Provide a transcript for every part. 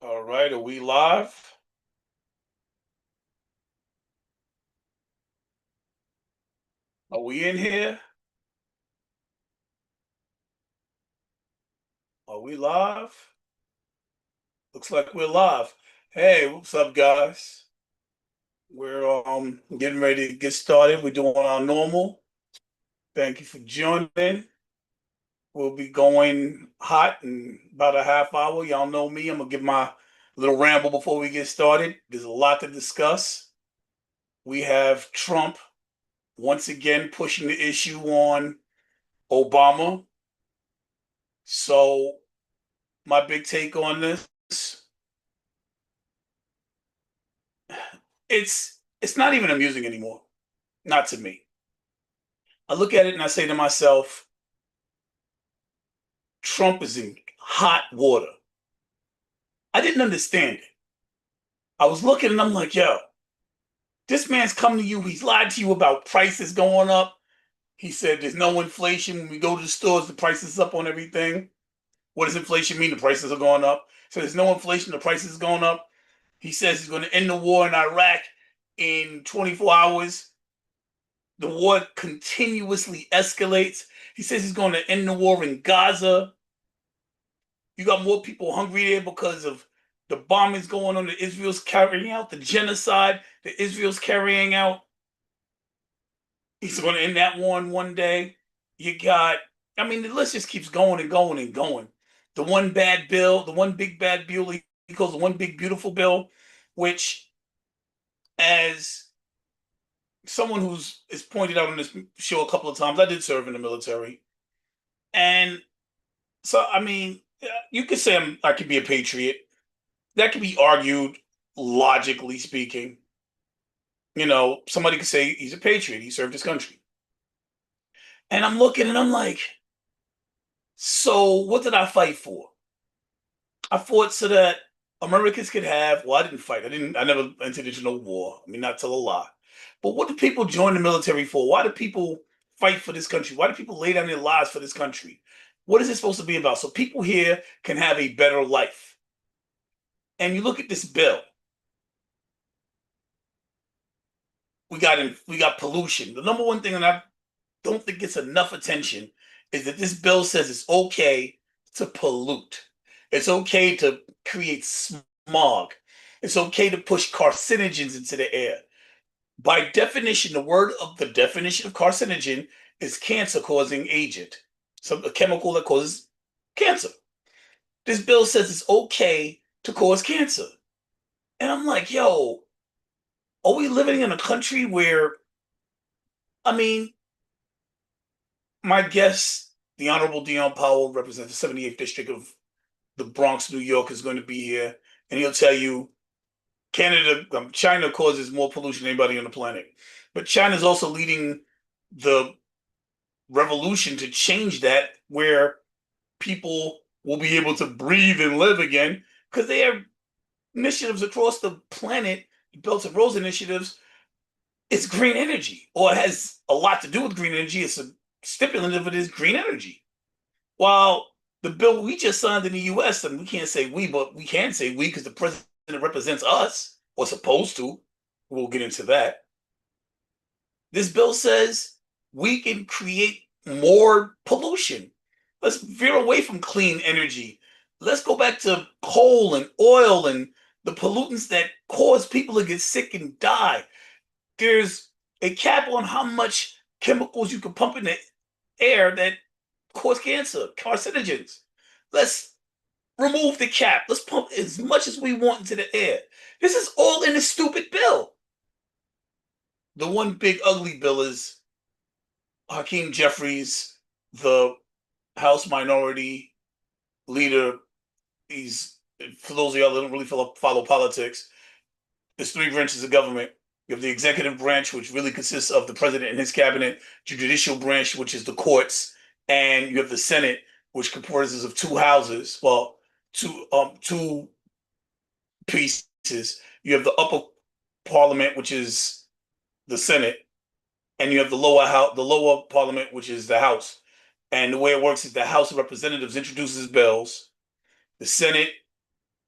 All right, are we live? Are we in here? Are we live? Looks like we're live. Hey, what's up, guys? We're getting ready to get started. We're doing our normal. Thank you for joining. We'll be going hot in about a half hour. Y'all know me. I'm gonna give my little ramble before we get started. There's a lot to discuss. We have Trump once again pushing the issue on Obama. So my big take on this, it's not even amusing anymore. Not to me. I look at it and I say to myself, Trump is in hot water. I didn't understand it. I was looking and I'm like, yo, this man's come to you. He's lied to you about prices going up. He said there's no inflation. When we go to the stores, the price is up on everything. What does inflation mean? The prices are going up. So there's no inflation, the prices are going up. He says he's going to end the war in Iraq in 24 hours. The war continuously escalates. He says he's going to end the war in Gaza. You got more people hungry there because of the bombings going on that Israel's carrying out, the genocide that Israel's carrying out. He's going to end that war in one day. You got, I mean, the list just keeps going and going and going. The one bad bill, the one big bad bill, he calls the one big beautiful bill, which, as someone who's is pointed out on this show a couple of times, I did serve in the military. And so, I mean, you could say I could be a patriot. That could be argued logically speaking. Somebody could say he's a patriot. He served his country. And I'm looking and I'm like, so what did I fight for? I fought so that Americans could have, well, I didn't fight. I never entered into no war. I mean, not tell a lie. But what do people join the military for? Why do people fight for this country? Why do people lay down their lives for this country? What is it supposed to be about? So people here can have a better life. And you look at this bill. We got pollution. The number one thing that I don't think gets enough attention is that this bill says it's okay to pollute. It's okay to create smog. It's okay to push carcinogens into the air. By definition, the definition of carcinogen is cancer-causing agent, a chemical that causes cancer. This bill says it's okay to cause cancer. And I'm like, yo, are we living in a country where, I mean, my guest, the Honorable Dion Powell, represents the 78th District of the Bronx, New York, is going to be here, and he'll tell you China causes more pollution than anybody on the planet. But China is also leading the revolution to change that, where people will be able to breathe and live again because they have initiatives across the planet, Belt and Road initiatives. It's green energy, or it has a lot to do with green energy. It's a stipulant of it is green energy. While the bill we just signed in the US, and we can't say we, but we can say we because the president represents us, or supposed to. We'll get into that. This bill says we can create more pollution. Let's veer away from clean energy. Let's go back to coal and oil and the pollutants that cause people to get sick and die. There's a cap on how much chemicals you can pump in the air that cause cancer, carcinogens. Let's remove the cap. Let's pump as much as we want into the air. This is all in a stupid bill. The one big ugly bill is Hakeem Jeffries, the House Minority Leader. He's, for those of y'all that don't really follow politics, there's three branches of government. You have the executive branch, which really consists of the president and his cabinet, the judicial branch, which is the courts, and you have the Senate, which composes of two houses. Well, two pieces. You have the upper parliament, which is the Senate, and you have the lower parliament, which is the House. And the way it works is the House of Representatives introduces bills. The Senate,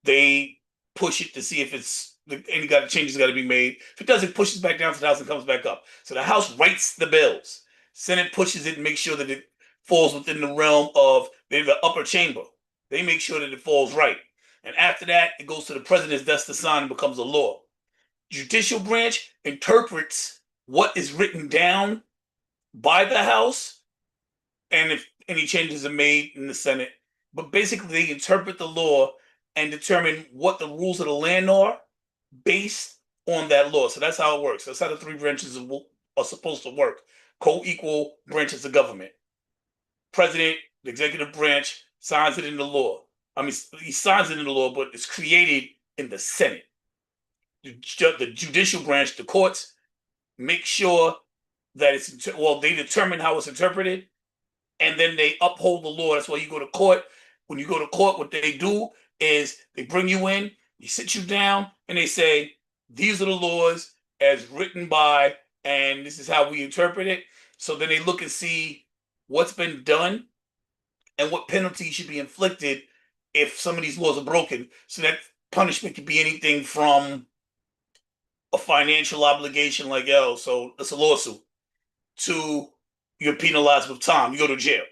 they push it to see if it's any kind of changes got to be made. If it does, it pushes back down to the House and comes back up. So the House writes the bills. Senate pushes it and makes sure that it falls within the realm of the upper chamber. They make sure that it falls right. And after that, it goes to the president's desk to sign and becomes a law. Judicial branch interprets what is written down by the House and if any changes are made in the Senate. But basically, they interpret the law and determine what the rules of the land are based on that law. So that's how it works. That's how the three branches are supposed to work. Co-equal branches of government. President, the executive branch, signs it into law. I mean, he signs it into law, but it's created in the Senate. The judicial branch, the courts, make sure that they determine how it's interpreted, and then they uphold the law. That's why you go to court. When you go to court, what they do is they bring you in, they sit you down, and they say, these are the laws as written by, and this is how we interpret it. So then they look and see what's been done and what penalty should be inflicted if some of these laws are broken. So that punishment could be anything from a financial obligation, like, so it's a lawsuit, to you're penalized with time. You go to jail.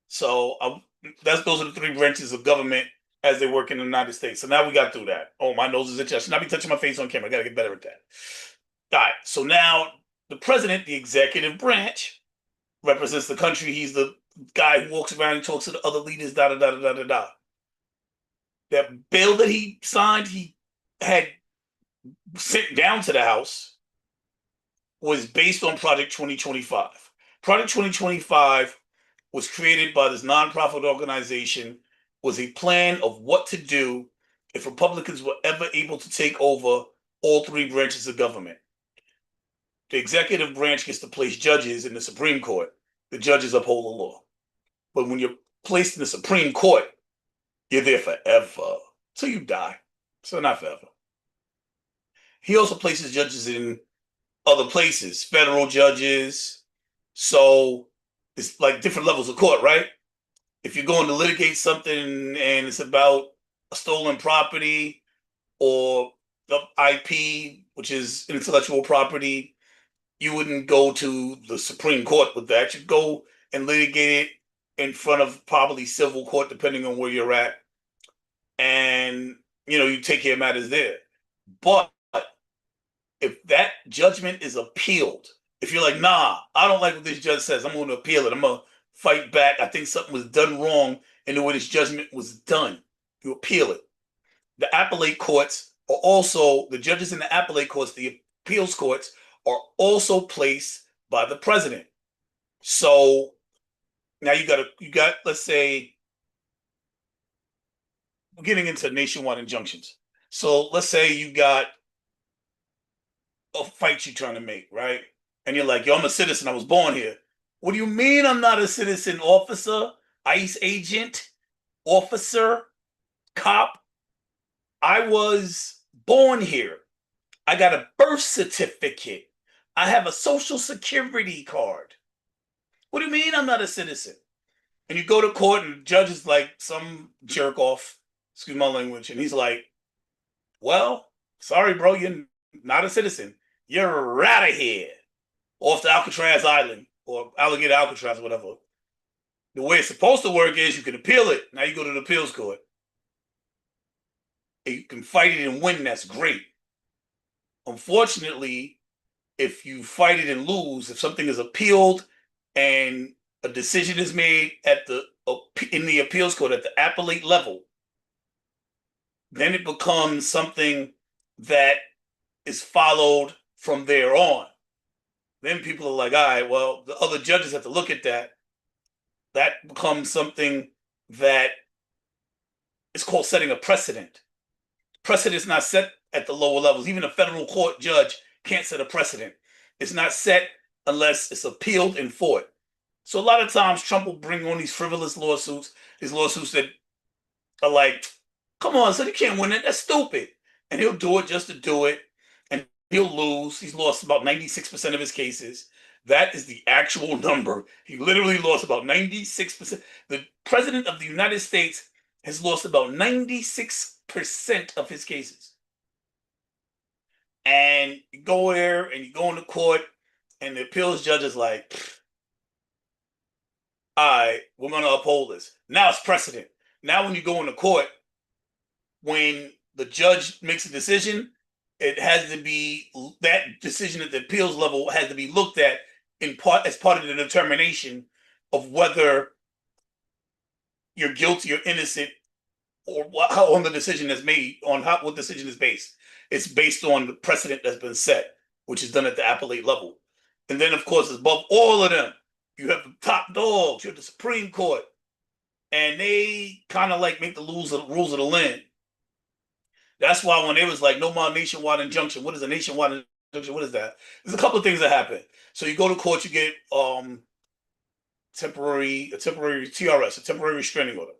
So those are the three branches of government as they work in the United States. So now we got through that. Oh, my nose is itchy. I should not be touching my face on camera. I got to get better at that. All right. So now the president, the executive branch, represents the country. He's the guy who walks around and talks to the other leaders, da da da da da da. That bill that he signed, he had sent down to the House, was based on Project 2025. Project 2025 was created by this nonprofit organization, was a plan of what to do if Republicans were ever able to take over all three branches of government. The executive branch gets to place judges in the Supreme Court. The judges uphold the law. But when you're placed in the Supreme Court, you're there forever. Till you die. So not forever. He also places judges in other places, federal judges. So it's like different levels of court, right? If you're going to litigate something and it's about a stolen property or the IP, which is intellectual property, you wouldn't go to the Supreme Court with that. You'd go and litigate it in front of probably civil court, depending on where you're at. And, you take care of matters there. But if that judgment is appealed, if you're like, nah, I don't like what this judge says, I'm going to appeal it. I'm going to fight back. I think something was done wrong in the way this judgment was done. You appeal it. The appellate courts are also, the judges in the appellate courts, the appeals courts, are also placed by the president. So now you got, let's say, we're getting into nationwide injunctions. So let's say you got a fight you're trying to make, right? And you're like, yo, I'm a citizen. I was born here. What do you mean I'm not a citizen? Officer, ICE agent, officer, cop? I was born here. I got a birth certificate. I have a social security card. What do you mean I'm not a citizen? And you go to court and the judge is like some jerk off, excuse my language, and he's like, well, sorry, bro, you're not a citizen. You're out of here. Off to Alcatraz Island or Alligator Alcatraz, whatever. The way it's supposed to work is you can appeal it. Now you go to the appeals court. You can fight it and win. That's great. Unfortunately, if you fight it and lose, if something is appealed and a decision is made in the appeals court at the appellate level, then it becomes something that is followed from there on. Then people are like, all right, well, the other judges have to look at that. That becomes something that is called setting a precedent. Precedent's not set at the lower levels. Even a federal court judge can't set a precedent. It's not set unless it's appealed and fought. So a lot of times Trump will bring on these frivolous lawsuits, these lawsuits that are like, come on, son, you can't win it. That's stupid. And he'll do it just to do it. And he'll lose. He's lost about 96% of his cases. That is the actual number. He literally lost about 96%. The president of the United States has lost about 96 of his cases. And you go there and you go into court, and the appeals judge is like, all right, we're going to uphold this. Now it's precedent. Now, when you go into court, when the judge makes a decision, it has to be that decision at the appeals level has to be looked at in part as part of the determination of whether you're guilty or innocent, or how on the decision is made, on how what decision is based. It's based on the precedent that's been set, which is done at the appellate level. And then, of course, above all of them, you have the top dogs, you have the Supreme Court, and they kind of like make the rules of the land. That's why when they was like, no more nationwide injunction. What is a nationwide injunction? What is that? There's a couple of things that happen. So you go to court, you get a temporary TRS, a temporary restraining order.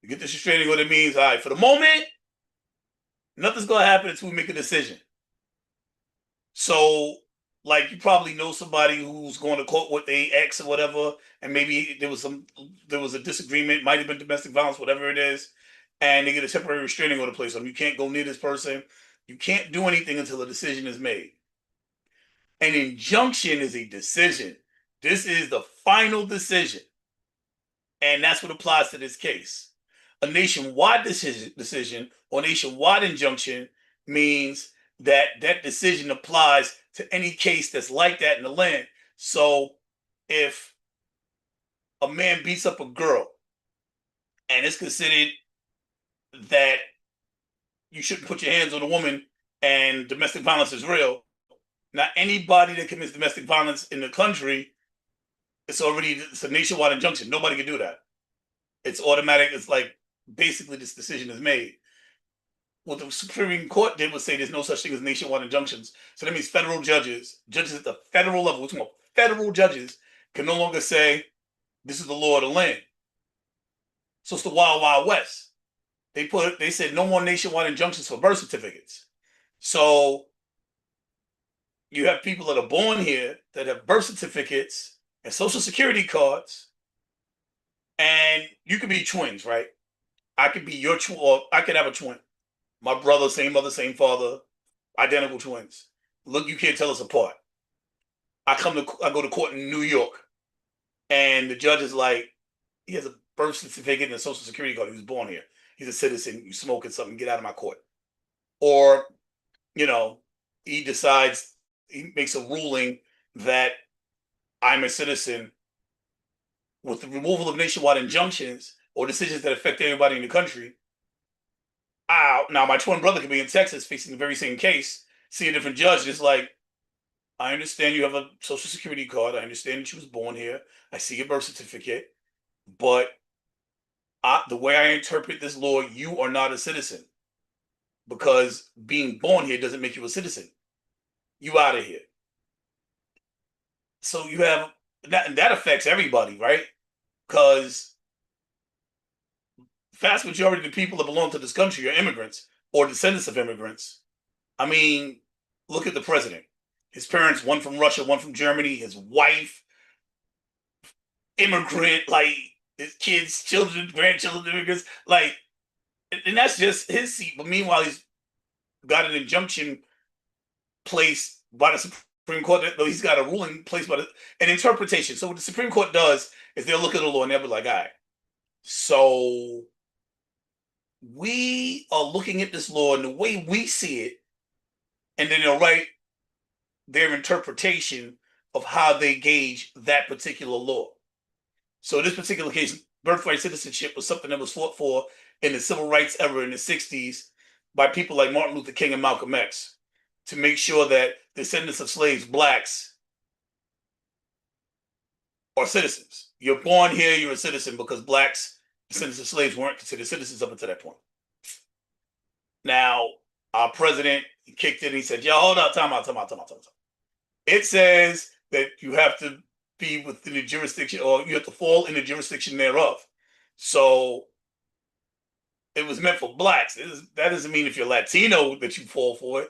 You get this restraining order, means, all right, for the moment, nothing's gonna happen until we make a decision. So, like, you probably know somebody who's going to court with their ex or whatever, and maybe there was a disagreement, might have been domestic violence, whatever it is, and they get a temporary restraining order placed on them. You can't go near this person. You can't do anything until a decision is made. An injunction is a decision. This is the final decision, and that's what applies to this case. A nationwide decision or nationwide injunction means that that decision applies to any case that's like that in the land. So if a man beats up a girl and it's considered that you shouldn't put your hands on a woman and domestic violence is real, now anybody that commits domestic violence in the country, it's a nationwide injunction. Nobody can do that. It's automatic. It's like basically this decision is made. What the Supreme Court did was say there's no such thing as nationwide injunctions. So that means federal judges at the federal level, which more federal judges can no longer say this is the law of the land. So it's the wild, wild west. They said no more nationwide injunctions for birth certificates. So you have people that are born here that have birth certificates and social security cards, and you could be twins, right? I could be your twin, or I could have a twin. My brother, same mother, same father, identical twins. Look, you can't tell us apart. I go to court in New York, and the judge is like, he has a birth certificate and a social security card. He was born here. He's a citizen. You smoking something? Get out of my court. Or, you know, he makes a ruling that I'm a citizen with the removal of nationwide injunctions or decisions that affect everybody in the country. Now my twin brother could be in Texas facing the very same case, see a different judge. It's like, I understand you have a social security card. I understand that you was born here. I see your birth certificate, but the way I interpret this law, you are not a citizen because being born here doesn't make you a citizen. You out of here. So you have that, and that affects everybody, right? Because vast majority of the people that belong to this country are immigrants or descendants of immigrants. I mean, look at the president. His parents, one from Russia, one from Germany. His wife, immigrant. Like his kids, children, grandchildren, immigrants. Like, and that's just his seat. But meanwhile, he's got an injunction placed by the Supreme Court. He's got a ruling placed by an interpretation. So what the Supreme Court does is they'll look at the law and they'll be like, all right, so we are looking at this law in the way we see it, and then they'll write their interpretation of how they gauge that particular law. So in this particular case, birthright citizenship was something that was fought for in the civil rights era in the 60s by people like Martin Luther King and Malcolm X to make sure that descendants of slaves, blacks, are citizens. You're born here, you're a citizen, because blacks, descendants of slaves, weren't considered citizens up until that point. Now, our president kicked in and he said, "Yo, hold up, time out. It says that you have to be within the jurisdiction, or you have to fall in the jurisdiction thereof. So it was meant for blacks. That doesn't mean if you're Latino that you fall for it."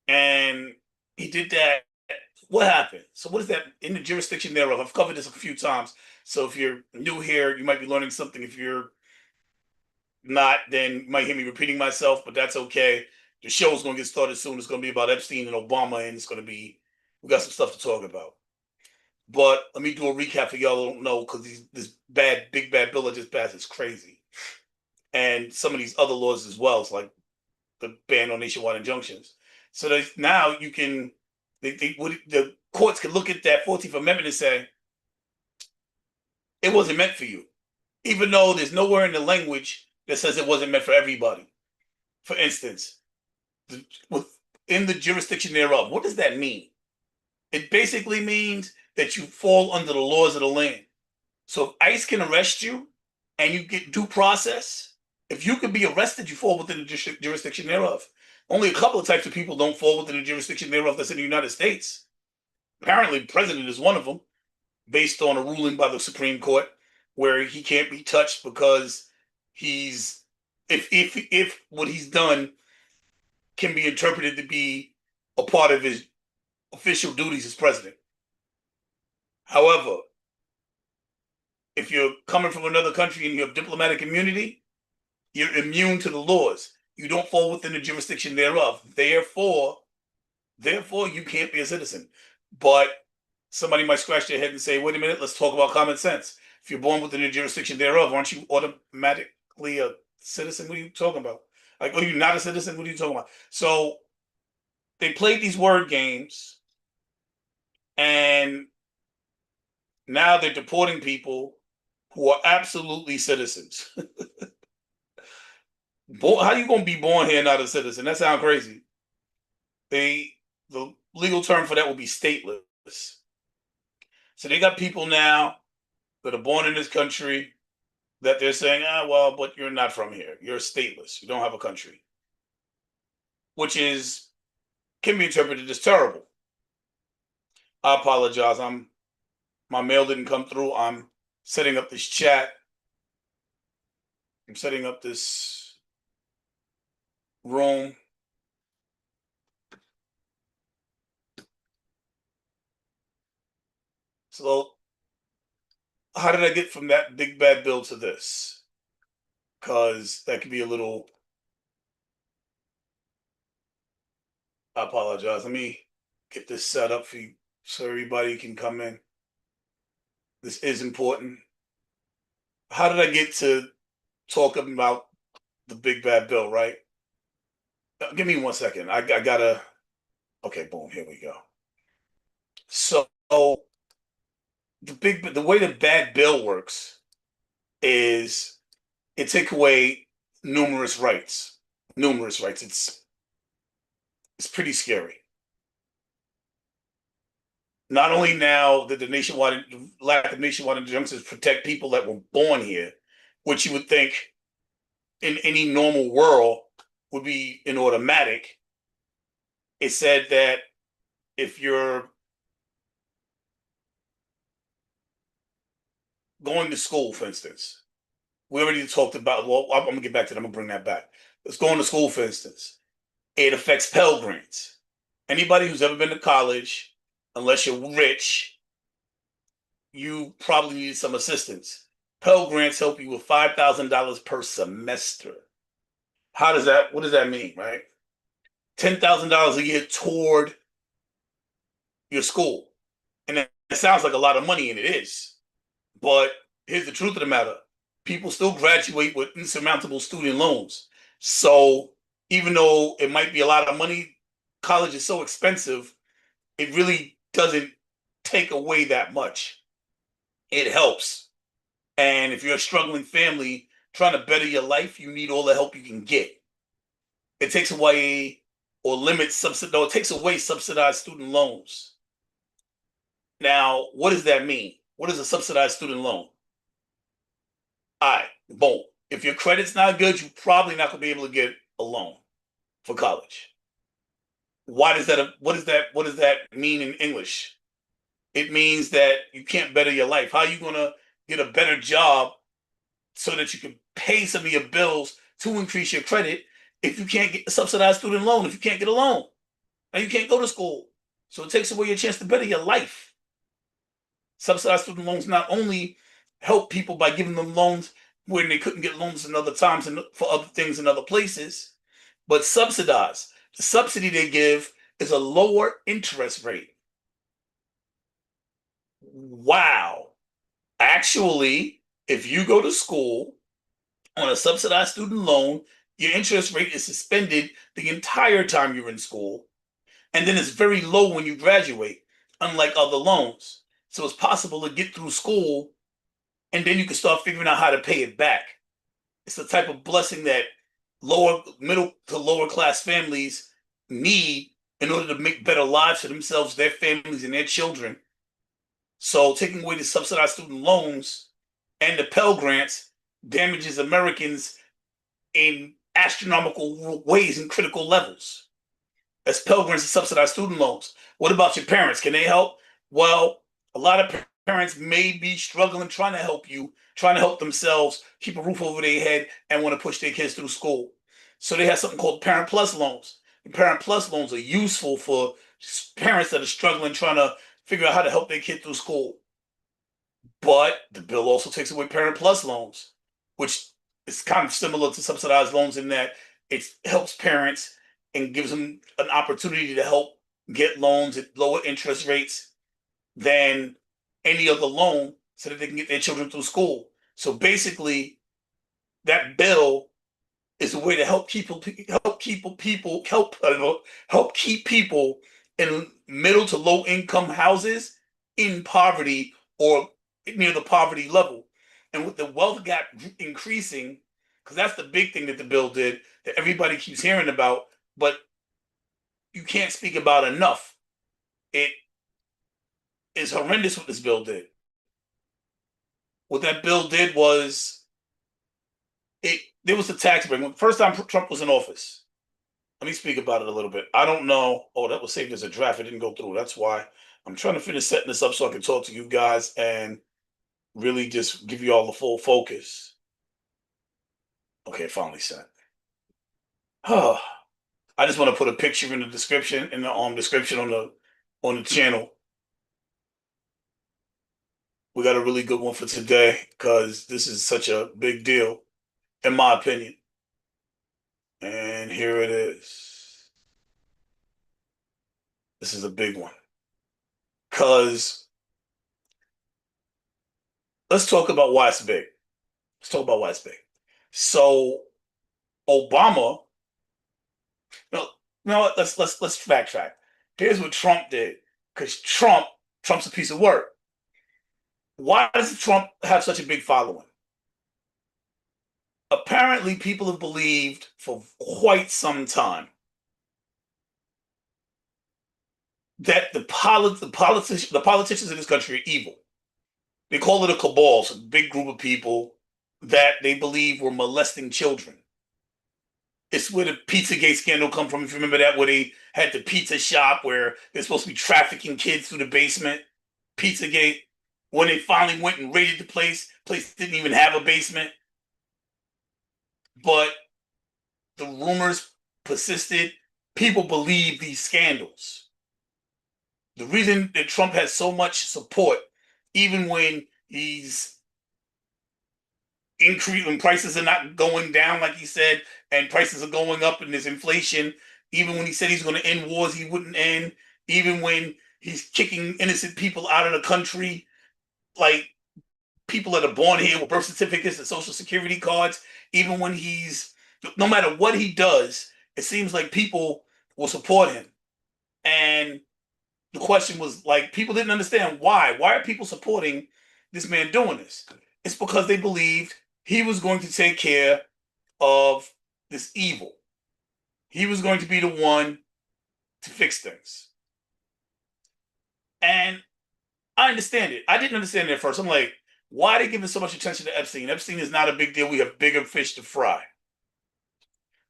And he did that. What happened? So what is that? In the jurisdiction thereof? I've covered this a few times. So if you're new here, you might be learning something. If you're not, then you might hear me repeating myself, but that's okay. The show's gonna get started soon. It's gonna be about Epstein and Obama, and it's gonna be we got some stuff to talk about. But let me do a recap for y'all who don't know because this big bad bill that just passed is crazy, and some of these other laws as well. It's like the ban on nationwide injunctions. So now you can the courts can look at that 14th Amendment and say it wasn't meant for you, even though there's nowhere in the language that says it wasn't meant for everybody. For instance, within the jurisdiction thereof, what does that mean? It basically means that you fall under the laws of the land. So if ICE can arrest you and you get due process, if you could be arrested, you fall within the jurisdiction thereof. Only a couple of types of people don't fall within the jurisdiction thereof that's in the United States. Apparently, the president is one of them, based on a ruling by the Supreme Court where he can't be touched because he's if what he's done can be interpreted to be a part of his official duties as president. However, if you're coming from another country and you have diplomatic immunity, you're immune to the laws. You don't fall within the jurisdiction thereof. Therefore, you can't be a citizen. But somebody might scratch their head and say, wait a minute, let's talk about common sense. If you're born within the jurisdiction thereof, aren't you automatically a citizen? What are you talking about? Like, are you not a citizen? What are you talking about? So they played these word games, and now they're deporting people who are absolutely citizens. How you gonna be born here not a citizen? That sounds crazy. The legal term for that would be stateless. So they got people now that are born in this country that they're saying, well, but you're not from here. You're stateless. You don't have a country, which is can be interpreted as terrible. I apologize. My mail didn't come through. I'm setting up this chat. I'm setting up this room. So how did I get from that big bad bill to this? Because that could be a little. I apologize. Let me get this set up for you so everybody can come in. This is important. How did I get to talking about the big bad bill, right? Give me 1 second. I gotta. Okay, boom. Here we go. So the way the bad bill works is it take away numerous rights. Numerous rights. It's pretty scary. Not only now that the nationwide lack of nationwide injunctions protect people that were born here, which you would think in any normal world would be an automatic. It said that if you're going to school, for instance, we already talked about. Well, I'm gonna get back to that. I'm gonna bring that back. Let's go to school, for instance. It affects Pell Grants. Anybody who's ever been to college, unless you're rich, you probably need some assistance. Pell Grants help you with $5,000 per semester. What does that mean, right? $10,000 a year toward your school. And it sounds like a lot of money, and it is. But here's the truth of the matter. People still graduate with insurmountable student loans. So even though it might be a lot of money, college is so expensive, it really doesn't take away that much. It helps. And if you're a struggling family trying to better your life, you need all the help you can get. It takes away or limits no, it takes away subsidized student loans. Now, what does that mean? What is a subsidized student loan? All right, boom. If your credit's not good, you're probably not going to be able to get a loan for college. What does that mean in English? It means that you can't better your life. How are you going to get a better job so that you can pay some of your bills to increase your credit if you can't get a subsidized student loan, if you can't get a loan? Now you can't go to school. So it takes away your chance to better your life. Subsidized student loans not only help people by giving them loans when they couldn't get loans in other times and for other things in other places, but subsidized. The subsidy they give is a lower interest rate. Wow. Actually, if you go to school on a subsidized student loan, your interest rate is suspended the entire time you're in school. And then it's very low when you graduate, unlike other loans. So it's possible to get through school and then you can start figuring out how to pay it back. It's the type of blessing that lower middle to lower class families need in order to make better lives for themselves, their families, and their children. So taking away the subsidized student loans and the Pell Grants damages Americans in astronomical ways and critical levels. As Pell Grants and subsidized student loans. What about your parents? Can they help? Well, a lot of parents may be struggling trying to help you, trying to help themselves keep a roof over their head and want to push their kids through school. So they have something called Parent Plus loans. And Parent Plus loans are useful for parents that are struggling trying to figure out how to help their kid through school. But the bill also takes away Parent Plus loans, which is kind of similar to subsidized loans in that it helps parents and gives them an opportunity to help get loans at lower interest rates than any other loan so that they can get their children through school. So basically, that bill is a way to help help keep people in middle to low income houses in poverty or near the poverty level. And with the wealth gap increasing, because that's the big thing that the bill did that everybody keeps hearing about, but you can't speak about enough. It is horrendous what this bill did. What that bill did was it there was a tax break. When first time Trump was in office. Let me speak about it a little bit. I don't know. Oh, that was saved as a draft. It didn't go through. That's why I'm trying to finish setting this up so I can talk to you guys and really just give you all the full focus. Okay, finally sent. Oh, I just want to put a picture in the description in the description on the channel. We got a really good one for today because this is such a big deal, in my opinion. And here it is. This is a big one. Because let's talk about why it's big. Let's talk about why it's big. So Obama, no, no, let's backtrack. Here's what Trump did. Because Trump's a piece of work. Why does Trump have such a big following? Apparently, people have believed for quite some time that the politicians in this country are evil. They call it a cabal, it's a big group of people that they believe were molesting children. It's where the Pizzagate scandal come from. If you remember that, where they had the pizza shop where they're supposed to be trafficking kids through the basement. Pizzagate. When they finally went and raided the place didn't even have a basement. But the rumors persisted. People believe these scandals. The reason that Trump has so much support, even when he's increasing, prices are not going down like he said, and prices are going up, and there's inflation. Even when he said he's going to end wars, he wouldn't end. Even when he's kicking innocent people out of the country, like people that are born here with birth certificates and social security cards, even when no matter what he does, it seems like people will support him. And the question was like, people didn't understand why. Why are people supporting this man doing this? It's because they believed he was going to take care of this evil. He was going to be the one to fix things. And I understand it. I didn't understand it at first. I'm like, why are they giving so much attention to Epstein? Epstein is not a big deal. We have bigger fish to fry.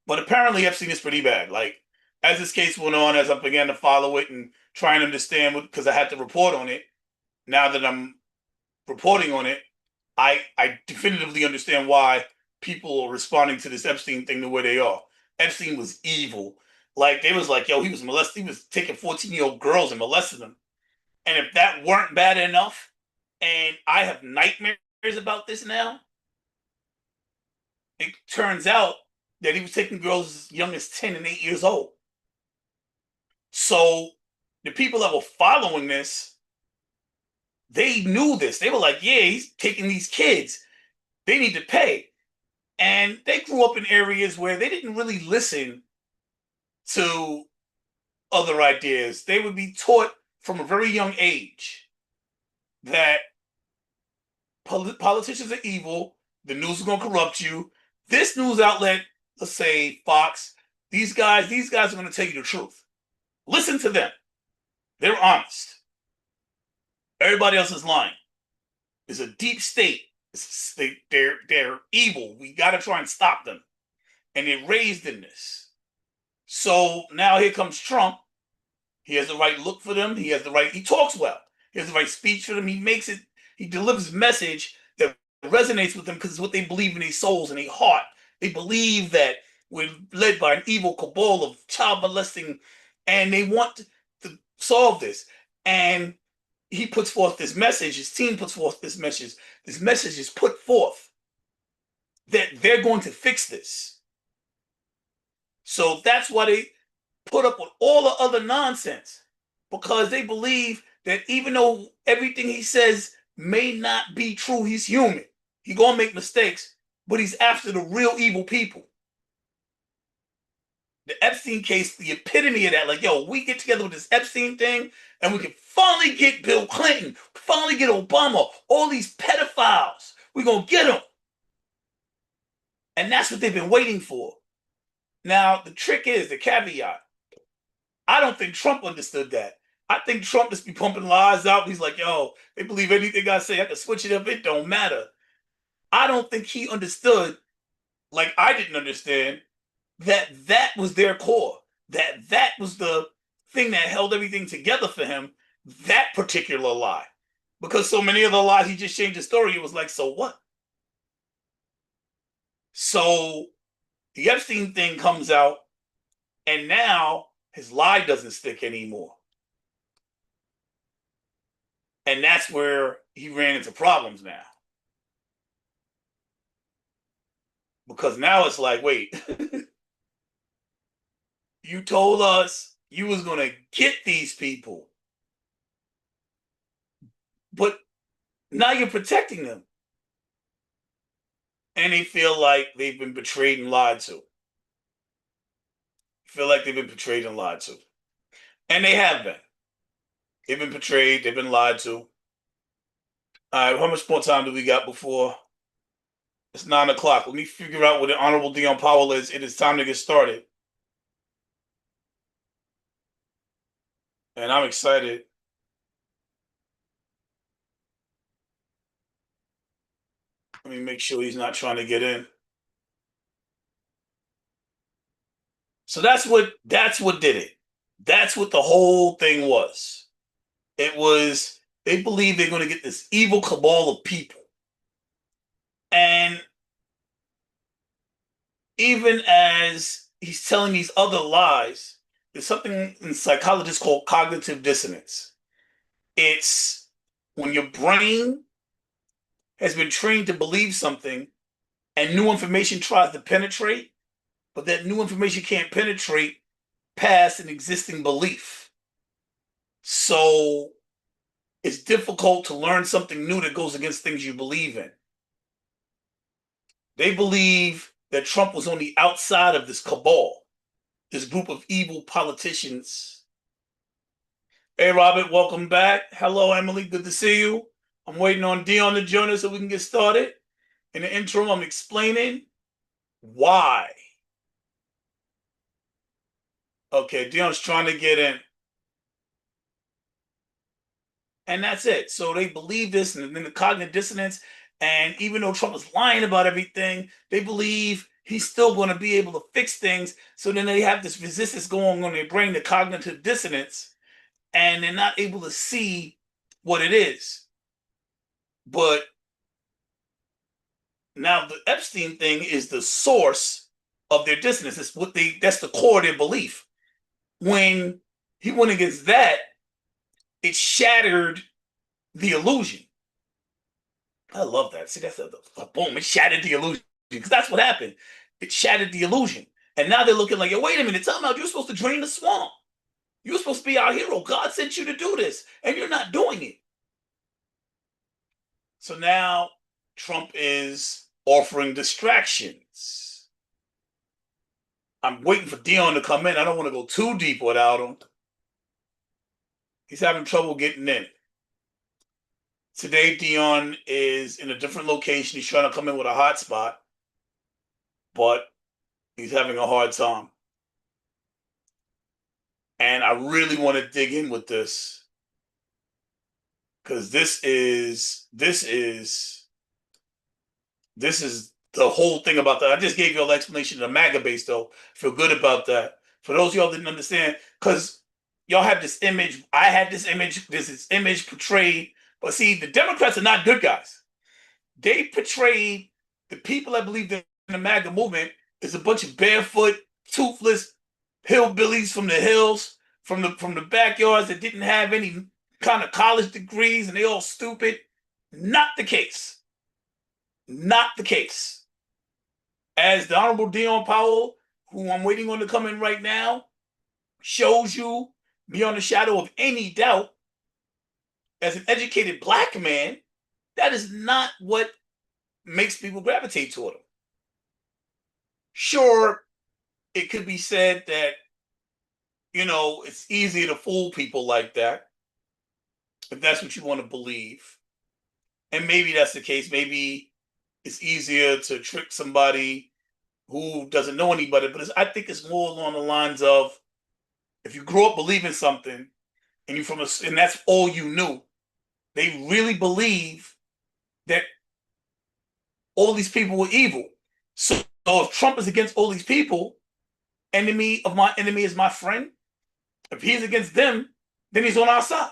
But apparently Epstein is pretty bad. Like, as this case went on, as I began to follow it and try and understand because I had to report on it, now that I'm reporting on it, I definitively understand why people are responding to this Epstein thing the way they are. Epstein was evil. Like, they was like, yo, he was taking 14-year-old girls and molesting them. And if that weren't bad enough, and I have nightmares about this now, it turns out that he was taking girls as young as 10 and 8 years old. So the people that were following this, they knew this. They were like, yeah, he's taking these kids. They need to pay. And they grew up in areas where they didn't really listen to other ideas. They would be taught from a very young age that politicians are evil, the news is going to corrupt you. This news outlet, let's say Fox, these guys are going to tell you the truth. Listen to them. They're honest. Everybody else is lying. It's a deep state. They're evil. We got to try and stop them. And they're raised in this. So now here comes Trump. He has the right look for them. He talks well. He has the right speech for them. He delivers a message that resonates with them because it's what they believe in their souls and their heart. They believe that we're led by an evil cabal of child molesting, and they want to solve this. And he puts forth this message, his team puts forth this message. This message is put forth that they're going to fix this. So that's why they put up with all the other nonsense, because they believe that even though everything he says may not be true, he's human. He's gonna make mistakes, but he's after the real evil people. The Epstein case, the epitome of that, like, yo, we get together with this Epstein thing and we can finally get Bill Clinton, finally get Obama, all these pedophiles. We're gonna get them. And that's what they've been waiting for. Now, the trick is, the caveat, I don't think Trump understood that. I think Trump just be pumping lies out. He's like, yo, they believe anything I say. I can switch it up. It don't matter. I don't think he understood, like I didn't understand, that was their core. That was the thing that held everything together for him, that particular lie. Because so many of the lies, he just changed the story. It was like, so what? So the Epstein thing comes out, and now his lie doesn't stick anymore. And that's where he ran into problems now. Because now it's like, wait, you told us you was going to get these people, but now you're protecting them. And they feel like they've been betrayed and lied to. Feel like they've been betrayed and lied to. And they have been. They've been betrayed. They've been lied to. All right, how much more time do we got before? It's 9 o'clock. Let me figure out what the Honorable Dion Powell is. It is time to get started. And I'm excited. Let me make sure he's not trying to get in. So that's what did it. That's what the whole thing was. It was, they believe they're going to get this evil cabal of people. And even as he's telling these other lies, there's something in psychologists called cognitive dissonance. It's when your brain has been trained to believe something and new information tries to penetrate, but that new information can't penetrate past an existing belief. So it's difficult to learn something new that goes against things you believe in. They believe that Trump was on the outside of this cabal, this group of evil politicians. Hey, Robert, welcome back. Hello, Emily. Good to see you. I'm waiting on Dion to join us so we can get started. In the intro, I'm explaining why. Okay, Dion's trying to get in. And that's it. So they believe this, and then the cognitive dissonance. And even though Trump is lying about everything, they believe he's still going to be able to fix things. So then they have this resistance going on in their brain, the cognitive dissonance, and they're not able to see what it is. But now the Epstein thing is the source of their dissonance. That's the core of their belief. When he went against that, it shattered the illusion. I love that. See, that's a boom. It shattered the illusion. because that's what happened. It shattered the illusion. And now they're looking like, yo, wait a minute, tell me, you're supposed to drain the swamp. You're supposed to be our hero. God sent you to do this, and you're not doing it. So now Trump is offering distractions. I'm waiting for Dion to come in. I don't want to go too deep without him. He's having trouble getting in. Today, Dion is in a different location. He's trying to come in with a hotspot, but he's having a hard time. And I really want to dig in with this because this is the whole thing about that. I just gave you all explanation of the MAGA base, though. Feel good about that. For those of y'all didn't understand, because y'all have this image. I had this image. There's this image portrayed. But see, the Democrats are not good guys. They portrayed the people that believe in the MAGA movement is a bunch of barefoot, toothless hillbillies from the hills, from the backyards that didn't have any kind of college degrees, and they all stupid. Not the case. Not the case. As the Honorable Dion Powell, who I'm waiting on to come in right now, shows you beyond a shadow of any doubt, as an educated black man, that is not what makes people gravitate toward him. Sure, it could be said that, it's easier to fool people like that, if that's what you want to believe. And maybe that's the case. Maybe it's easier to trick somebody who doesn't know anybody. But I think it's more along the lines of, if you grew up believing something and and that's all you knew, they really believe that all these people were evil. So if Trump is against all these people, enemy of my enemy is my friend. If he's against them, then he's on our side.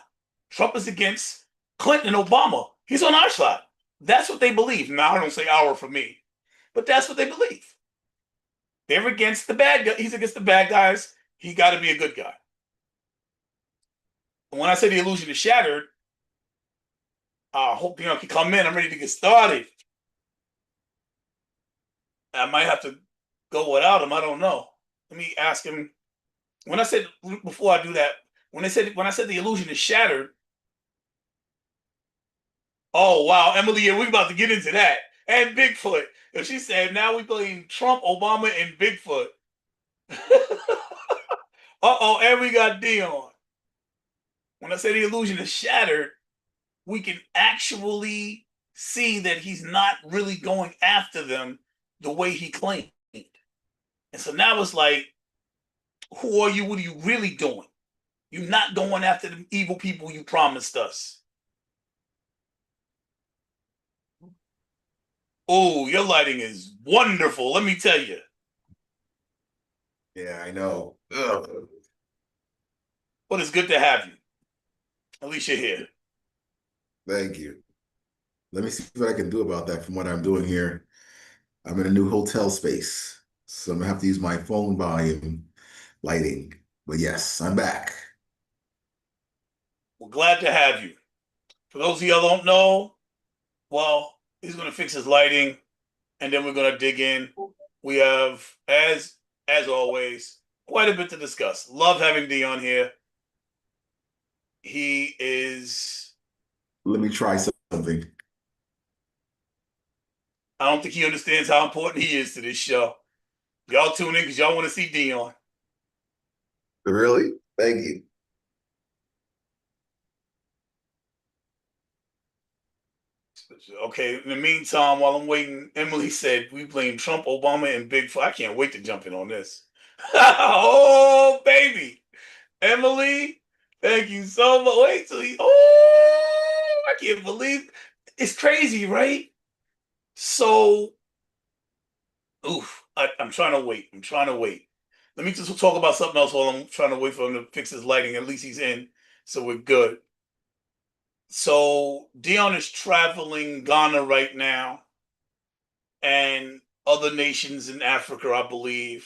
Trump is against Clinton and Obama. He's on our side. That's what they believe. Now, I don't say our for me, but that's what they believe. They're against the bad guy. He's against the bad guys. He got to be a good guy. And when I say the illusion is shattered, I hope Dion can come in. I'm ready to get started. I might have to go without him. I don't know. Let me ask him. When I said, before I do that, when I said the illusion is shattered. Oh wow, Emily, yeah, we're about to get into that. And Bigfoot. And she said, now we blame Trump, Obama, and Bigfoot. Uh-oh, and we got Dion. When I say the illusion is shattered, we can actually see that he's not really going after them the way he claimed. And so now it's like, who are you? What are you really doing? You're not going after the evil people you promised us. Oh, your lighting is wonderful. Let me tell you. Yeah, I know. Ugh. But it's good to have you. At least you're here. Thank you. Let me see what I can do about that from what I'm doing here. I'm in a new hotel space, so I'm gonna have to use my phone volume lighting. But yes, I'm back. We're glad to have you. For those of y'all who don't know, well, he's going to fix his lighting, and then we're going to dig in. We have, as always, quite a bit to discuss. Love having Dion here. He is. Let me try something. I don't think he understands how important he is to this show. Y'all tune in because y'all want to see Dion. Really? Thank you. Okay, in the meantime, while I'm waiting, Emily said we blame Trump, Obama, and Bigfoot. I can't wait to jump in on this. Oh, baby. Emily, thank you so much. Wait till he. Oh, I can't believe it's crazy, right? So, oof, I'm trying to wait. I'm trying to wait. Let me just talk about something else while I'm trying to wait for him to fix his lighting. At least he's in, so we're good. So Dion is traveling Ghana right now and other nations in Africa, I believe,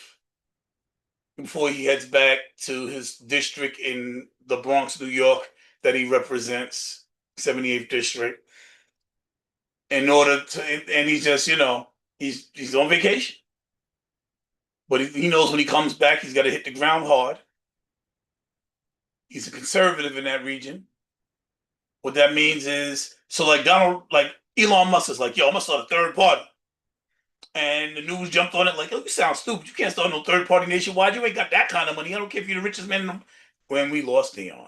before he heads back to his district in the Bronx, New York, that he represents, 78th district. In order to, and he's just, He's on vacation, but he knows when he comes back, he's got to hit the ground hard. He's a conservative in that region. What that means is, so like Elon Musk is like, yo, I'm gonna start a third party. And the news jumped on it like, oh, you sound stupid. You can't start no third party nationwide. You ain't got that kind of money. I don't care if you're the richest man in the... When we lost Dion.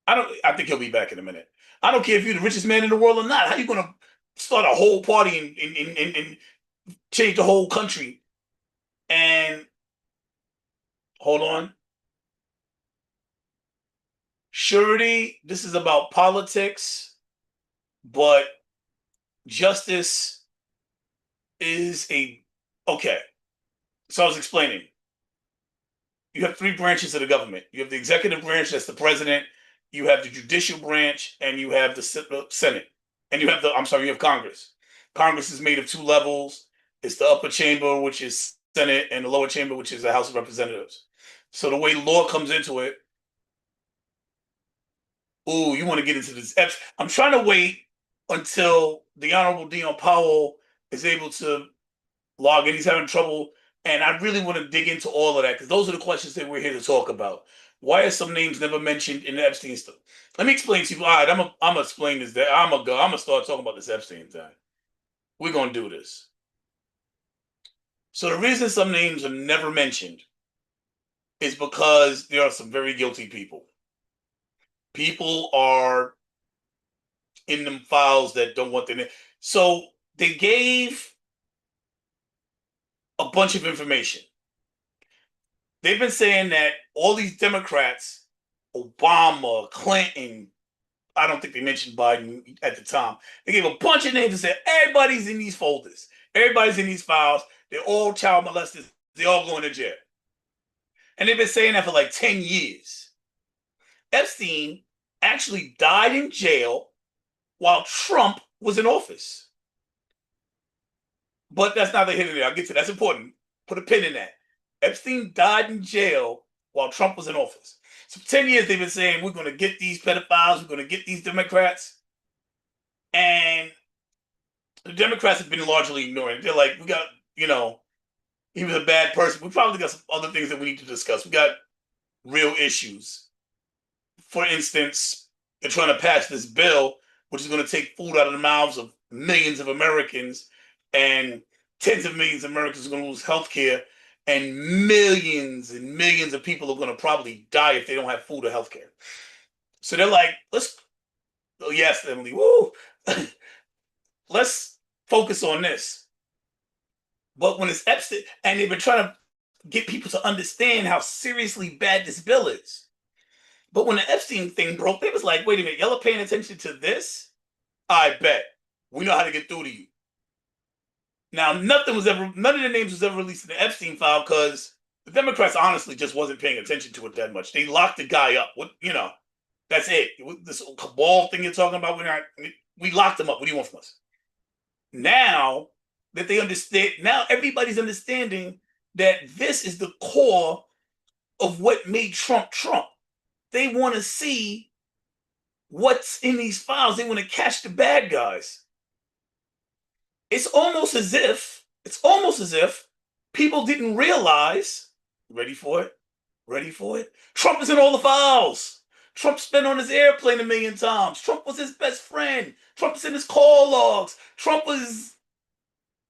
I think he'll be back in a minute. I don't care if you're the richest man in the world or not. How you gonna start a whole party and change the whole country? And hold on. Surety, this is about politics, but justice is a okay. So I was explaining. You have three branches of the government. You have the executive branch, that's the president. You have the judicial branch, and you have the Senate. And you have you have Congress. Congress is made of two levels. It's the upper chamber, which is Senate, and the lower chamber, which is the House of Representatives. So the way law comes into it, ooh, you want to get into this? I'm trying to wait until the Honorable Dion Powell is able to log in. He's having trouble. And I really want to dig into all of that because those are the questions that we're here to talk about. Why are some names never mentioned in the Epstein stuff? Let me explain to you. All right, I'm gonna explain this. I'm gonna start talking about this Epstein thing. We're gonna do this. So the reason some names are never mentioned is because there are some very guilty people. People are in them files that don't want their name. So they gave a bunch of information. They've been saying that all these Democrats, Obama, Clinton, I don't think they mentioned Biden at the time. They gave a bunch of names and said everybody's in these folders, everybody's in these files. They're all child molesters. They all going to jail, and they've been saying that for like 10 years. Epstein actually died in jail while Trump was in office. But that's not the hit in there. I'll get to that. That's important. Put a pin in that. Epstein died in jail while Trump was in office. So for 10 years, they've been saying, we're going to get these pedophiles, we're going to get these Democrats. And the Democrats have been largely ignoring it. They're like, we got, he was a bad person. We probably got some other things that we need to discuss. We got real issues. For instance, they're trying to pass this bill, which is going to take food out of the mouths of millions of Americans, and tens of millions of Americans are going to lose health care, and millions of people are going to probably die if they don't have food or health care. So they're like, oh, yes, Emily, woo, let's focus on this. But when it's Epstein, and they've been trying to get people to understand how seriously bad this bill is. But when the Epstein thing broke, they was like, wait a minute, y'all are paying attention to this? I bet. We know how to get through to you. Now, none of the names was ever released in the Epstein file because the Democrats honestly just wasn't paying attention to it that much. They locked the guy up. That's it. This cabal thing you're talking about, we locked him up. What do you want from us? Now that they understand, now everybody's understanding that this is the core of what made Trump Trump. They want to see what's in these files. They want to catch the bad guys. It's almost as if people didn't realize, ready for it? Trump is in all the files. Trump's been on his airplane 1,000,000 times. Trump was his best friend. Trump's in his call logs. Trump was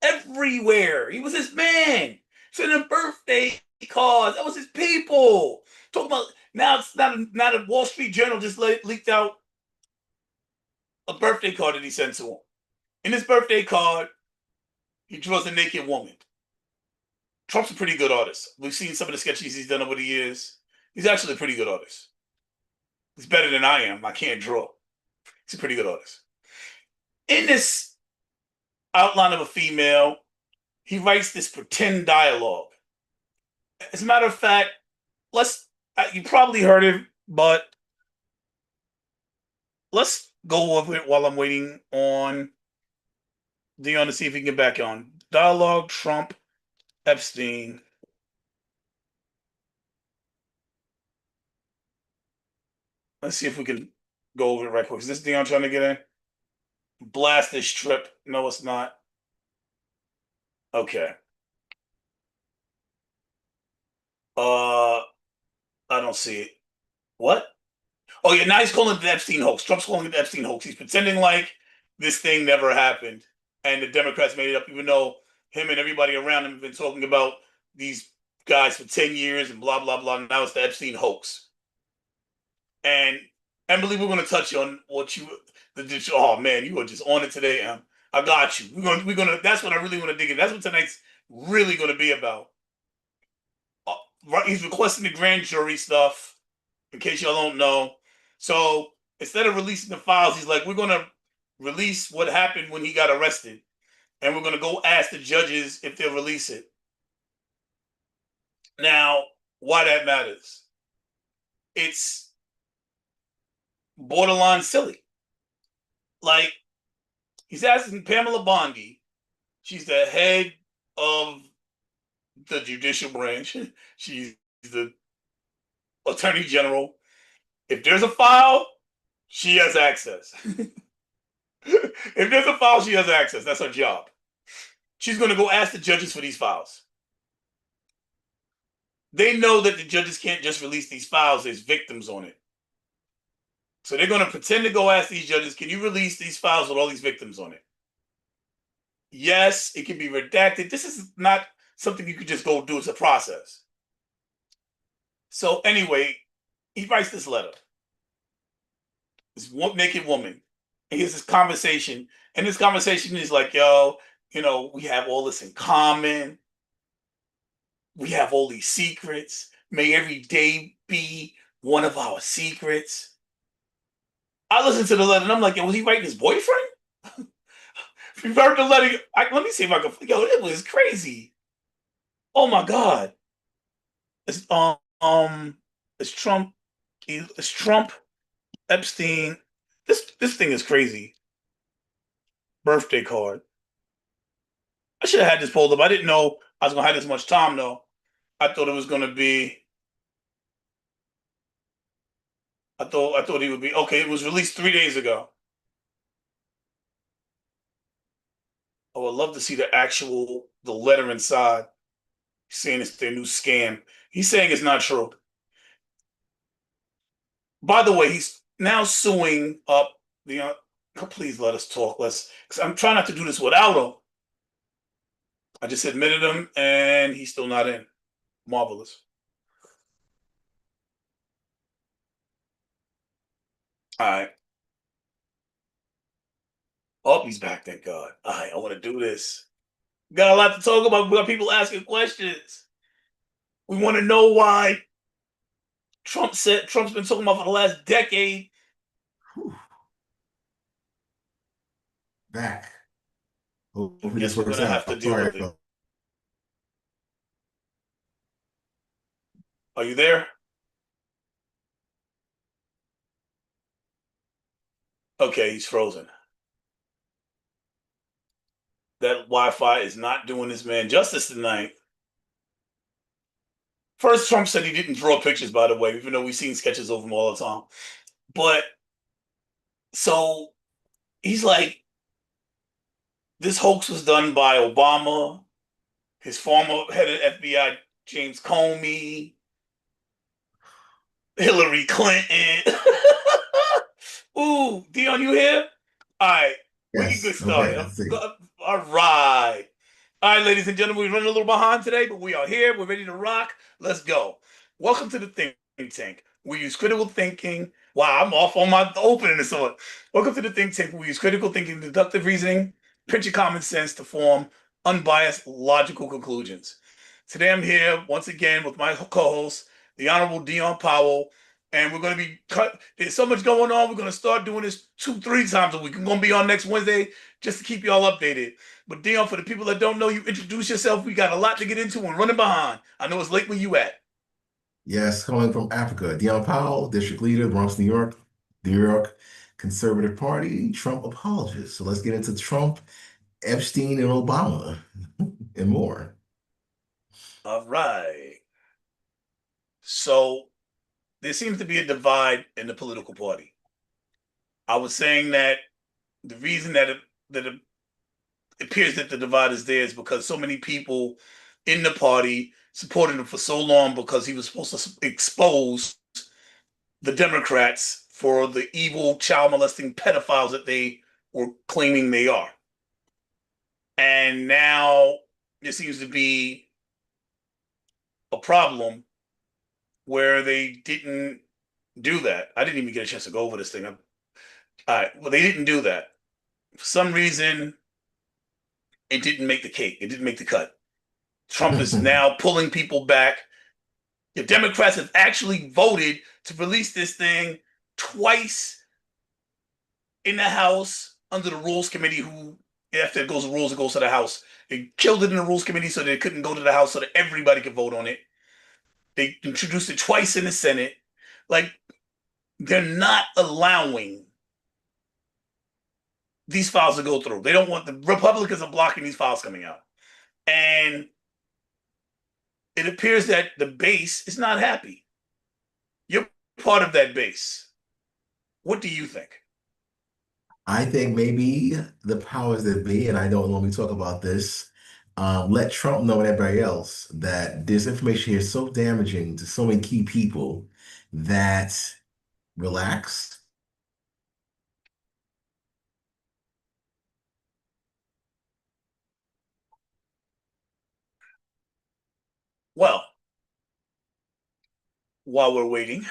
everywhere. He was his man. Sending birthday cards. That was his people. Talking about now, it's not a Wall Street Journal just leaked out a birthday card that he sent to him. In his birthday card, he draws a naked woman. Trump's a pretty good artist. We've seen some of the sketches he's done over the years. He's actually a pretty good artist. He's better than I am. I can't draw. He's a pretty good artist. In this outline of a female, he writes this pretend dialogue. As a matter of fact, you probably heard it, but let's go over it while I'm waiting on Dion to see if he can get back on. Dialogue, Trump, Epstein. Let's see if we can go over it right quick. Is this Dion trying to get in? Blast this strip. No, it's not. Okay. Uh, I don't see it. What? Oh yeah, now he's calling it the Epstein hoax. Trump's calling it the Epstein hoax. He's pretending like this thing never happened, and the Democrats made it up, even though him and everybody around him have been talking about these guys for 10 years and blah blah blah. Now it's the Epstein hoax. And Emily, we're gonna touch on what you oh man, you were just on it today, Em. I got you. We're gonna that's what I really want to dig in. That's what tonight's really gonna be about. Uh, right, he's requesting the grand jury stuff, in case y'all don't know. So instead of releasing the files, he's like, we're gonna release what happened when he got arrested, and we're gonna go ask the judges if they'll release it. Now, why that matters? It's borderline silly. Like, he's asking Pamela Bondi, she's the head of the judicial branch, she's the attorney general. If there's a file, she has access. If there's a file, she has access. That's her job. She's going to go ask the judges for these files. They know that the judges can't just release these files, there's victims on it. So they're going to pretend to go ask these judges, can you release these files with all these victims on it? Yes, it can be redacted. This is not something you could just go do. It's a process. So anyway, he writes this letter. This one naked woman. And here's this conversation. And this conversation is like, yo, we have all this in common. We have all these secrets. May every day be one of our secrets. I listened to the letter and I'm like, yo, was he writing his boyfriend? If you heard the letter, let me see if I can. Yo, it was crazy. Oh my god. It's it's Trump. It's Trump, Epstein. This thing is crazy. Birthday card. I should have had this pulled up. I didn't know I was gonna have this much time though. I thought it was gonna be. I thought he would be okay. It was released 3 days ago. Oh, I'd love to see the letter inside. He's saying it's their new scam. He's saying it's not true. By the way, he's now suing up the. Please let us talk. Because I'm trying not to do this without him. I just admitted him, and he's still not in. Marvelous. All right. Oh, he's back. Thank God. All right, I want to do this. Got a lot to talk about. We got people asking questions. We want to know why Trump's been talking about for the last decade. Whew. Back. I Hopefully this guess we're works gonna have to out. deal Sorry with it. about Are you there? Okay, he's frozen. That Wi-Fi is not doing this man justice tonight. First, Trump said he didn't draw pictures, by the way, even though we've seen sketches of him all the time. But so he's like, this hoax was done by Obama, his former head of FBI, James Comey, Hillary Clinton. Ooh, Dion, you here? All right, we can get yes. Okay, started. let's see. All right. All right, ladies and gentlemen, we're running a little behind today, but we are here. We're ready to rock. Let's go. Welcome to the Think Tank. We use critical thinking. Wow, I'm off on my opening this one. Welcome to the Think Tank. We use critical thinking, deductive reasoning, pinch of common sense to form unbiased, logical conclusions. Today I'm here once again with my co-host, the Honorable Dion Powell, and we're going to be cut. There's so much going on. We're going to start doing this 2, 3 times a week. I'm going to be on next Wednesday just to keep y'all updated. But Dion, for the people that don't know you, introduce yourself. We got a lot to get into and running behind. I know it's late where you at. Yes, calling from Africa. Dion Powell, District Leader, Bronx, New York. New York Conservative Party, Trump apologist. So let's get into Trump, Epstein, and Obama and more. All right. So there seems to be a divide in the political party. I was saying that the reason that appears that the divide is there is because so many people in the party supported him for so long because he was supposed to expose the Democrats for the evil child molesting pedophiles that they were claiming they are. And now there seems to be a problem where they didn't do that. I didn't even get a chance to go over this thing. All right, well, they didn't do that. For some reason, it didn't make the cake. It didn't make the cut. Trump is now pulling people back. The Democrats have actually voted to release this thing twice in the House under the Rules Committee, who, after it goes to Rules, it goes to the House. They killed it in the Rules Committee so that it couldn't go to the House so that everybody could vote on it. They introduced it twice in the Senate. Like, they're not allowing these files to go through. They don't want, the Republicans are blocking these files coming out. And it appears that the base is not happy. You're part of that base. What do you think? I think maybe the powers that be, and I don't normally talk about this, let Trump know and everybody else that this information here is so damaging to so many key people that relax. Well, while we're waiting,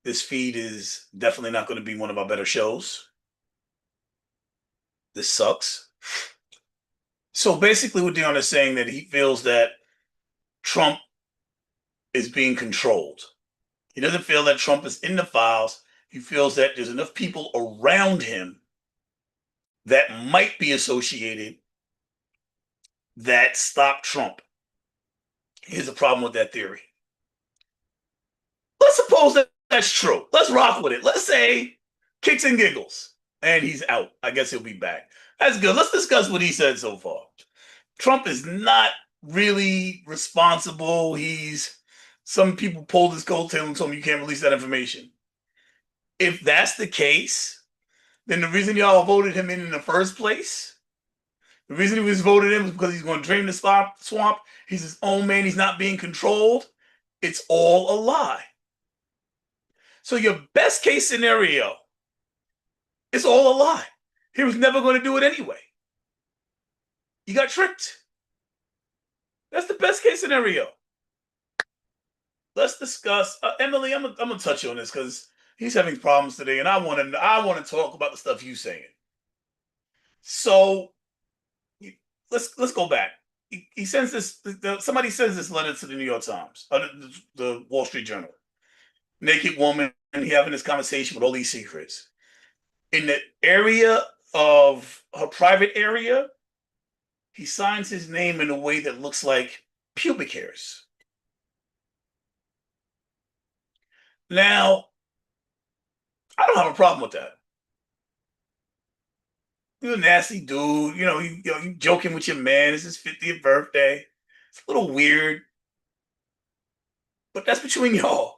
this feed is definitely not going to be one of our better shows. This sucks. So basically, what Dion is saying that he feels that Trump is being controlled. He doesn't feel that Trump is in the files. He feels that there's enough people around him that might be associated that stop Trump. Here's the problem with that theory. Let's suppose that that's true. Let's rock with it. Let's say kicks and giggles, and he's out. I guess he'll be back. That's good. Let's discuss what he said so far. Trump is not really responsible. Some people pulled his coattail and told him you can't release that information. If that's the case, then the reason y'all voted him in the first place, the reason he was voted in was because he's going to drain the swamp. He's his own man. He's not being controlled. It's all a lie. So your best case scenario, it's all a lie. He was never going to do it anyway. You got tricked. That's the best case scenario. Let's discuss. Emily, I'm gonna touch on this because he's having problems today, and I want to talk about the stuff you're saying. So let's go back. He sends this. Somebody sends this letter to the New York Times, the Wall Street Journal. Naked woman, and he having this conversation with all these secrets. In the area of her private area, he signs his name in a way that looks like pubic hairs. Now, I don't have a problem with that. You're a nasty dude. You joking with your man. It's his 50th birthday. It's a little weird, but that's between y'all.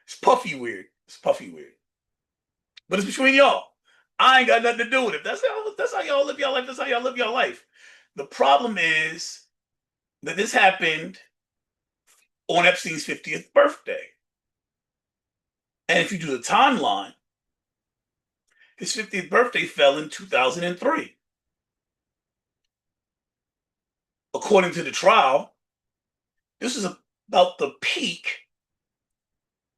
It's puffy weird. It's puffy weird, but it's between y'all. I ain't got nothing to do with it. That's how y'all live your life. That's how y'all live your life. The problem is that this happened on Epstein's 50th birthday. And if you do the timeline, his 50th birthday fell in 2003. According to the trial, this is about the peak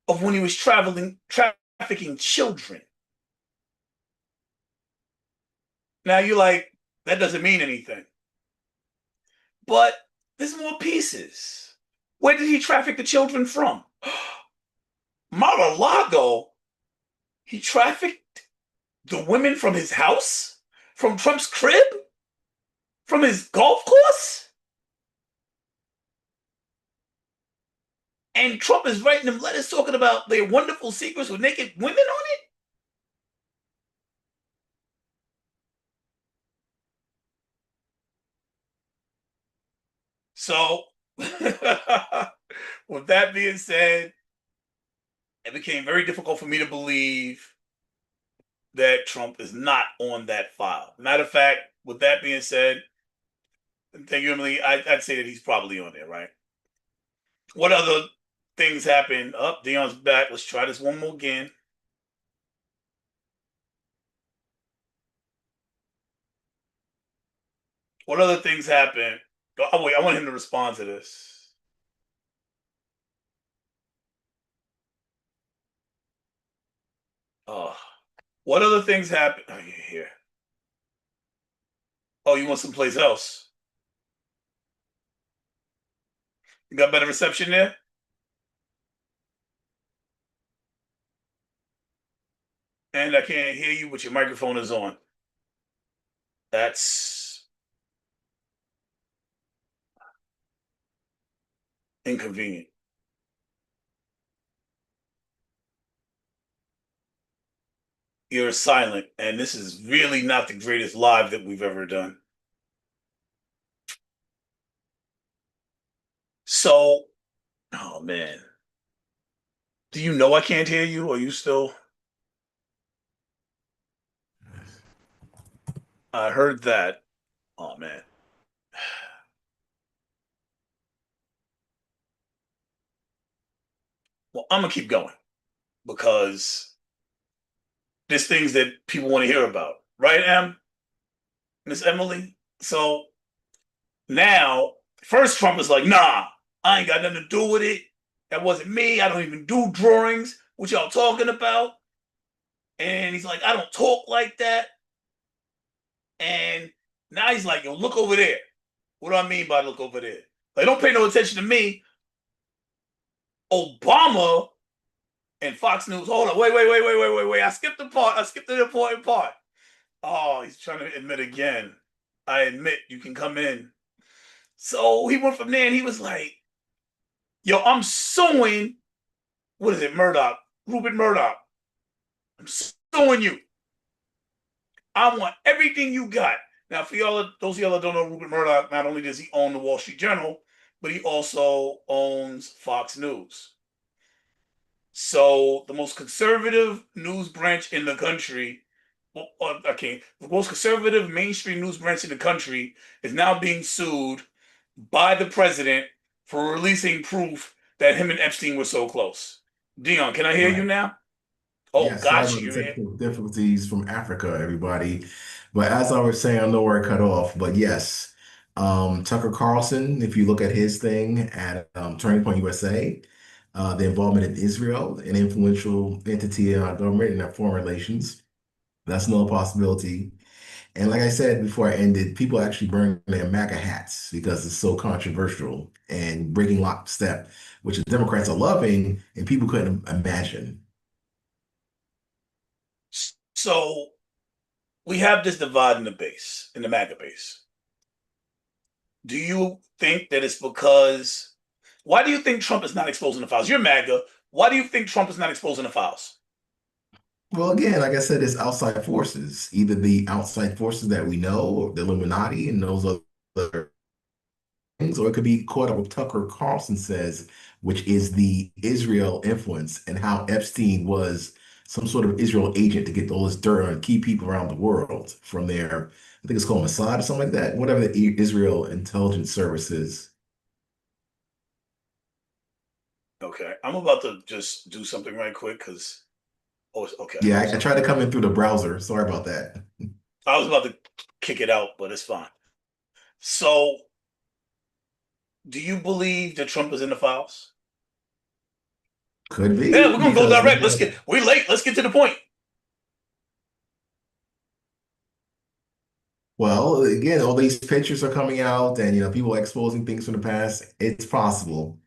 of when he was trafficking children. Now you're like, that doesn't mean anything. But there's more pieces. Where did he traffic the children from? Mar-a-Lago. He trafficked the women from his house? From Trump's crib? From his golf course? And Trump is writing them letters talking about their wonderful secrets with naked women on it? So, with that being said, it became very difficult for me to believe that Trump is not on that file. Matter of fact, with that being said, thank you, Emily. I'd say that he's probably on there, right? What other things happen? Up, Dion's back. Let's try this one more again. What other things happen? Oh wait, I want him to respond to this. Oh, what other things happen? Oh, yeah, here. Oh, you want someplace else? You got better reception there? And I can't hear you, but your microphone is on. That's inconvenient. You're silent, and this is really not the greatest live that we've ever done. So, oh man, do you know I can't hear you? Are you still? I heard that. Oh man. Well, I'm gonna keep going because there's things that people want to hear about, right, Miss Emily? So now, first Trump is like, nah, I ain't got nothing to do with it. That wasn't me. I don't even do drawings. What y'all talking about? And he's like, I don't talk like that. And now he's like, yo, look over there. What do I mean by look over there? Like, don't pay no attention to me. Obama and Fox News. Hold on. Wait. I skipped the part. I skipped the important part. Oh, he's trying to admit again. I admit you can come in. So he went from there and he was like, yo, I'm suing, what is it, Murdoch? Rupert Murdoch. I'm suing you. I want everything you got. Now, for y'all, those of y'all that don't know Rupert Murdoch, not only does he own the Wall Street Journal, but he also owns Fox News. So the most conservative news branch in the country, well, okay, the most conservative mainstream news branch in the country is now being sued by the president for releasing proof that him and Epstein were so close. Dion, can I hear you Right. now? Oh, Yes, sorry got you. about the You're here. technical difficulties from Africa, everybody. But as I was saying, I know where I cut off. But yes, Tucker Carlson, if you look at his thing at Turning Point USA, the involvement in Israel, an influential entity in our government and our foreign relations, that's no possibility. And like I said before I ended, people actually burn their MAGA hats because it's so controversial and breaking lockstep, which the Democrats are loving and people couldn't imagine. So we have this divide in the base, in the MAGA base. Do you think that it's because? Why do you think Trump is not exposing the files? You're MAGA. Why do you think Trump is not exposing the files? Well, again, like I said, it's outside forces, either the outside forces that we know, or the Illuminati and those other things, or it could be caught up with Tucker Carlson says, which is the Israel influence and how Epstein was some sort of Israel agent to get all this dirt on key people around the world from their, I think it's called Mossad or something like that, whatever the Israel intelligence service is. Okay, I'm about to just do something right quick because oh, okay. Yeah, I So tried to come in through the browser. Sorry about that. I was about to kick it out, but it's fine. So, do you believe that Trump is in the files? Could Yeah, be we're gonna go because direct. We're late. Let's get to the point. well, again, all these pictures are coming out and people are exposing things from the past. It's possible.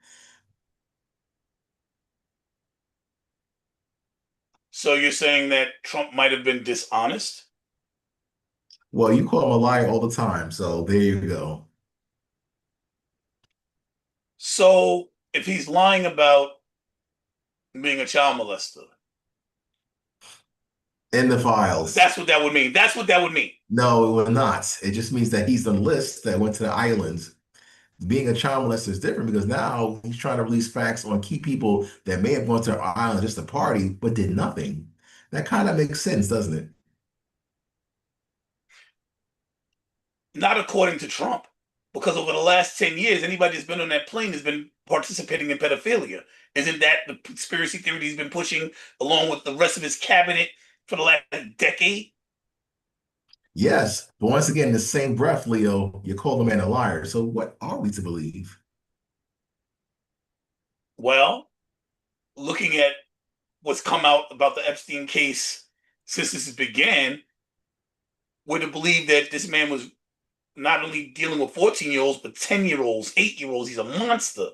So you're saying that Trump might have been dishonest? Well, you call him a liar all the time, so there you go. So if he's lying about being a child molester, In the files. that's what that would mean. That's what that would mean. No, it will not. It just means that he's the list that went to the islands. Being a child molester is different because now he's trying to release facts on key people that may have gone to our island just to party, but did nothing. That kind of makes sense, doesn't it? Not according to Trump, because over the last 10 years, anybody that's been on that plane has been participating in pedophilia. Isn't that the conspiracy theory he's been pushing along with the rest of his cabinet for the last decade? Yes, but once again, in the same breath, Leo, you call the man a liar. So what are we to believe? Well, looking at what's come out about the Epstein case since this began, we're to believe that this man was not only dealing with 14-year-olds, but 10-year-olds, 8-year-olds. He's a monster.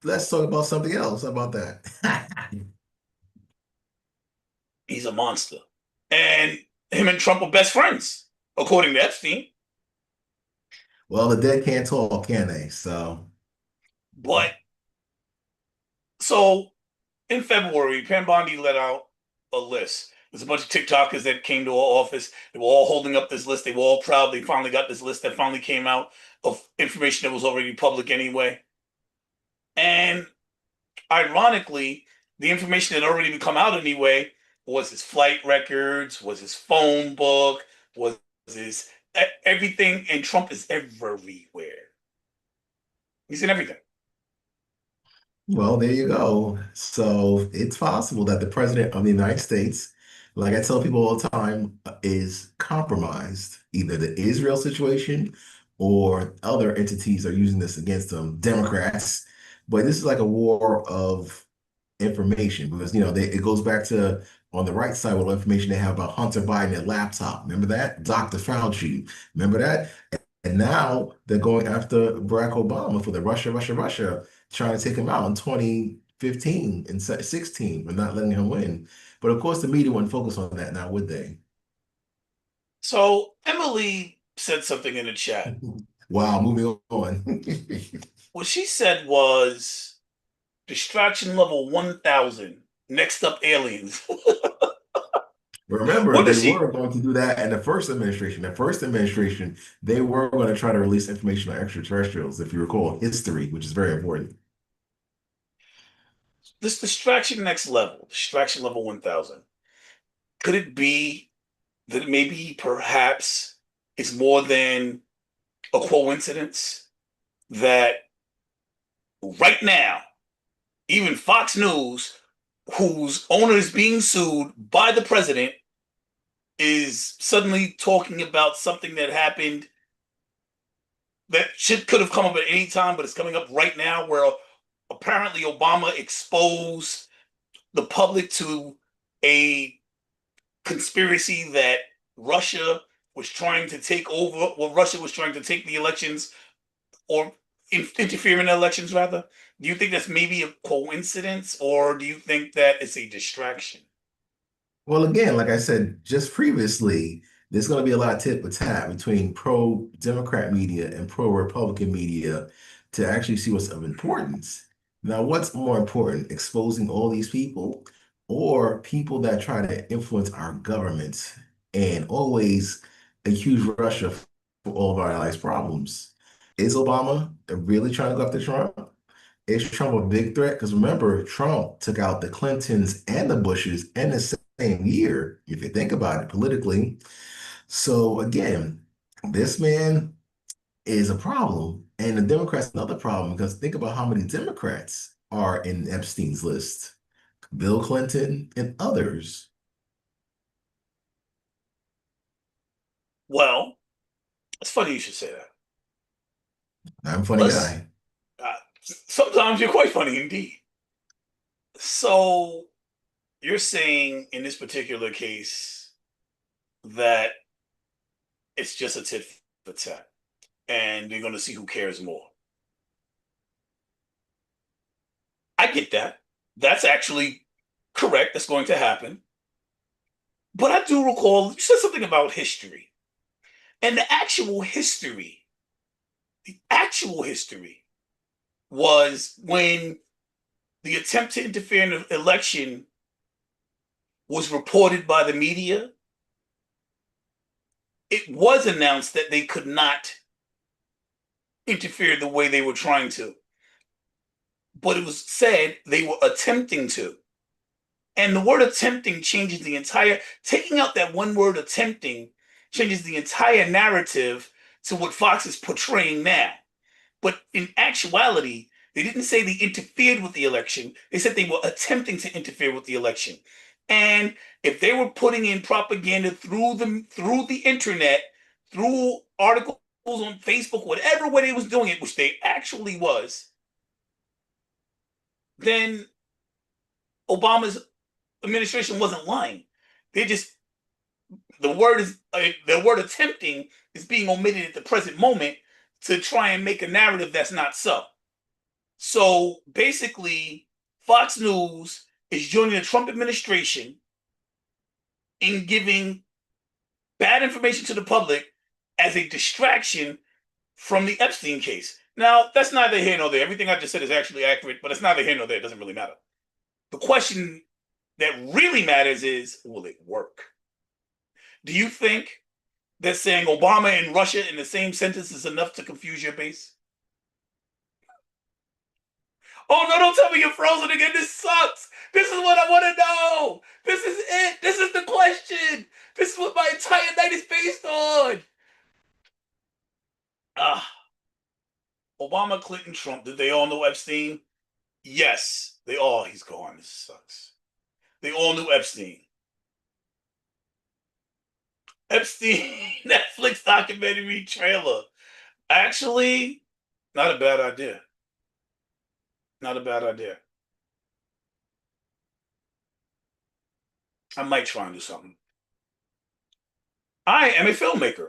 Let's talk about something else. How about that? He's a monster. And him and Trump were best friends, according to Epstein. Well, the dead can't talk, can they? So, But so in February, Pam Bondi let out a list. There's a bunch of TikTokers that came to our office. They were all holding up this list. They were all proud. They finally got this list that finally came out of information that was already public anyway. And ironically, the information that had already come out anyway was his flight records, was his phone book, was his everything. And Trump is everywhere. He's in everything. well, there you go. So it's possible that the president of the United States, like I tell people all the time, is compromised. Either the Israel situation or other entities are using this against them, Democrats. But this is like a war of information because it goes back to on the right side with information they have about Hunter Biden and laptop. Remember that? Dr. Fauci. Remember that? And now they're going after Barack Obama for the Russia, trying to take him out in 2015 and 16 and not letting him win. But of course, the media wouldn't focus on that now, would they? So Emily said something in the chat. Wow, moving on. What she said was distraction level 1000. Next up, aliens. Remember, What they does she? were going to do that in the first administration. The first administration, they were going to try to release information on extraterrestrials, if you recall history, which is very important. This distraction level 1000. Could it be that maybe perhaps it's more than a coincidence that right now, even Fox News, whose owner is being sued by the president, is suddenly talking about something that happened that should could have come up at any time, but it's coming up right now, where apparently Obama exposed the public to a conspiracy that Russia was trying to take over, well, Russia was trying to take the elections or interfere in the elections, rather. Do you think that's maybe a coincidence, or do you think that it's a distraction? Well, again, like I said just previously, there's going to be a lot of tit for tat between pro-Democrat media and pro-Republican media to actually see what's of importance. Now, what's more important, exposing all these people or people that try to influence our government and always accuse Russia for all of our allies' problems? Is Obama really trying to go after Trump? Is Trump a big threat? Because remember, Trump took out the Clintons and the Bushes in the same year, if you think about it politically. So again, this man is a problem. And the Democrats another problem because think about how many Democrats are in Epstein's list. Bill Clinton and others. Well, it's funny you should say that. I'm a funny Let's. guy. Uh, Sometimes you're quite funny indeed. So you're saying in this particular case that it's just a tit for tat, and you're going to see who cares more. I get that. That's actually correct. That's going to happen. But I do recall you said something about history. And the actual history was when the attempt to interfere in the election was reported by the media. It was announced that they could not interfere the way they were trying to, but it was said they were attempting to. And the word attempting changes the entire, taking out that one word attempting changes the entire narrative to what Fox is portraying now. But in actuality, they didn't say they interfered with the election. They said they were attempting to interfere with the election. And if they were putting in propaganda through the internet, through articles on Facebook, whatever way they was doing it, which they actually was, then Obama's administration wasn't lying. They just the word attempting is being omitted at the present moment to try and make a narrative that's not so. So basically, Fox News is joining the Trump administration in giving bad information to the public as a distraction from the Epstein case. Now, that's neither here nor there. Everything I just said is actually accurate, but it's neither here nor there. It doesn't really matter. The question that really matters is, will it work? Do you think that saying Obama and Russia in the same sentence is enough to confuse your base? Oh no, don't tell me you're frozen again. This sucks. This is what I want to know. This is it. This is the question. This is what my entire night is based on. Ah, Obama, Clinton, Trump. Did they all know Epstein? Yes. He's gone. This sucks. They all knew Epstein. Epstein Netflix documentary trailer. Actually, not a bad idea. Not a bad idea. I might try and do something. I am a filmmaker.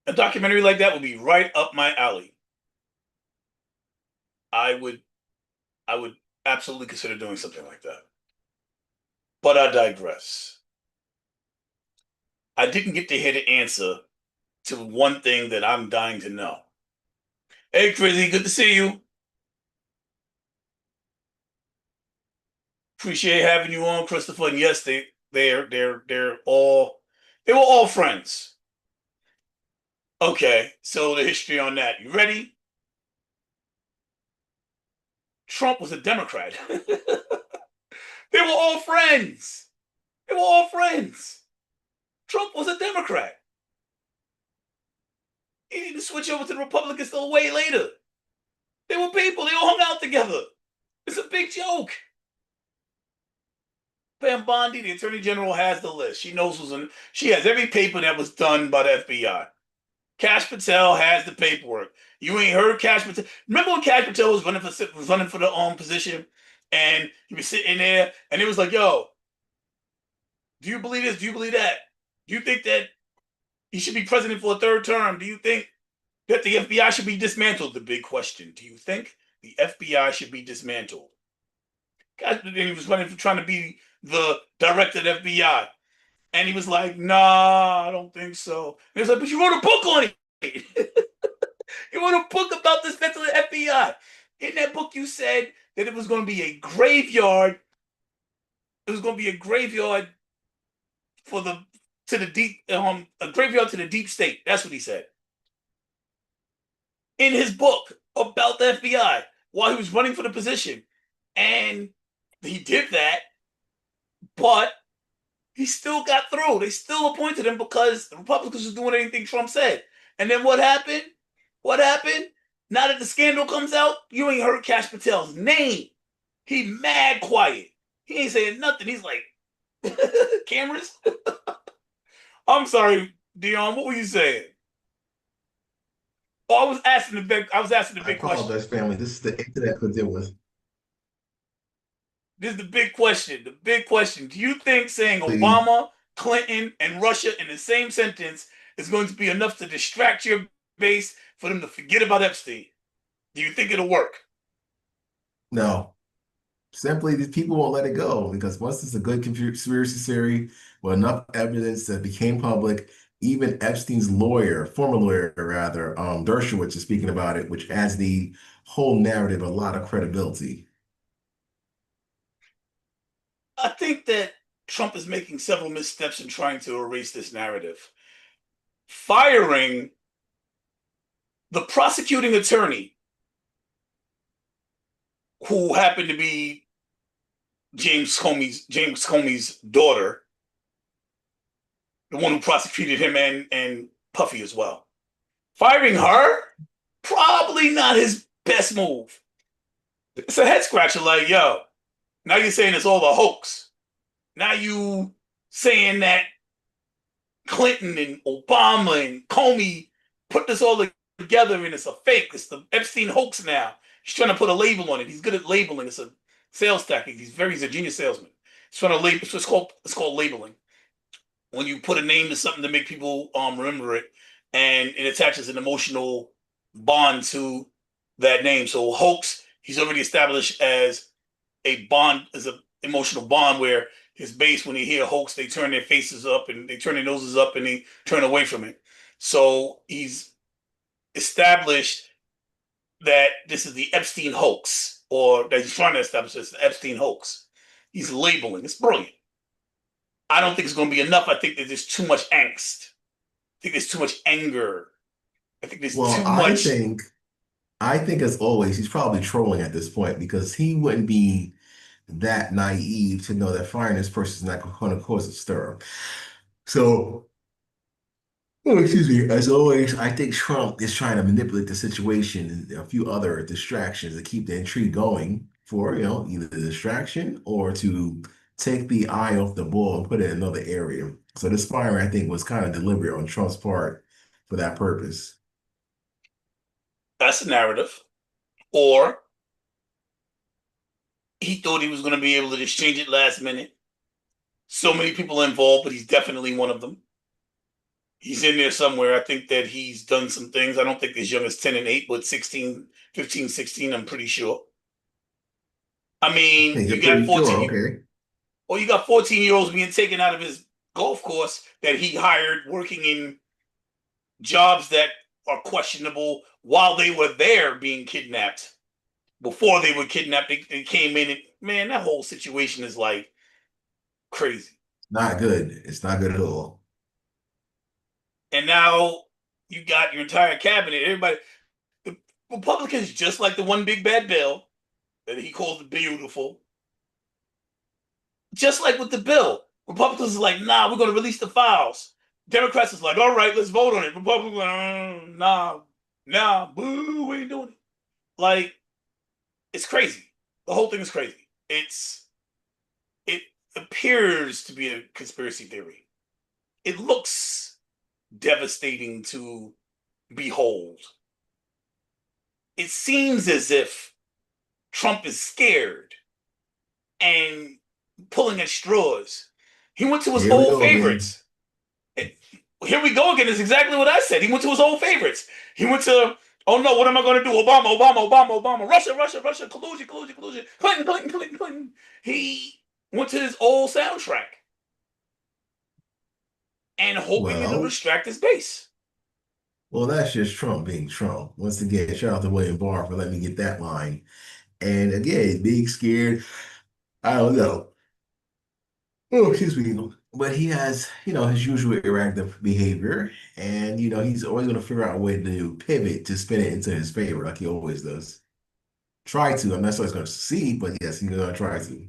A documentary like that would be right up my alley. I would I would absolutely consider doing something like that. But I digress. I didn't get to hear the answer to one thing that I'm dying to know. Hey, Crazy, good to see you. Appreciate having you on, Christopher. And yes, they were all friends. Okay, so the history on that. You ready? Trump was a Democrat. They were all friends. They were all friends. Trump was a Democrat. He didn't switch over to the Republicans till way later. They were people. They all hung out together. It's a big joke. Pam Bondi, the Attorney General, has the list. She knows who's in. She has every paper that was done by the FBI. Cash Patel has the paperwork. You ain't heard Cash Patel. Remember when Cash Patel was running for the position, and he was sitting there, and it was like, "Yo, do you believe this? Do you believe that? Do you think that he should be president for a third term? Do you think that the FBI should be dismantled?" The big question. Do you think the FBI should be dismantled? He was running for trying to be the director of the FBI. And he was like, "Nah, I don't think so." And he was like, "But you wrote a book on it." You wrote a book about this mental FBI. In that book, you said that it was going to be a graveyard. It was going to be a graveyard for the to the deep, a graveyard to the deep state. That's what he said in his book about the FBI while he was running for the position. And he did that, but he still got through. They still appointed him because the Republicans was doing anything Trump said. And then what happened? What happened? Now that the scandal comes out, you ain't heard Cash Patel's name. He mad quiet. He ain't saying nothing. He's like, cameras? I'm sorry, Dion. What were you saying? Oh, I was asking the I big question. apologize, family. This is the internet to deal with. This is the big question. The big question. Do you think saying Please. Obama, Clinton, and Russia in the same sentence is going to be enough to distract your base for them to forget about Epstein? Do you think it'll work? No. Simply, these people won't let it go because once it's a good conspiracy theory with enough evidence that became public, even Epstein's lawyer, former lawyer rather, Dershowitz is speaking about it, which adds the whole narrative a lot of credibility. I think that Trump is making several missteps in trying to erase this narrative. Firing the prosecuting attorney, who happened to be James Comey's daughter, the one who prosecuted him and Puffy as well. Firing her, probably not his best move. It's a head scratcher. Like, yo, now you're saying it's all a hoax. Now you saying that Clinton and Obama and Comey put this all together and it's a fake. It's the Epstein hoax now. He's trying to put a label on it. He's good at labeling. It's a sales tactic. He's a genius salesman. He's trying to label. So it's called labeling. When you put a name to something to make people remember it, and it attaches an emotional bond to that name. So hoax, he's already established as a bond, as an emotional bond where his base, when they hear hoax, they turn their faces up and they turn their noses up and they turn away from it. So he's established that this is the Epstein hoax, or that he's trying to establish this the Epstein hoax. He's labeling. It's brilliant. I don't think it's going to be enough. I think that there's too much angst. I think there's too much anger. I think there's Well, too much. I think as always, he's probably trolling at this point because he wouldn't be that naive to know that firing this person is not going to cause a stir. So, oh, excuse me. As always, I think Trump is trying to manipulate the situation and a few other distractions to keep the intrigue going for, either the distraction or to take the eye off the ball and put it in another area. So this firing, I think, was kind of deliberate on Trump's part for that purpose. That's the narrative. Or he thought he was going to be able to just change it last minute. So many people involved, but he's definitely one of them. He's in there somewhere. I think that he's done some things. I don't think as young as 10 and 8, but 16, 15, 16, I'm pretty sure. I mean, You're pretty sure, okay. you got 14-year-olds being taken out of his golf course that he hired working in jobs that are questionable while they were there being kidnapped. Before they were kidnapped, they came in and man, that whole situation is like crazy. Not good. It's not good at all. And now you got your entire cabinet, everybody, the Republicans, just like the one big bad bill that he calls beautiful, just like with the bill, Republicans are like, nah, we're going to release the files. Democrats is like, all right, let's vote on it. Republicans like, nah, boo, we ain't doing it. Like, it's crazy. The whole thing is crazy. It appears to be a conspiracy theory. It looks devastating to behold. It seems as if Trump is scared and pulling at straws. He went to his Here we old go again. favorites. Here we go again. Is exactly what I said. He went to his old favorites. He went to, oh no, what am I going to do? Obama, Russia, collusion, Clinton. He went to his old soundtrack and hoping it'll Well, distract his base. well, that's just Trump being Trump. Once again, shout out to William Barr for letting me get that line. And again, being scared, I don't know. Oh, excuse me. But he has, his usual erratic behavior. And, he's always going to figure out a way to pivot to spin it into his favor, like he always does. Try to. I'm not sure he's going to succeed, but yes, he's going to try to.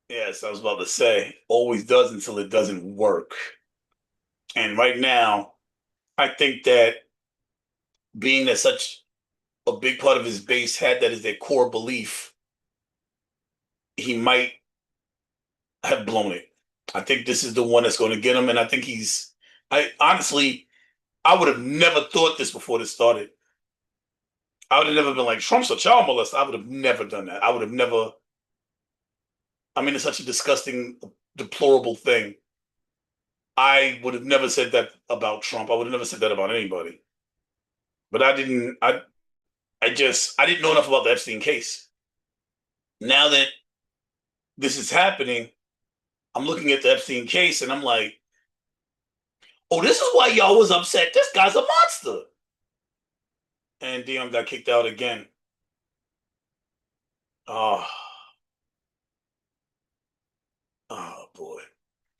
Yes, I was about to say, always does until it doesn't work. And right now, I think that being that such a big part of his base had that as their core belief, he might have blown it. I think this is the one that's going to get him, and I think I honestly, I would have never thought this before this started. I would have never been like Trump's a child molester. I would have never done that. I would have never. I mean, it's such a disgusting, deplorable thing. I would have never said that about Trump. I would have never said that about anybody. But I didn't. I didn't know enough about the Epstein case. Now that this is happening, I'm looking at the Epstein case and I'm like, oh, this is why y'all was upset. This guy's a monster. And Dion got kicked out again. Oh, oh boy.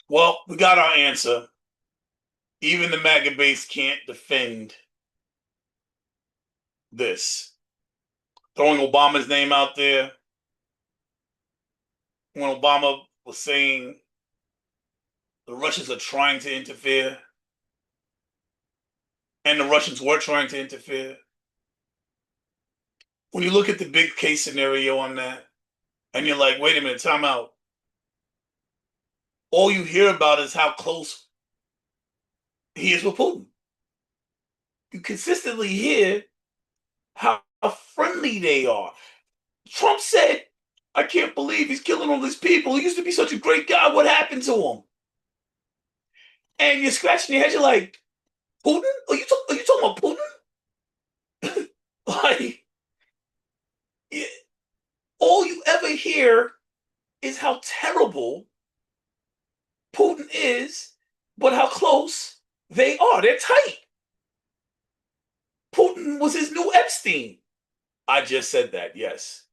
Well, we got our answer. Even the MAGA base can't defend this. Throwing Obama's name out there when Obama was saying the Russians are trying to interfere, and the Russians were trying to interfere. When you look at the big case scenario on that, and you're like, wait a minute, time out. All you hear about is how close he is with Putin. You consistently hear how friendly they are. Trump said, I can't believe he's killing all these people. He used to be such a great guy. What happened to him? And you're scratching your head. You're like, Putin? Are you talking about Putin? Like, yeah, all you ever hear is how terrible Putin is, but how close they are. They're tight. Putin was his new Epstein. I just said that, yes.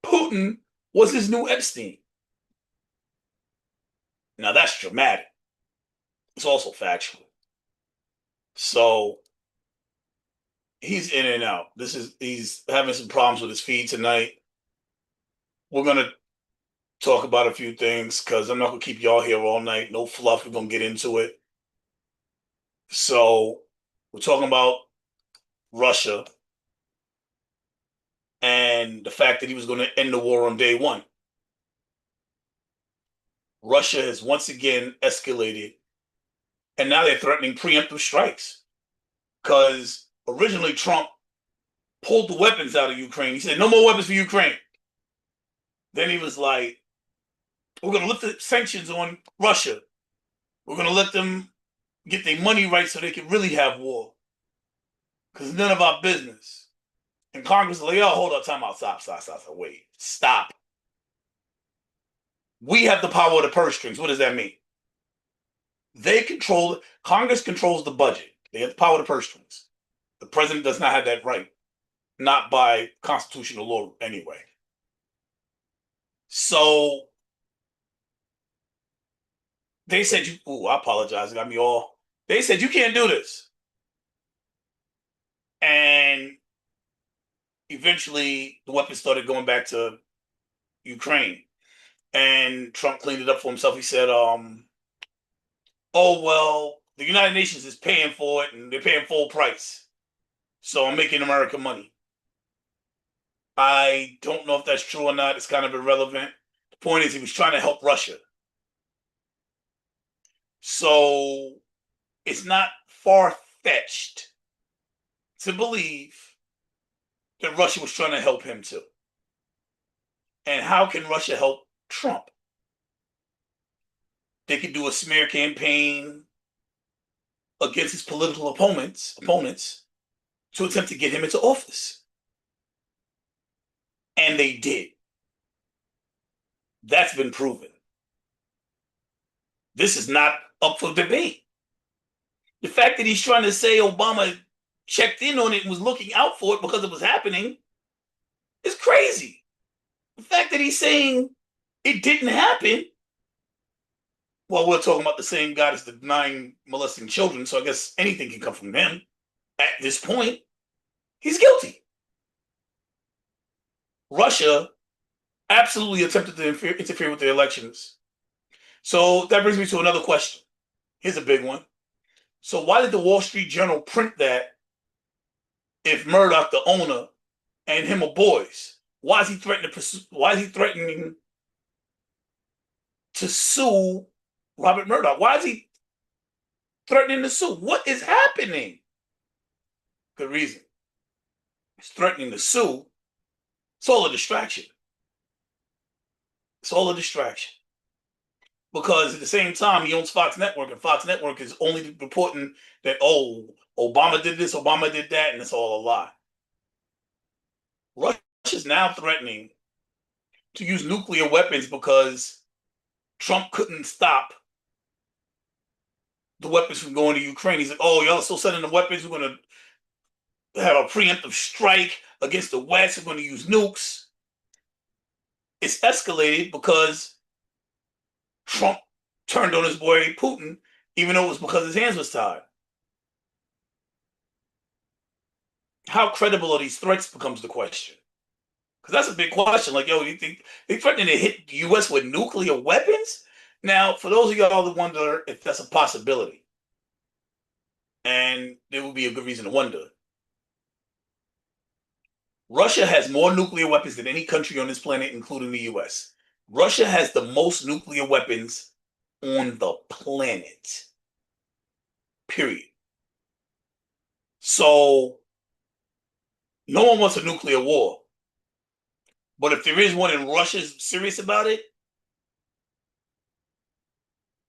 Putin was his new Epstein. Now that's dramatic. It's also factual. So he's in and out. He's having some problems with his feed tonight. We're gonna talk about a few things because I'm not gonna keep y'all here all night. No fluff. We're gonna get into it. So we're talking about Russia and the fact that he was going to end the war on day one. Russia has once again escalated, and now they're threatening preemptive strikes because originally Trump pulled the weapons out of Ukraine. He said, no more weapons for Ukraine. Then he was like, we're going to lift the sanctions on Russia. We're going to let them get their money right so they can really have war because it's none of our business. And Congress is like, oh, hold up, time out, stop, wait, stop. We have the power of the purse strings. What does that mean? Congress controls the budget. They have the power of the purse strings. The president does not have that right, not by constitutional law anyway. So they said, I apologize, it got me all. They said, you can't do this. And eventually the weapons started going back to Ukraine. And Trump cleaned it up for himself. He said, oh, well, the United Nations is paying for it and they're paying full price. So I'm making America money. I don't know if that's true or not. It's kind of irrelevant. The point is he was trying to help Russia. So it's not far-fetched to believe that Russia was trying to help him too. And how can Russia help Trump? They could do a smear campaign against his political opponents to attempt to get him into office. And they did. That's been proven. This is not up for debate. The fact that he's trying to say Obama checked in on it and was looking out for it because it was happening is crazy. The fact that he's saying it didn't happen, well, we're talking about the same guy that's denying molesting children, so I guess anything can come from him. At this point, he's guilty. Russia absolutely attempted to interfere with the elections. So that brings me to another question. Here's a big one. So why did the Wall Street Journal print that if Murdoch, the owner, and him are boys? Why is he threatening to sue Robert Murdoch? Why is he threatening to sue? What is happening? Good reason. He's threatening to sue. It's all a distraction. It's all a distraction. Because at the same time, he owns Fox Network, and Fox Network is only reporting that, oh, Obama did this, Obama did that, and it's all a lie. Russia's now threatening to use nuclear weapons because Trump couldn't stop the weapons from going to Ukraine. He's like, oh, y'all are still sending the weapons. We're going to have a preemptive strike against the West. We're going to use nukes. It's escalated because Trump turned on his boy Putin, even though it was because his hands was tied. How credible are these threats becomes the question. Because that's a big question. Like, yo, you think they're threatening to hit the U.S. with nuclear weapons? Now, for those of y'all that wonder if that's a possibility, and there would be a good reason to wonder, Russia has more nuclear weapons than any country on this planet, including the US. Russia has the most nuclear weapons on the planet. Period. So no one wants a nuclear war. But if there is one and Russia's serious about it,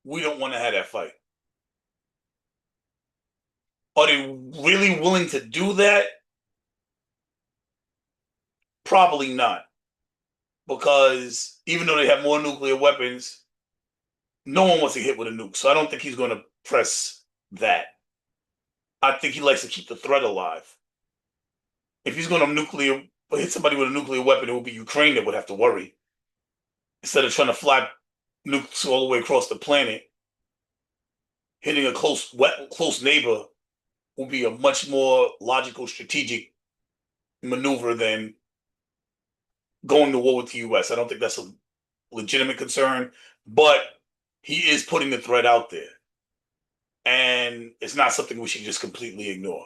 we don't want to have that fight. Are they really willing to do that? Probably not. Because even though they have more nuclear weapons, no one wants to hit with a nuke. So I don't think he's going to press that. I think he likes to keep the threat alive. If he's going to hit somebody with a nuclear weapon, it would be Ukraine that would have to worry. Instead of trying to fly nukes all the way across the planet, hitting a close neighbor will be a much more logical, strategic maneuver than going to war with the US. I don't think that's a legitimate concern, but he is putting the threat out there. And it's not something we should just completely ignore.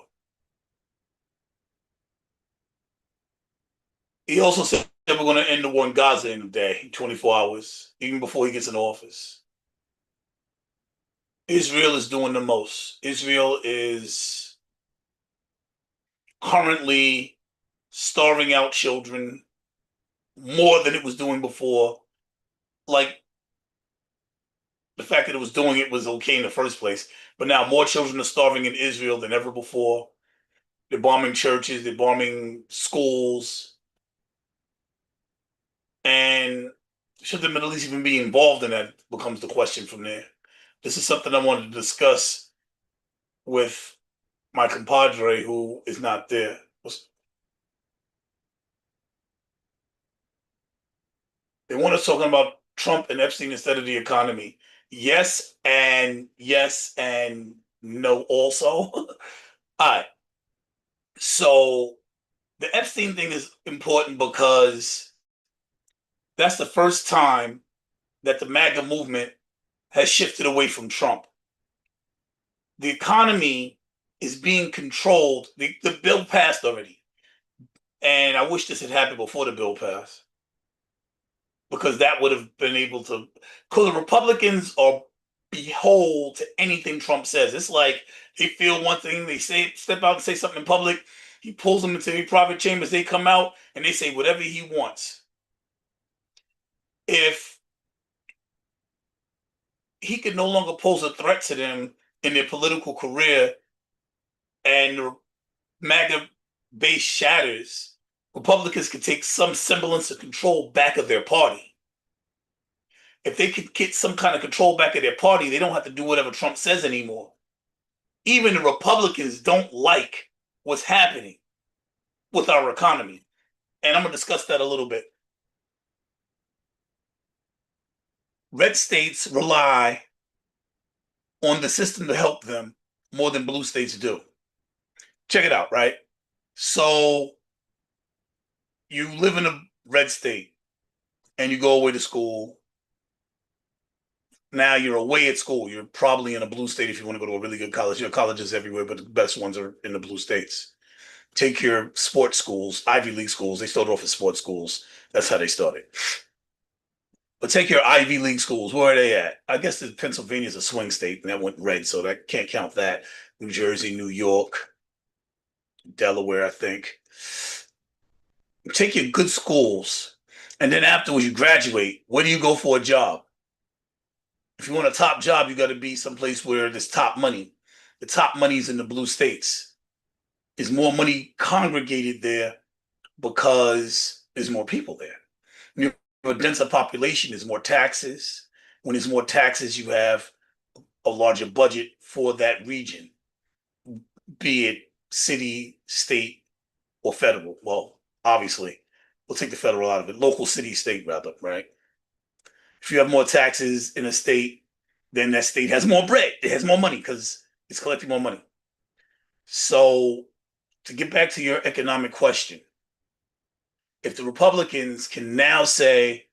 He also said we're going to end the war in Gaza in a day, 24 hours, even before he gets in office. Israel is doing the most. Israel is currently starving out children more than it was doing before. Like, the fact that it was doing it was okay in the first place, but now more children are starving in Israel than ever before. They're bombing churches, they're bombing schools. And should the Middle East even be involved in that becomes the question from there. This is something I wanted to discuss with my compadre who is not there. They want us talking about Trump and Epstein instead of the economy. Yes and no also. All right. So the Epstein thing is important because that's the first time that the MAGA movement has shifted away from Trump. The economy is being controlled. The bill passed already. And I wish this had happened before the bill passed. Because that would have been able to, because the Republicans are behold to anything Trump says. It's like they feel one thing, they say, step out and say something in public, he pulls them into their private chambers, they come out and they say whatever he wants. If he could no longer pose a threat to them in their political career and the MAGA base shatters, Republicans could take some semblance of control back of their party. If they could get some kind of control back of their party, they don't have to do whatever Trump says anymore. Even the Republicans don't like what's happening with our economy. And I'm going to discuss that a little bit. Red states rely on the system to help them more than blue states do. Check it out, right? So you live in a red state and you go away to school. Now you're away at school. You're probably in a blue state if you want to go to a really good college. Your colleges everywhere, but the best ones are in the blue states. Take your sports schools, Ivy League schools. They started off as sports schools. That's how they started. But take your Ivy League schools. Where are they at? I guess Pennsylvania is a swing state, and that went red, so that can't count that. New Jersey, New York, Delaware, I think. Take your good schools, and then afterwards you graduate. Where do you go for a job? If you want a top job, you got to be someplace where there's top money. The top money is in the blue states. There's more money congregated there because there's more people there. When you have a denser population, there's more taxes. When there's more taxes, you have a larger budget for that region, be it city, state, or federal. Well, obviously, we'll take the federal out of it. Local, city, state, rather, right? If you have more taxes in a state, then that state has more bread. It has more money because it's collecting more money. So, to get back to your economic question, if the Republicans can now say,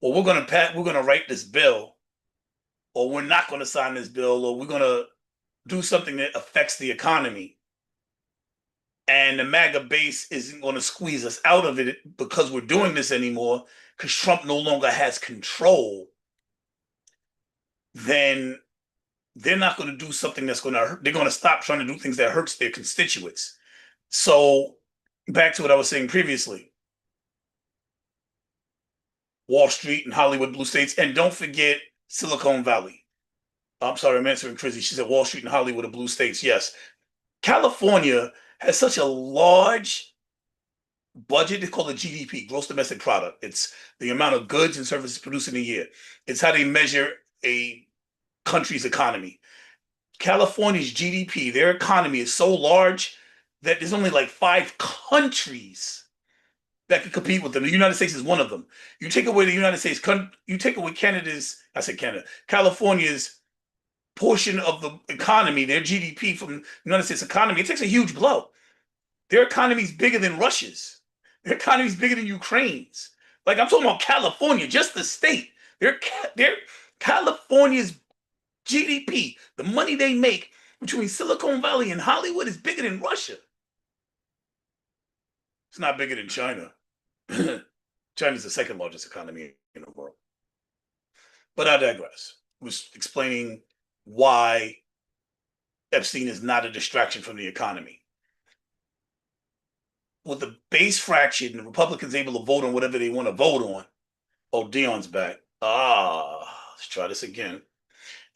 "Well, we're going to write this bill or we're not going to sign this bill, or we're going to do something that affects the economy, and the MAGA base isn't going to squeeze us out of it because we're doing this anymore, because Trump no longer has control, then they're not going to do something that's going to hurt. They're going to stop trying to do things that hurts their constituents. So back to what I was saying previously, Wall Street and Hollywood blue states, and don't forget Silicon Valley. I'm sorry, I'm answering Chrissy. She said Wall Street and Hollywood are blue states. Yes. California has such a large budget. They call it GDP, gross domestic product. It's the amount of goods and services produced in a year. It's how they measure a country's economy. California's GDP, their economy is so large that there's only like 5 countries that can compete with them. The United States is one of them. You take away the United States, you take away Canada's, I said Canada, California's portion of the economy, their GDP from the United States economy, it takes a huge blow. Their economy is bigger than Russia's. Their economy is bigger than Ukraine's. Like I'm talking about California, just the state. Their California's GDP, the money they make between Silicon Valley and Hollywood is bigger than Russia. It's not bigger than China. China's the second largest economy in the world. But I digress. I was explaining why Epstein is not a distraction from the economy. With the base fraction, the Republicans able to vote on whatever they want to vote on. Oh, Dion's back. Let's try this again.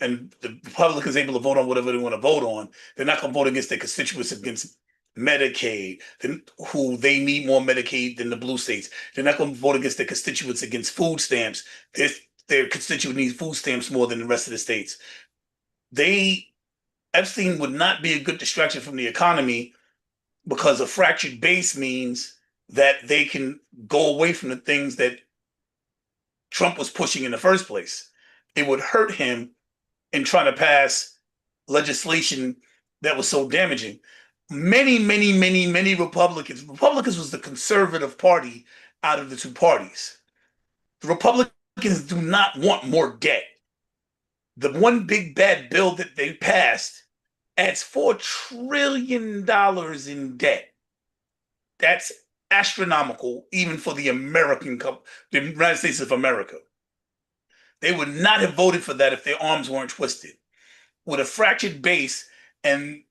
And the Republicans able to vote on whatever they want to vote on. They're not going to vote against their constituents against Medicaid, who they need more Medicaid than the blue states. They're not going to vote against their constituents against food stamps. Their constituent needs food stamps more than the rest of the states. Epstein would not be a good distraction from the economy because a fractured base means that they can go away from the things that Trump was pushing in the first place. It would hurt him in trying to pass legislation that was so damaging. Many Republicans was the conservative party out of the two parties. The Republicans do not want more debt. The one big bad bill that they passed adds $4 trillion in debt. That's astronomical, even for the United States of America. They would not have voted for that if their arms weren't twisted. With a fractured base and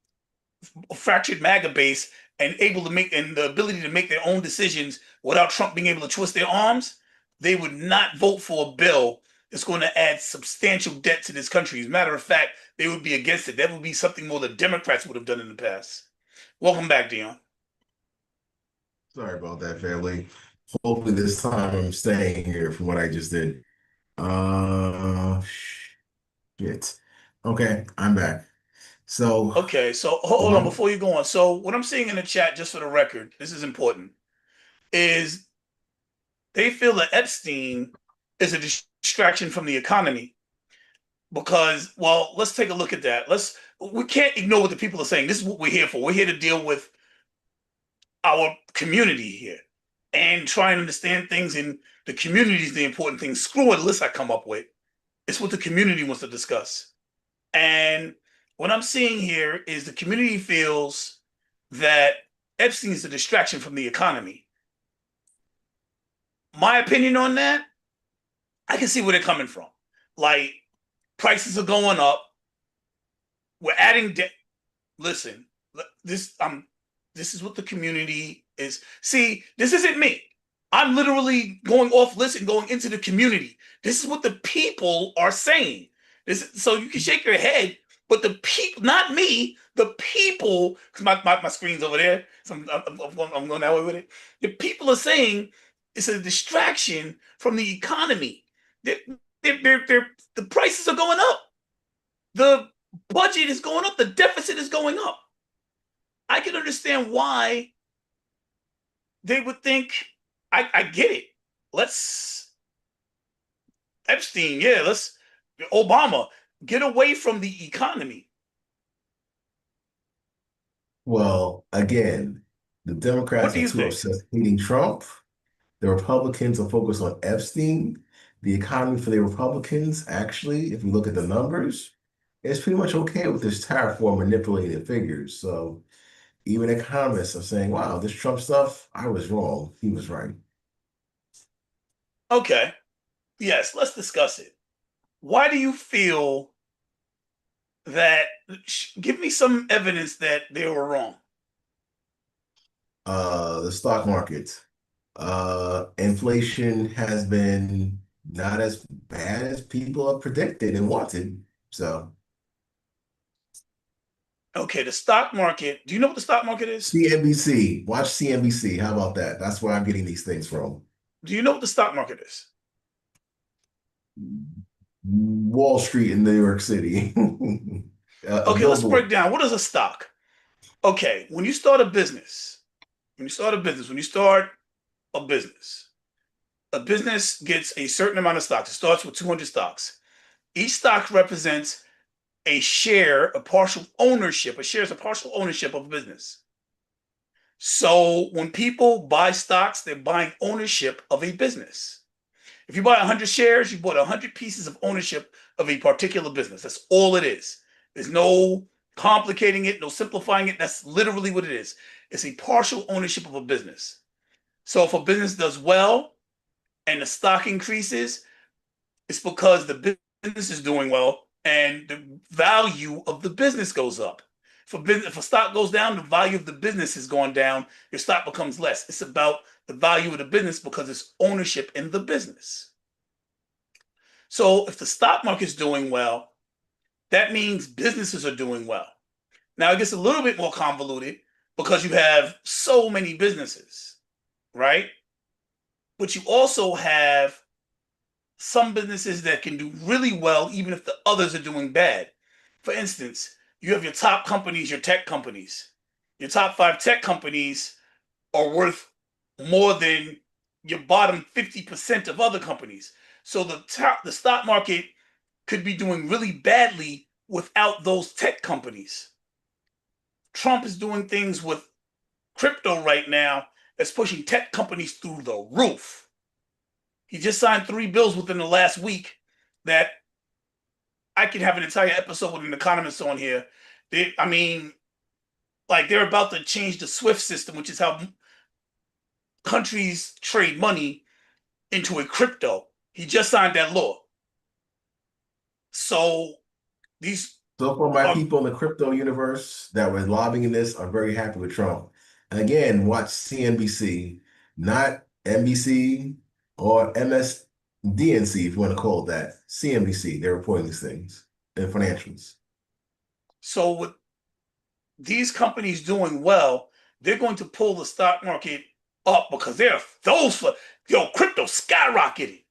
a fractured MAGA base and able to make and the ability to make their own decisions without Trump being able to twist their arms, they would not vote for a bill that's going to add substantial debt to this country. As a matter of fact, they would be against it. That would be something more the Democrats would have done in the past. Welcome back, Dion. Sorry about that, family. Hopefully this time I'm staying here from what I just did. Uh, shit. Okay, I'm back. So, Okay, so hold on one, before you go on. So what I'm seeing in the chat, just for the record, this is important, is they feel that Epstein is a distraction from the economy because, well, let's take a look at that. We can't ignore what the people are saying. This is what we're here for. We're here to deal with our community here and try and understand things in the community is the important thing. Screw what list I come up with. It's what the community wants to discuss. And what I'm seeing here is the community feels that Epstein is a distraction from the economy. My opinion on that, I can see where they're coming from. Like, prices are going up. We're adding debt. Listen, this is what the community is. See, this isn't me. I'm literally going off list and going into the community. This is what the people are saying. So you can shake your head, but the people, not me, the people, because my screen's over there, so I'm going that way with it. The people are saying it's a distraction from the economy. The prices are going up. The budget is going up. The deficit is going up. I can understand why they would think, I get it. Epstein, yeah, Obama, get away from the economy. well, again, the What Democrats do are you too think? obsessed hating Trump. The Republicans are focused on Epstein. the economy for the Republicans, actually, if you look at the numbers, is pretty much okay with this tariff war manipulated figures. So even economists are saying, wow, this Trump stuff, I was wrong. He was right. Okay. Yes, let's discuss it. Why do you feel that? Give me some evidence that they were wrong. The stock market. Inflation has been not as bad as people have predicted and wanted. So Okay, the stock market. Do you know what the stock market is? CNBC, watch CNBC. How about that? That's where I'm getting these things from. Do you know what the stock market is? Wall Street in New York City. A Okay, let's break billboard. down. What is a stock? Okay, when you start a business, when you start a business gets a certain amount of stocks. It starts with 200 stocks. Each stock represents a share, a partial ownership. A share is a partial ownership of a business. So when people buy stocks, they're buying ownership of a business. If you buy 100 shares, you bought 100 pieces of ownership of a particular business. That's all it is. There's no complicating it, no simplifying it. That's literally what it is. It's a partial ownership of a business. So if a business does well and the stock increases, it's because the business is doing well and the value of the business goes up. If a stock goes down, the value of the business is going down, your stock becomes less. It's about the value of the business because it's ownership in the business. So if the stock market's doing well, that means businesses are doing well. Now it gets a little bit more convoluted because you have so many businesses, right? But you also have some businesses that can do really well even if the others are doing bad. For instance, you have your top companies, your tech companies. Your top five tech companies are worth more than your bottom 50% of other companies. So the stock market could be doing really badly without those tech companies. Trump is doing things with crypto right now that's pushing tech companies through the roof. He just signed 3 bills within the last week that I could have an entire episode with an economist on here. I mean, like they're about to change the SWIFT system, which is how countries trade money, into a crypto. He just signed that law. So these So for my are people in the crypto universe that were lobbying this are very happy with Trump. And again, watch CNBC, not NBC or MSDNC, if you want to call it that. CNBC, they're reporting these things in financials. so with these companies doing well, they're going to pull the stock market up because they're those for crypto skyrocketed.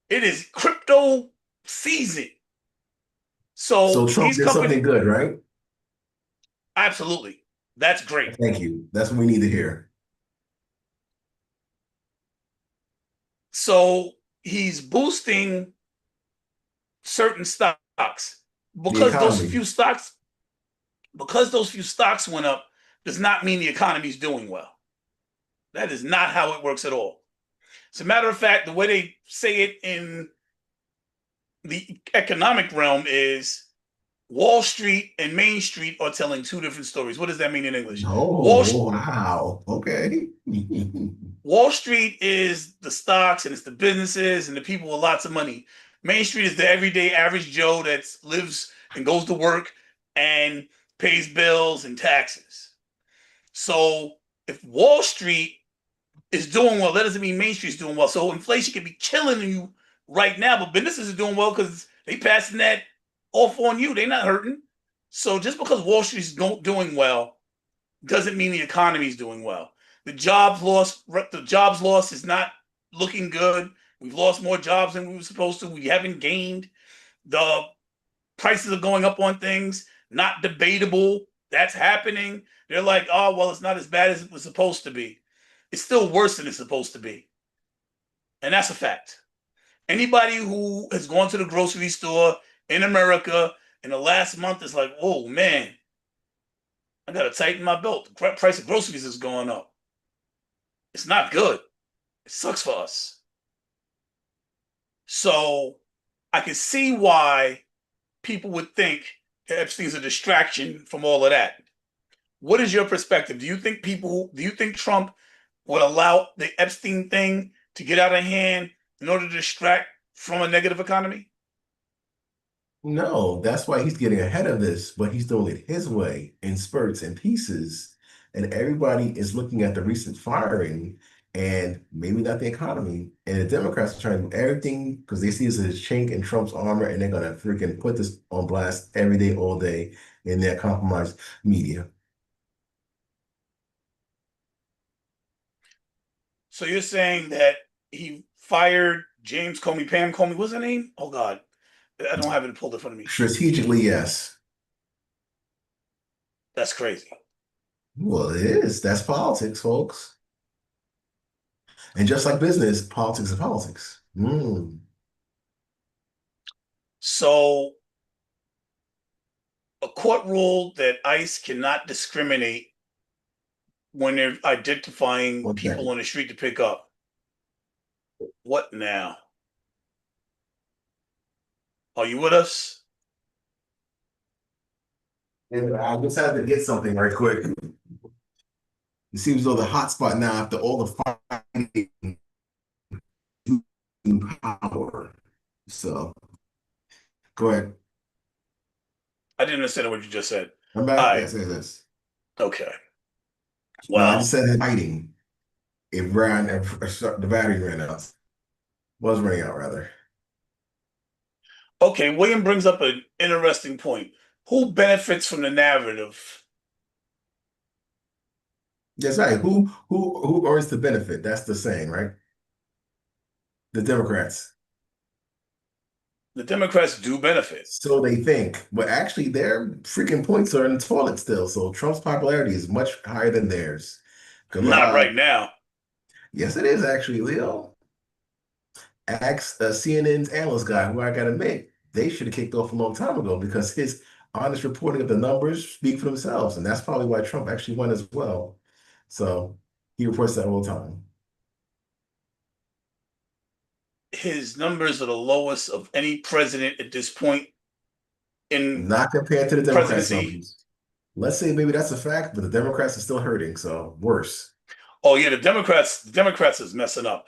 It is crypto season. So So Trump these did companies, something good, right? absolutely, that's great. Thank you. That's what we need to hear. So he's boosting certain stocks The because those economy. few stocks because those few stocks went up does not mean the economy is doing well. That is not how it works at all. As a matter of fact, the way they say it in the economic realm is Wall Street and Main Street are telling two different stories. What does that mean in English? Oh, wow. Okay. Wall Street is the stocks and it's the businesses and the people with lots of money. Main Street is the everyday average Joe that lives and goes to work and pays bills and taxes. So if Wall Street is doing well, that doesn't mean Main Street is doing well. So inflation can be killing you right now, but businesses are doing well because they passing that off on you. They're not hurting. So just because Wall Street's doing well doesn't mean the economy is doing well. The jobs loss is not looking good. We've lost more jobs than we were supposed to. We haven't gained. The prices are going up on things. Not debatable. That's happening. They're like, oh well, it's not as bad as it was supposed to be. It's still worse than it's supposed to be, and that's a fact. Anybody who has gone to the grocery store in America in the last month is like, oh man, I gotta tighten my belt. The price of groceries is going up. It's not good. It sucks for us. So I can see why people would think Epstein's a distraction from all of that. What is your perspective? Do you think Trump would allow the Epstein thing to get out of hand in order to distract from a negative economy? No, that's why he's getting ahead of this, but he's doing it his way in spurts and pieces. And everybody is looking at the recent firing and maybe not the economy. And the Democrats are trying to do everything because they see this as a chink in Trump's armor and they're going to freaking put this on blast every day, all day in their compromised media. So you're saying that he fired James Comey, Pam Comey, what's her name? Oh God, I don't have it pulled in front of me. Strategically, yes. That's crazy. Well, it is. That's politics, folks. And just like business, politics is politics. So a court ruled that ICE cannot discriminate when they're identifying One people second. on the street to pick up. What now? Are you with us? And I just had to get something right quick. It seems though the hotspot now after all the fighting power. So go ahead. I didn't understand what you just said. I'm All back. right. Yes, yes, yes. Okay. No, I just Well, said fighting. The battery ran out. Was running out rather. okay. William brings up an interesting point. Who benefits from the narrative? That's right. Who earns the benefit? That's the saying, right? The Democrats. The Democrats do benefit. So they think, but actually their freaking points are in the toilet still. So Trump's popularity is much higher than theirs. Good Not luck. right now. Yes, it is actually, Leo. Ask CNN's analyst guy, who I gotta admit, they should have kicked off a long time ago because his honest reporting of the numbers speak for themselves. And that's probably why Trump actually won as well. So he reports that all the time. His numbers are the lowest of any president at this point in Not compared to the Democrats' presidency. numbers. Let's say maybe that's a fact, but the Democrats are still hurting, so worse. Oh yeah, the Democrats is messing up.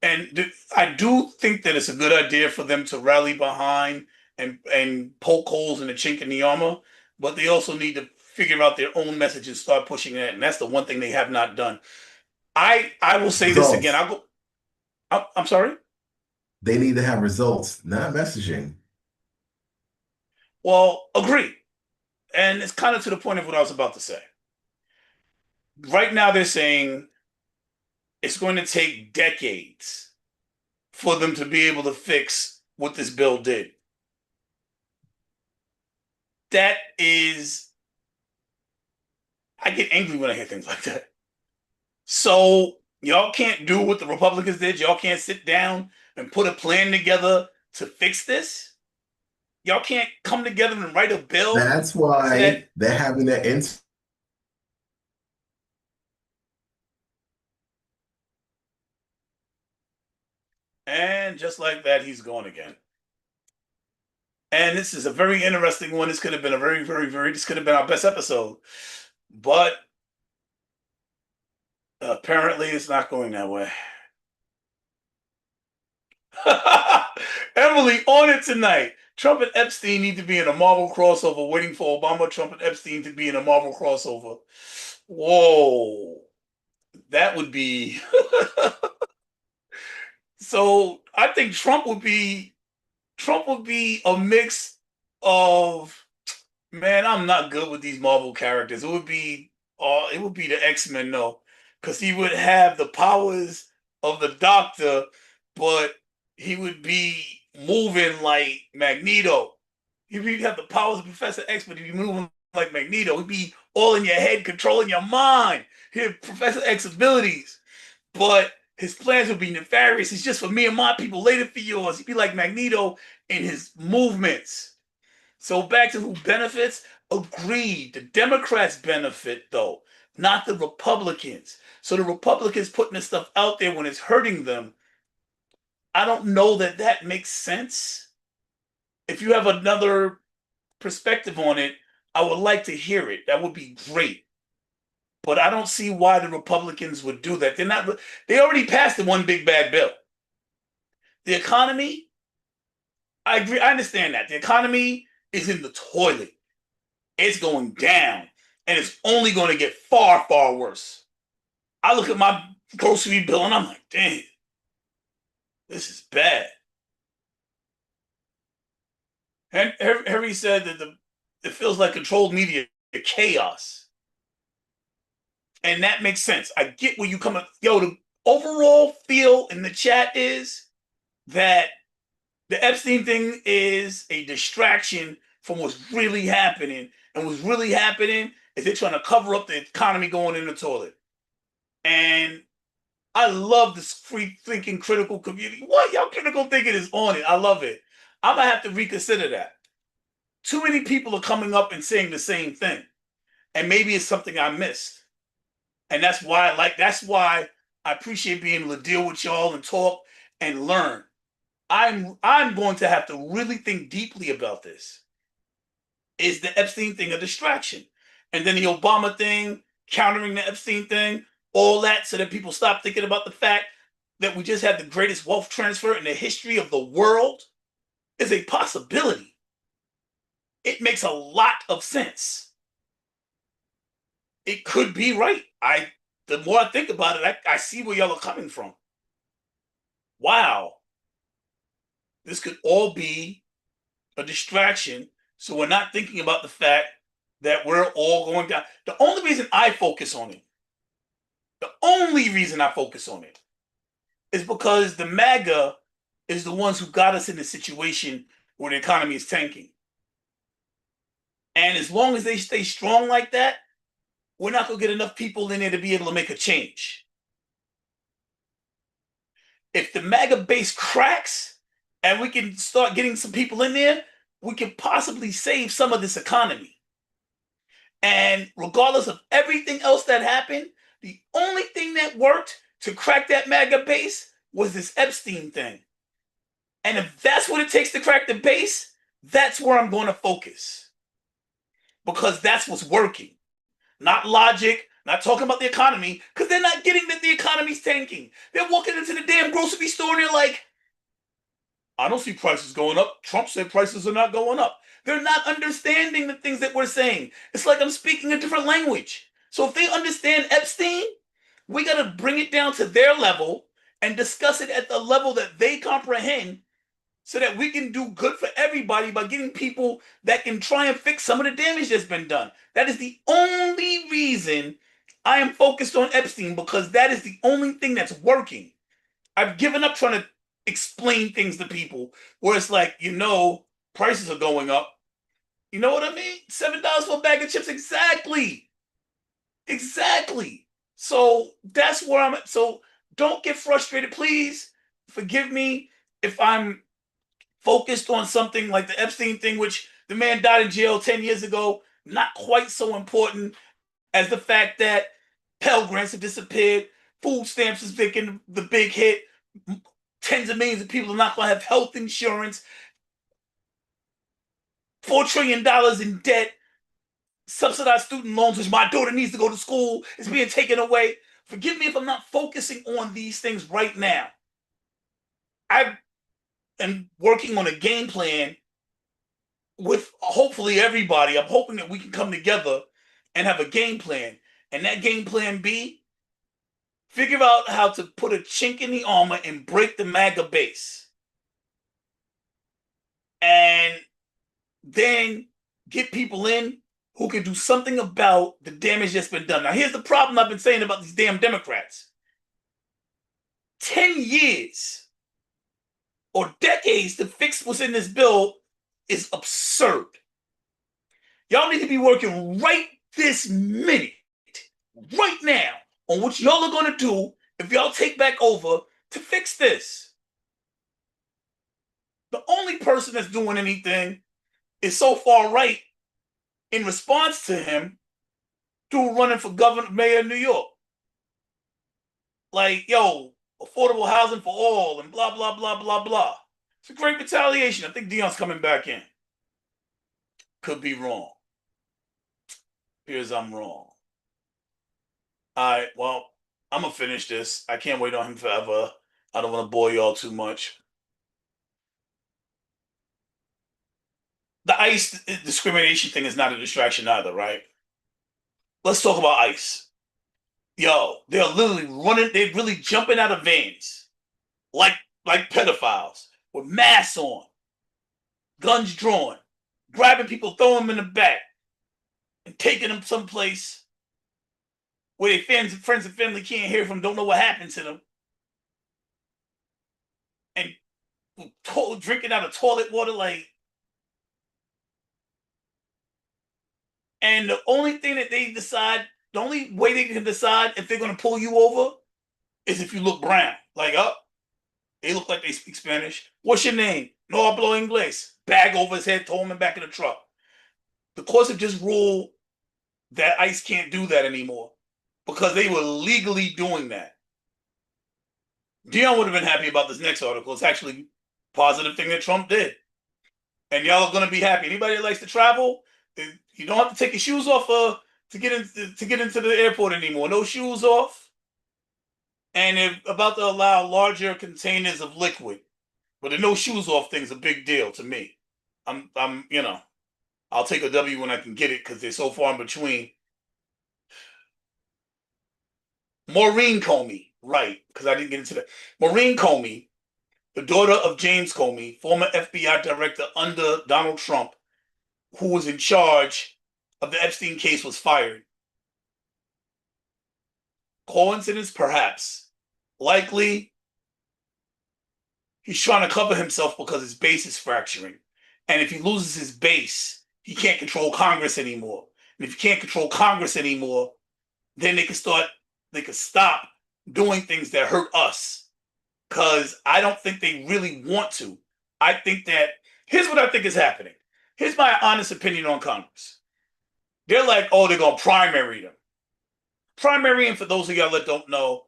And I do think that it's a good idea for them to rally behind and poke holes in the chink in the armor, but they also need to figure out their own message and start pushing it. And that's the one thing they have not done. I will say this again. Results. I'll go. I'm sorry. They need to have results, not messaging. Well, agree. And it's kind of to the point of what I was about to say. Right now, they're saying it's going to take decades for them to be able to fix what this bill did. That is, I get angry when I hear things like that. So y'all can't do what the Republicans did. Y'all can't sit down and put a plan together to fix this. Y'all can't come together and write a bill That's so that, why they're having that and just like that, he's gone again. And this is a very interesting one. This could have been a this could have been our best episode. But apparently it's not going that way. Emily, on it tonight. Trump and Epstein need to be in a Marvel crossover, waiting for Obama, Trump, and Epstein to be in a Marvel crossover. Whoa. That would be. So I think Trump would be a mix of, man, I'm not good with these Marvel characters. It would be the X-Men, no, because he would have the powers of the Doctor, but he would be moving like Magneto. He'd have the powers of Professor X, but he'd be moving like Magneto. He'd be all in your head, controlling your mind. He'd have Professor X abilities, but his plans would be nefarious. It's just for me and my people, later for yours. He'd be like Magneto in his movements. So back to who benefits. Agreed. The Democrats benefit though, not the Republicans. So the Republicans putting this stuff out there when it's hurting them, I don't know that that makes sense. If you have another perspective on it, I would like to hear it. That would be great. But I don't see why the Republicans would do that. They're not. They already passed the one big bad bill. The economy, I agree. I understand that the economy is in the toilet. It's going down, and it's only going to get far, far worse. I look at my grocery bill and I'm like, damn, this is bad. Harry said that it feels like controlled media chaos, and that makes sense. I get where you come. Yo, the overall feel in the chat is that the Epstein thing is a distraction from what's really happening, and what's really happening is they're trying to cover up the economy going in the toilet. And I love this free thinking critical community. What y'all critical thinking is on it? I love it. I'm gonna have to reconsider that. Too many people are coming up and saying the same thing, and maybe it's something I missed, and that's why that's why I appreciate being able to deal with y'all and talk and learn. I'm going to have to really think deeply about this. Is the Epstein thing a distraction? And then the Obama thing, countering the Epstein thing, all that so that people stop thinking about the fact that we just had the greatest wealth transfer in the history of the world is a possibility. It makes a lot of sense. It could be right. The more I think about it, I see where y'all are coming from. Wow. This could all be a distraction. So we're not thinking about the fact that we're all going down. The only reason I focus on it, the only reason I focus on it is because the MAGA is the ones who got us in the situation where the economy is tanking. And as long as they stay strong like that, we're not going to get enough people in there to be able to make a change. If the MAGA base cracks and we can start getting some people in there, we can possibly save some of this economy. And regardless of everything else that happened, the only thing that worked to crack that MAGA base was this Epstein thing. And if that's what it takes to crack the base, that's where I'm going to focus. Because that's what's working. Not logic, not talking about the economy, because they're not getting that the economy's tanking. They're walking into the damn grocery store and they're like, I don't see prices going up. Trump said prices are not going up. They're not understanding the things that we're saying. It's like I'm speaking a different language. So if they understand Epstein, we got to bring it down to their level and discuss it at the level that they comprehend so that we can do good for everybody by getting people that can try and fix some of the damage that's been done. That is the only reason I am focused on Epstein, because that is the only thing that's working. I've given up trying to explain things to people where it's like, prices are going up. You know what I mean? $7 for a bag of chips. Exactly. Exactly. So that's where I'm at. So don't get frustrated. Please forgive me if I'm focused on something like the Epstein thing, which the man died in jail 10 years ago. Not quite so important as the fact that Pell Grants have disappeared. Food stamps is making the big hit. Tens of millions of people are not going to have health insurance. $4 trillion in debt. Subsidized student loans, which my daughter needs to go to school, is being taken away. Forgive me if I'm not focusing on these things right now. I am working on a game plan with hopefully everybody. I'm hoping that we can come together and have a game plan. And that game plan B, figure out how to put a chink in the armor and break the MAGA base. And then get people in who can do something about the damage that's been done. Now, here's the problem I've been saying about these damn Democrats. 10 years or decades to fix what's in this bill is absurd. Y'all need to be working right this minute, right now, on what y'all are going to do if y'all take back over to fix this. The only person that's doing anything is so far right in response to him through running for governor, mayor of New York. Like, yo, affordable housing for all, and blah, blah, blah, blah, blah. It's a great retaliation. I think Dion's coming back in. Could be wrong. Here's I'm wrong. All right, well, I'm going to finish this. I can't wait on him forever. I don't want to bore y'all too much. The ICE discrimination thing is not a distraction either, right? Let's talk about ICE. Yo, they're literally running, they're really jumping out of vans like pedophiles with masks on, guns drawn, grabbing people, throwing them in the back, and taking them someplace where their friends and family can't hear from, don't know what happened to them, and drinking out of toilet water, like. And the only thing that they decide, the only way they can decide if they're going to pull you over is if you look brown. Like, oh, they look like they speak Spanish. What's your name? No hablo inglés. Bag over his head, throw him back in the truck. The courts have just ruled that ICE can't do that anymore because they were legally doing that. Dion would have been happy about this next article. It's actually a positive thing that Trump did. And y'all are going to be happy. Anybody that likes to travel, you don't have to take your shoes off to get into the airport anymore. No shoes off. And they're about to allow larger containers of liquid. But the no shoes off thing's a big deal to me. I'll take a W when I can get it because they're so far in between. Maureen Comey, right, because I didn't get into that. Maureen Comey, the daughter of James Comey, former FBI director under Donald Trump, who was in charge of the Epstein case, was fired. Coincidence? Perhaps. Likely, he's trying to cover himself because his base is fracturing. And if he loses his base, he can't control Congress anymore. And if he can't control Congress anymore, then they can stop doing things that hurt us. Because I don't think they really want to. I think that, here's what I think is happening. Here's my honest opinion on Congress. They're like, oh, they're going to primary them. Primarying, for those of y'all that don't know,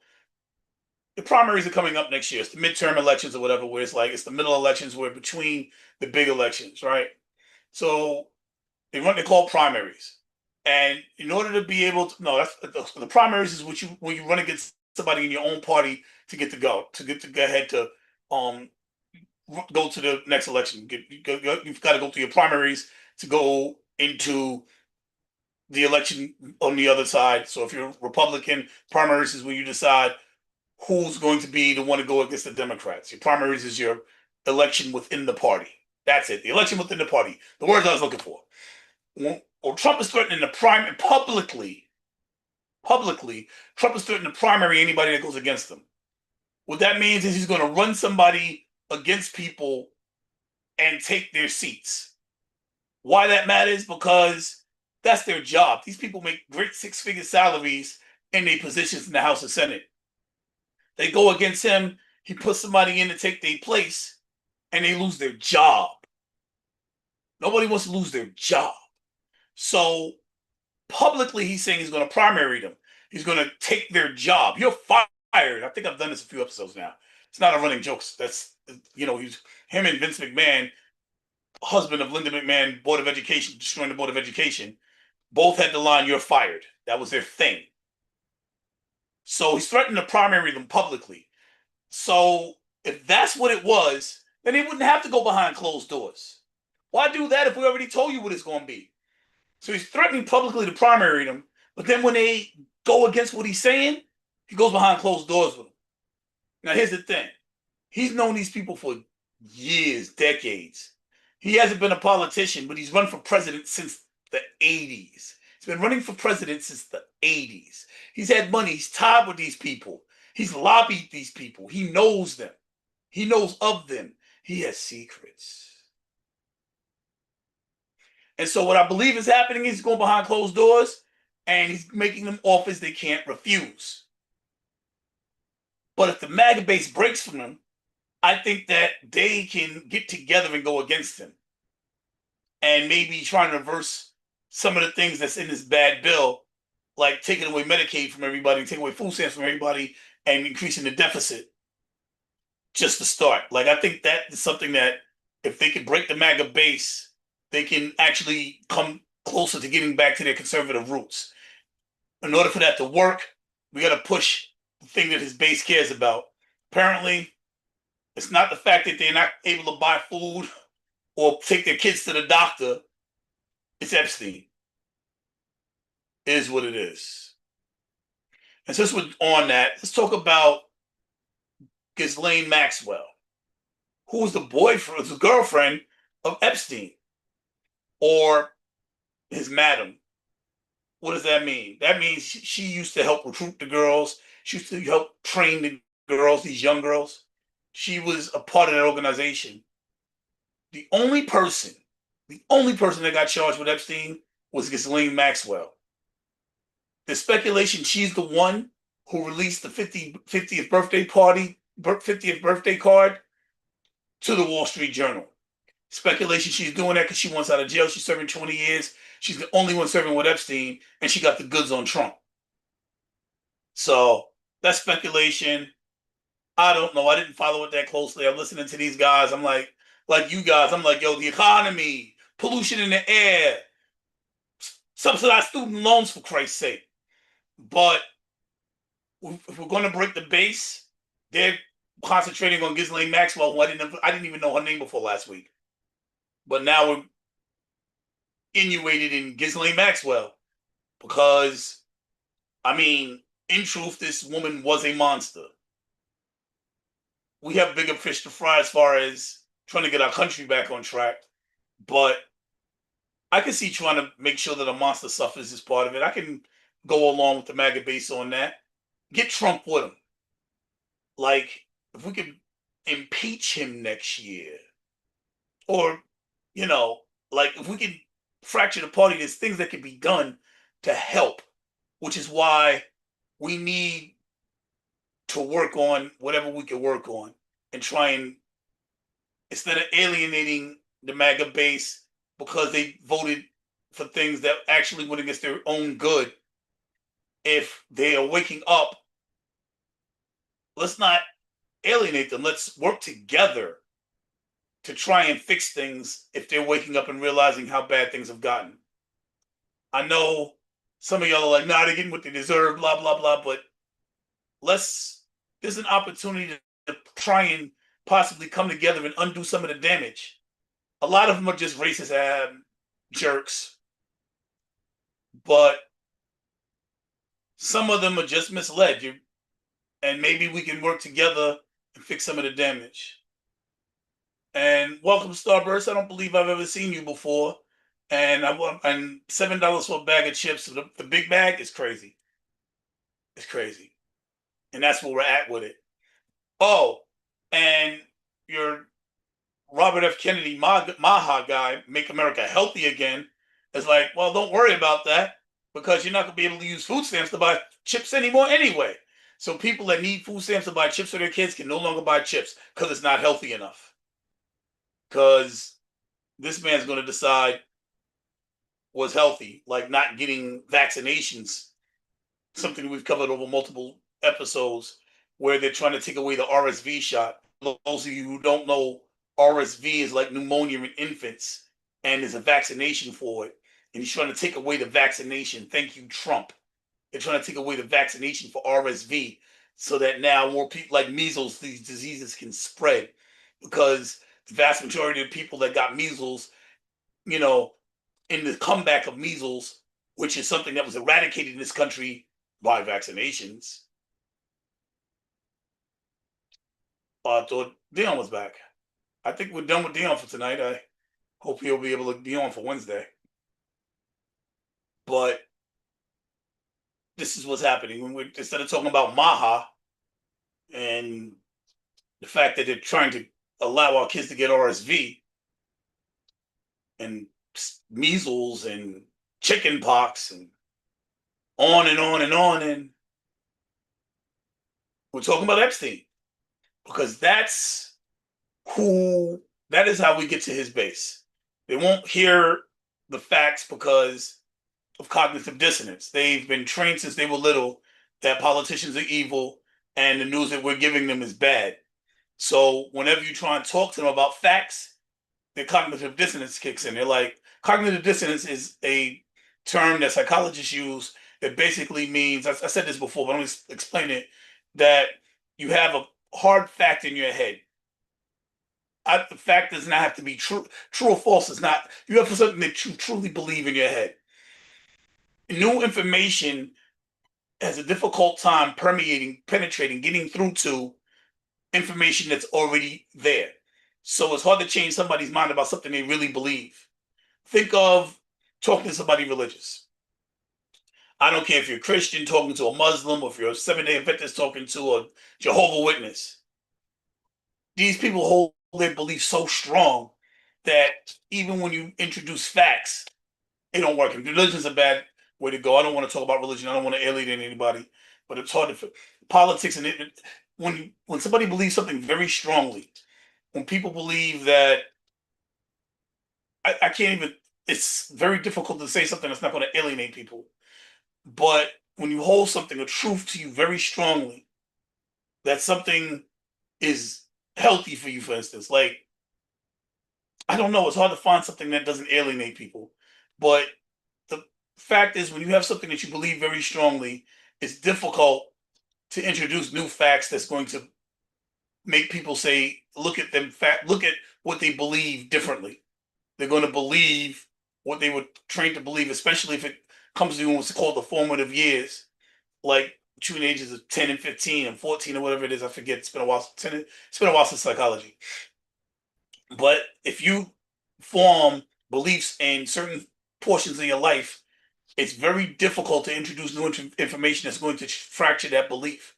the primaries are coming up next year. It's the midterm elections or whatever, where it's the middle elections, where between the big elections, right? So they call primaries. And in order to be able to, no, that's the primaries is when you run against somebody in your own party to get to go ahead to go to the next election. You've got to go through your primaries to go into the election on the other side. So if you're Republican, primaries is where you decide who's going to be the one to go against the Democrats. Your primaries is your election within the party. That's it. The election within the party. The words I was looking for. Or Trump is threatening the primary publicly. Trump is threatening to primary anybody that goes against him. What that means is he's going to run somebody against people and take their seats. Why that matters? Because that's their job. These people make great six-figure salaries in their positions in the House and Senate. They go against him, he puts somebody in to take their place, and they lose their job. Nobody wants to lose their job. So publicly, he's saying he's going to primary them. He's going to take their job. You're fired. I think I've done this a few episodes now. It's not a running joke. That's, he's him and Vince McMahon, husband of Linda McMahon, Board of Education, destroying the Board of Education, both had the line, "You're fired." That was their thing. So he's threatening to primary them publicly. So if that's what it was, then he wouldn't have to go behind closed doors. Why do that if we already told you what it's going to be? So he's threatening publicly to primary them, but then when they go against what he's saying, he goes behind closed doors with them. Now, here's the thing. He's known these people for years, decades. He hasn't been a politician, but he's run for president since the 80s. He's been running for president since the 80s. He's had money. He's tied with these people. He's lobbied these people. He knows them. He knows of them. He has secrets. And so what I believe is happening is he's going behind closed doors and he's making them offers they can't refuse. But if the MAGA base breaks from him, I think that they can get together and go against him and maybe try and reverse some of the things that's in this bad bill, like taking away Medicaid from everybody, taking away food stamps from everybody, and increasing the deficit just to start. Like I think that is something that if they could break the MAGA base, they can actually come closer to getting back to their conservative roots. In order for that to work, we got to push the thing that his base cares about. Apparently, it's not the fact that they're not able to buy food or take their kids to the doctor. It's Epstein. It is what it is. And since we're on that, let's talk about Ghislaine Maxwell, who was the girlfriend of Epstein, or his madam. What does that mean? That means she used to help recruit the girls. She used to help train the girls, these young girls. She was a part of that organization. The only person, the only person that got charged with Epstein was Ghislaine Maxwell. The speculation she's the one who released the 50th birthday party, 50th birthday card to the Wall Street Journal. Speculation she's doing that because she wants out of jail. She's serving 20 years. She's the only one serving with Epstein, and she got the goods on Trump. So that's speculation. I don't know. I didn't follow it that closely. I'm listening to these guys. I'm like you guys, I'm like, yo, the economy, pollution in the air, subsidized student loans for Christ's sake. But if we're going to break the base, they're concentrating on Ghislaine Maxwell, who I didn't even know her name before last week. But now we're innuated in Ghislaine Maxwell because, I mean, in truth, this woman was a monster. We have bigger fish to fry as far as trying to get our country back on track. But I can see trying to make sure that a monster suffers as part of it. I can go along with the MAGA base on that. Get Trump with him. Like, if we could impeach him next year, or, you know, like if we could fracture the party, there's things that can be done to help, which is why we need to work on whatever we can work on and try and, instead of alienating the MAGA base because they voted for things that actually went against their own good, if they are waking up, let's not alienate them. Let's work together to try and fix things if they're waking up and realizing how bad things have gotten. I know some of y'all are like, nah, they're getting what they deserve, blah, blah, blah, but there's an opportunity to try and possibly come together and undo some of the damage. A lot of them are just racist jerks, but some of them are just misled. And maybe we can work together and fix some of the damage. And welcome, Starburst. I don't believe I've ever seen you before. And $7 for a bag of chips. The big bag is crazy. It's crazy. And that's where we're at with it. Oh, and your Robert F. Kennedy Maha guy, Make America Healthy Again, is like, well, don't worry about that because you're not going to be able to use food stamps to buy chips anymore anyway. So people that need food stamps to buy chips for their kids can no longer buy chips because it's not healthy enough. Because this man's going to decide what's healthy, like not getting vaccinations, something we've covered over multiple episodes, where they're trying to take away the RSV shot. Those of you who don't know, RSV is like pneumonia in infants, and there's a vaccination for it. And he's trying to take away the vaccination. Thank you, Trump. They're trying to take away the vaccination for RSV so that now more people, like measles, these diseases can spread, because the vast majority of people that got measles, you know, in the comeback of measles, which is something that was eradicated in this country by vaccinations. I thought Dion was back. I think we're done with Dion for tonight. I hope he'll be able to be on for Wednesday. But this is what's happening. When we, instead of talking about Maha and the fact that they're trying to allow our kids to get RSV and measles and chicken pox and on and on and on, and we're talking about Epstein, because that is how we get to his base. They won't hear the facts because of cognitive dissonance. They've been trained since they were little that politicians are evil and the news that we're giving them is bad. So whenever you try and talk to them about facts, their cognitive dissonance kicks in. They're like, cognitive dissonance is a term that psychologists use that basically means, I said this before, but let me explain it, that you have a hard fact in your head. The fact does not have to be true. True or false is not. You have something that you truly believe in your head. New information has a difficult time permeating, penetrating, getting through to information that's already there. So it's hard to change somebody's mind about something they really believe. Think of talking to somebody religious. I don't care if you're Christian talking to a Muslim, or if you're a Seventh-day Adventist talking to a Jehovah Witness. These people hold their beliefs so strong that even when you introduce facts, it don't work. And religion's a bad way to go. I don't want to talk about religion. I don't want to alienate anybody, but it's hard to politics and when somebody believes something very strongly, when people believe that I can't even. It's very difficult to say something that's not going to alienate people. But when you hold something, a truth to you very strongly, that something is healthy for you, for instance, like I don't know, it's hard to find something that doesn't alienate people. But the fact is, when you have something that you believe very strongly, it's difficult to introduce new facts that's going to make people say, look at them, look at what they believe differently. They're going to believe what they were trained to believe, especially if it comes to what's called the formative years, like between the ages of 10 and 15 and 14 or whatever it is. I forget. It's been a while. It's been a while since psychology. But if you form beliefs in certain portions of your life, it's very difficult to introduce new information that's going to fracture that belief.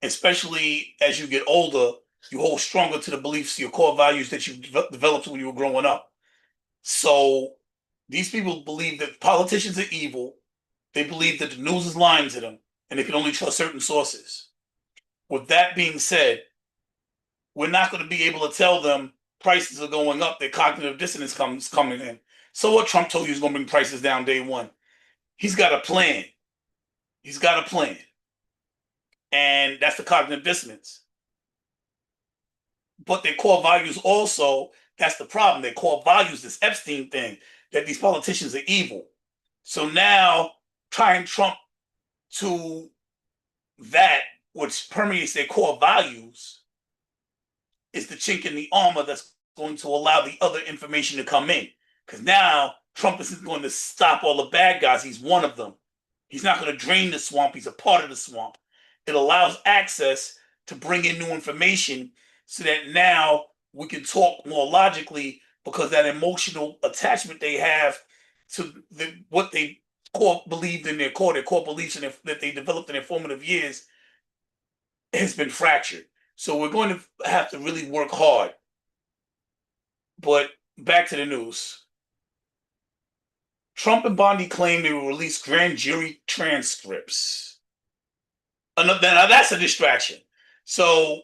Especially as you get older, you hold stronger to the beliefs, your core values that you developed when you were growing up. So these people believe that politicians are evil. They believe that the news is lying to them, and they can only trust certain sources. With that being said, we're not going to be able to tell them prices are going up. Their cognitive dissonance comes coming in. So what? Trump told you he's going to bring prices down day one. He's got a plan. He's got a plan, and that's the cognitive dissonance. But their core values also. That's the problem. Their core values, this Epstein thing, that these politicians are evil. So now trying Trump to that, which permeates their core values, is the chink in the armor that's going to allow the other information to come in. Because now Trump isn't going to stop all the bad guys. He's one of them. He's not going to drain the swamp. He's a part of the swamp. It allows access to bring in new information so that now we can talk more logically, because that emotional attachment they have to what they believed in their core beliefs and that they developed in their formative years has been fractured. So we're going to have to really work hard. But back to the news. Trump and Bondi claim they will release grand jury transcripts. Now that's a distraction. So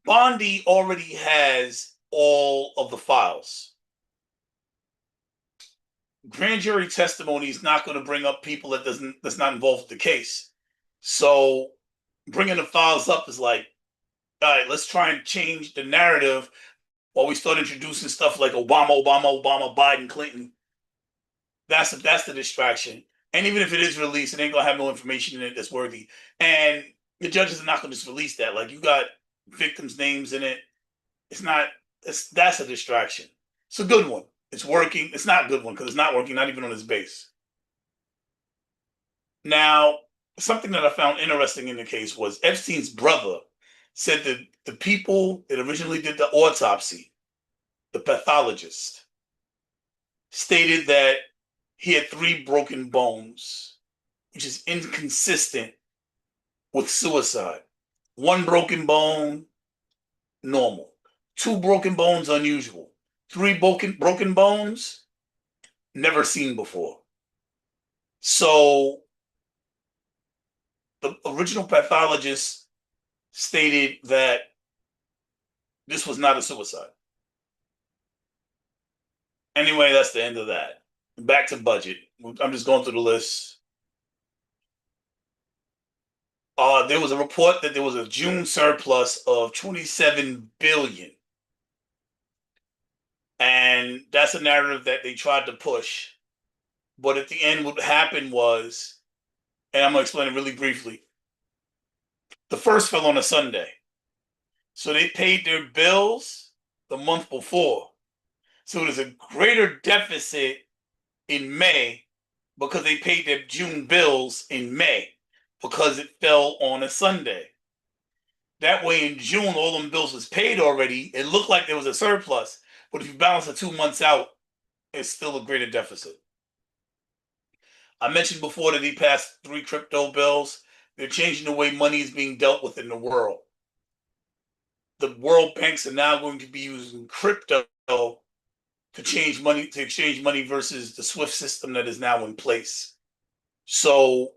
Bondi already has all of the files. Grand jury testimony is not going to bring up people that's not involved with the case. So bringing the files up is like, all right, let's try and change the narrative while we start introducing stuff like Obama, Biden, Clinton. That's the distraction. And even if it is released, it ain't gonna have no information in it that's worthy. And the judges are not gonna just release that. Like, you got victims' names in it. It's not. That's a distraction. It's a good one. It's working. It's not a good one because it's not working. Not even on its base. Now, something that I found interesting in the case was Epstein's brother said that the people that originally did the autopsy, the pathologist, stated that he had 3 broken bones, which is inconsistent with suicide. 1 broken bone, normal. 2 broken bones, unusual. 3 broken bones, never seen before. So the original pathologist stated that this was not a suicide. Anyway, that's the end of that. Back to budget. I'm just going through the list. There was a report that there was a June surplus of 27 billion. And that's a narrative that they tried to push. But at the end, what happened was, and I'm going to explain it really briefly. The first fell on a Sunday. So they paid their bills the month before. So there's a greater deficit in May because they paid their June bills in May because it fell on a Sunday. That way in June, all them bills was paid already. It looked like there was a surplus. But if you balance the 2 months out, it's still a greater deficit. I mentioned before that he passed 3 crypto bills. They're changing the way money is being dealt with in the world. The world banks are now going to be using crypto to exchange money versus the SWIFT system that is now in place. So,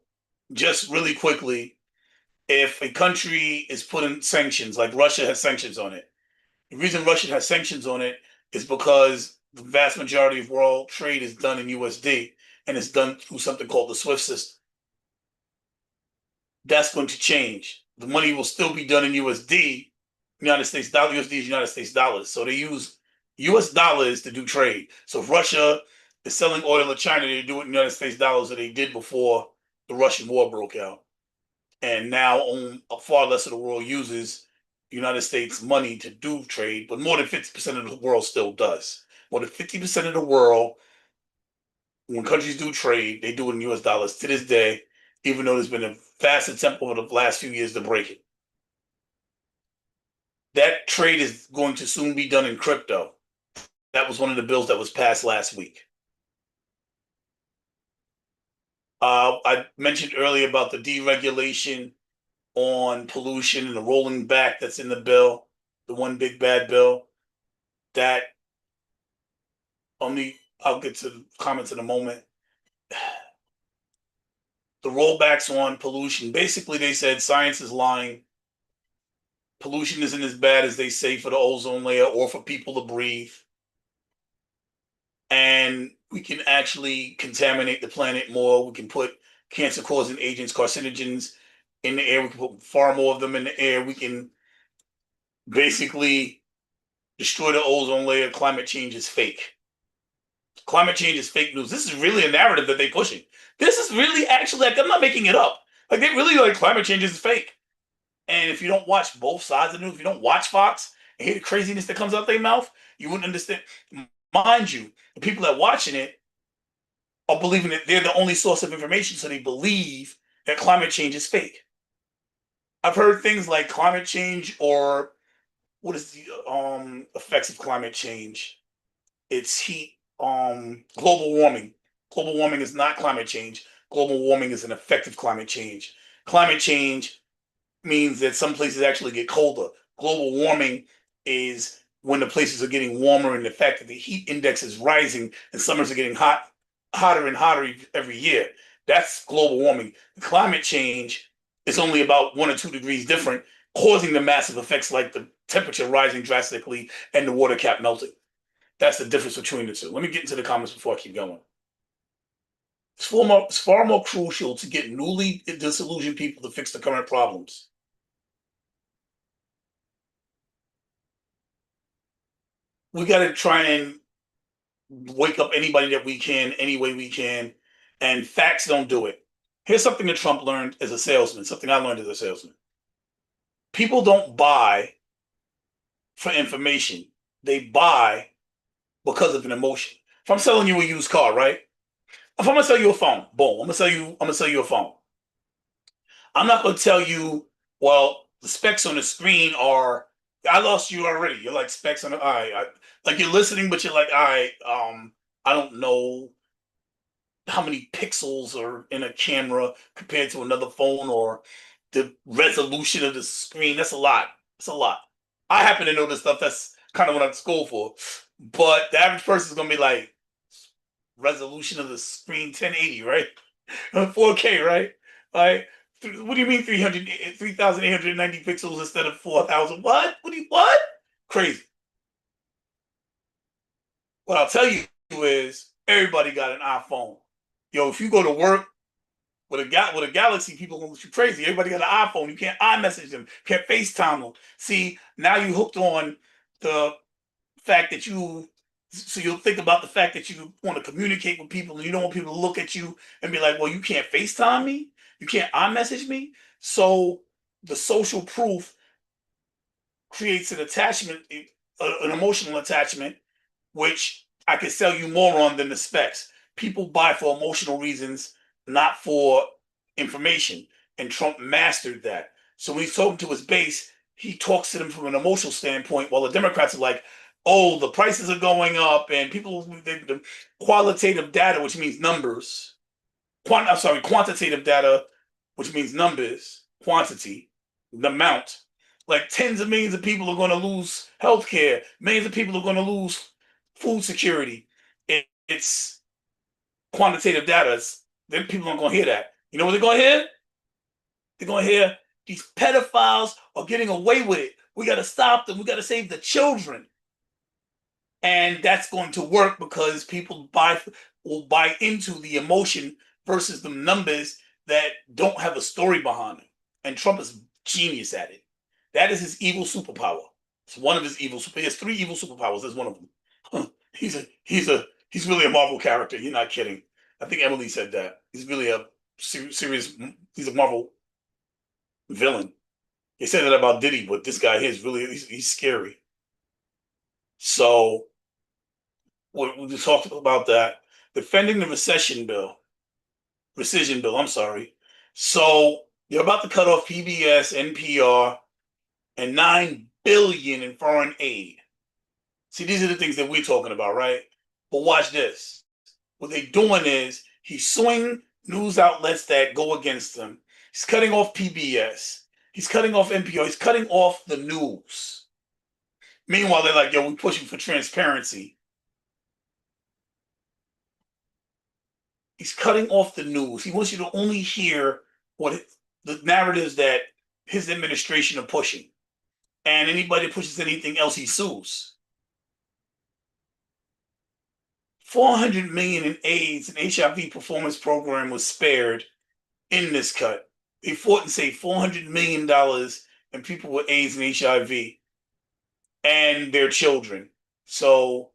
just really quickly, if a country is putting sanctions, like Russia has sanctions on it, the reason Russia has sanctions on it is because the vast majority of world trade is done in USD and it's done through something called the SWIFT system. That's going to change. The money will still be done in USD, United States dollar. USD is United States dollars. So they use US dollars to do trade. So if Russia is selling oil to China, they do it in United States dollars that they did before the Russian war broke out. And now a far less of the world uses United States money to do trade, but more than 50% of the world still does. More than 50% of the world, when countries do trade, they do it in US dollars to this day, even though there's been a vast attempt over the last few years to break it. That trade is going to soon be done in crypto. That was one of the bills that was passed last week. I mentioned earlier about the deregulation on pollution and the rolling back that's in the bill, the one big bad bill. That I'll get to the comments in a moment. The rollbacks on pollution. Basically, they said science is lying. Pollution isn't as bad as they say for the ozone layer or for people to breathe. And we can actually contaminate the planet more. We can put cancer-causing agents, carcinogens in the air. We can put far more of them in the air. We can basically destroy the ozone layer. Climate change is fake. Climate change is fake news. This is really a narrative that they're pushing. This is really actually, like, I'm not making it up. Like, they really like climate change is fake. And if you don't watch both sides of the news, if you don't watch Fox and hear the craziness that comes out their mouth, you wouldn't understand. Mind you, the people that are watching it are believing that they're the only source of information, so they believe that climate change is fake. I've heard things like climate change, or what is the effects of climate change? It's heat, global warming. Global warming is not climate change. Global warming is an effect of climate change. Climate change means that some places actually get colder. Global warming is when the places are getting warmer, and the fact that the heat index is rising and summers are getting hotter and hotter every year. That's global warming. Climate change is only about 1 or 2 degrees different, causing the massive effects like the temperature rising drastically and the water cap melting. That's the difference between the two. Let me get into the comments before I keep going. It's far more crucial to get newly disillusioned people to fix the current problems. We got to try and wake up anybody that we can, any way we can, and facts don't do it. Here's something that Trump learned as a salesman, something I learned as a salesman. People don't buy for information, they buy because of an emotion. If I'm selling you a used car, right? If I'm gonna sell you a phone, boom, I'm gonna sell you a phone. I'm not gonna tell you, well, the specs on the screen are, I lost you already. You're like specs on the eye. Like you're listening, but you're like, all right, I don't know how many pixels are in a camera compared to another phone, or the resolution of the screen. That's a lot. It's a lot. I happen to know this stuff. That's kind of what I'm at school for. But the average person is gonna be like, resolution of the screen 1080, right? 4K, right? Like, what do you mean 3,890 pixels instead of 4,000? What? Crazy. What I'll tell you is everybody got an iPhone. Yo, if you go to work, With a Galaxy, people gonna you crazy. Everybody got an iPhone. You can't iMessage them. You can't FaceTime them. See, now you hooked on the fact that so you'll think about the fact that you want to communicate with people and you don't want people to look at you and be like, well, you can't FaceTime me, you can't iMessage me. So the social proof creates an attachment, an emotional attachment, which I could sell you more on than the specs. People buy for emotional reasons, not for information. And Trump mastered that. So when he's talking to his base, he talks to them from an emotional standpoint, while the Democrats are like, oh, the prices are going up, and people, the qualitative data, which means numbers, I'm sorry, quantitative data, which means numbers, quantity, the amount. Like tens of millions of people are going to lose healthcare. Millions of people are going to lose food security. It's quantitative data. Then people aren't going to hear that. You know what they're going to hear? They're going to hear these pedophiles are getting away with it. We got to stop them. We got to save the children. And that's going to work because people will buy into the emotion versus the numbers that don't have a story behind them. And Trump is genius at it. That is his evil superpower. It's one of his evil super. He has three evil superpowers. That's one of them. He's really a Marvel character. You're not kidding. I think Emily said that. He's really a serious. He's a Marvel villain. They said that about Diddy, but this guy here is really he's scary. So we just talked about that. Defending the rescission bill. I'm sorry. So you're about to cut off PBS, NPR, and $9 billion in foreign aid. See, these are the things that we're talking about, right? But watch this. What they're doing is he's suing news outlets that go against him. He's cutting off PBS. He's cutting off NPR. He's cutting off the news. Meanwhile, they're like, yo, we're pushing for transparency. He's cutting off the news. He wants you to only hear the narratives that his administration are pushing. And anybody that pushes anything else, he sues. 400 million in AIDS and HIV performance program was spared in this cut. They fought and saved $400 million in people with AIDS and HIV and their children. So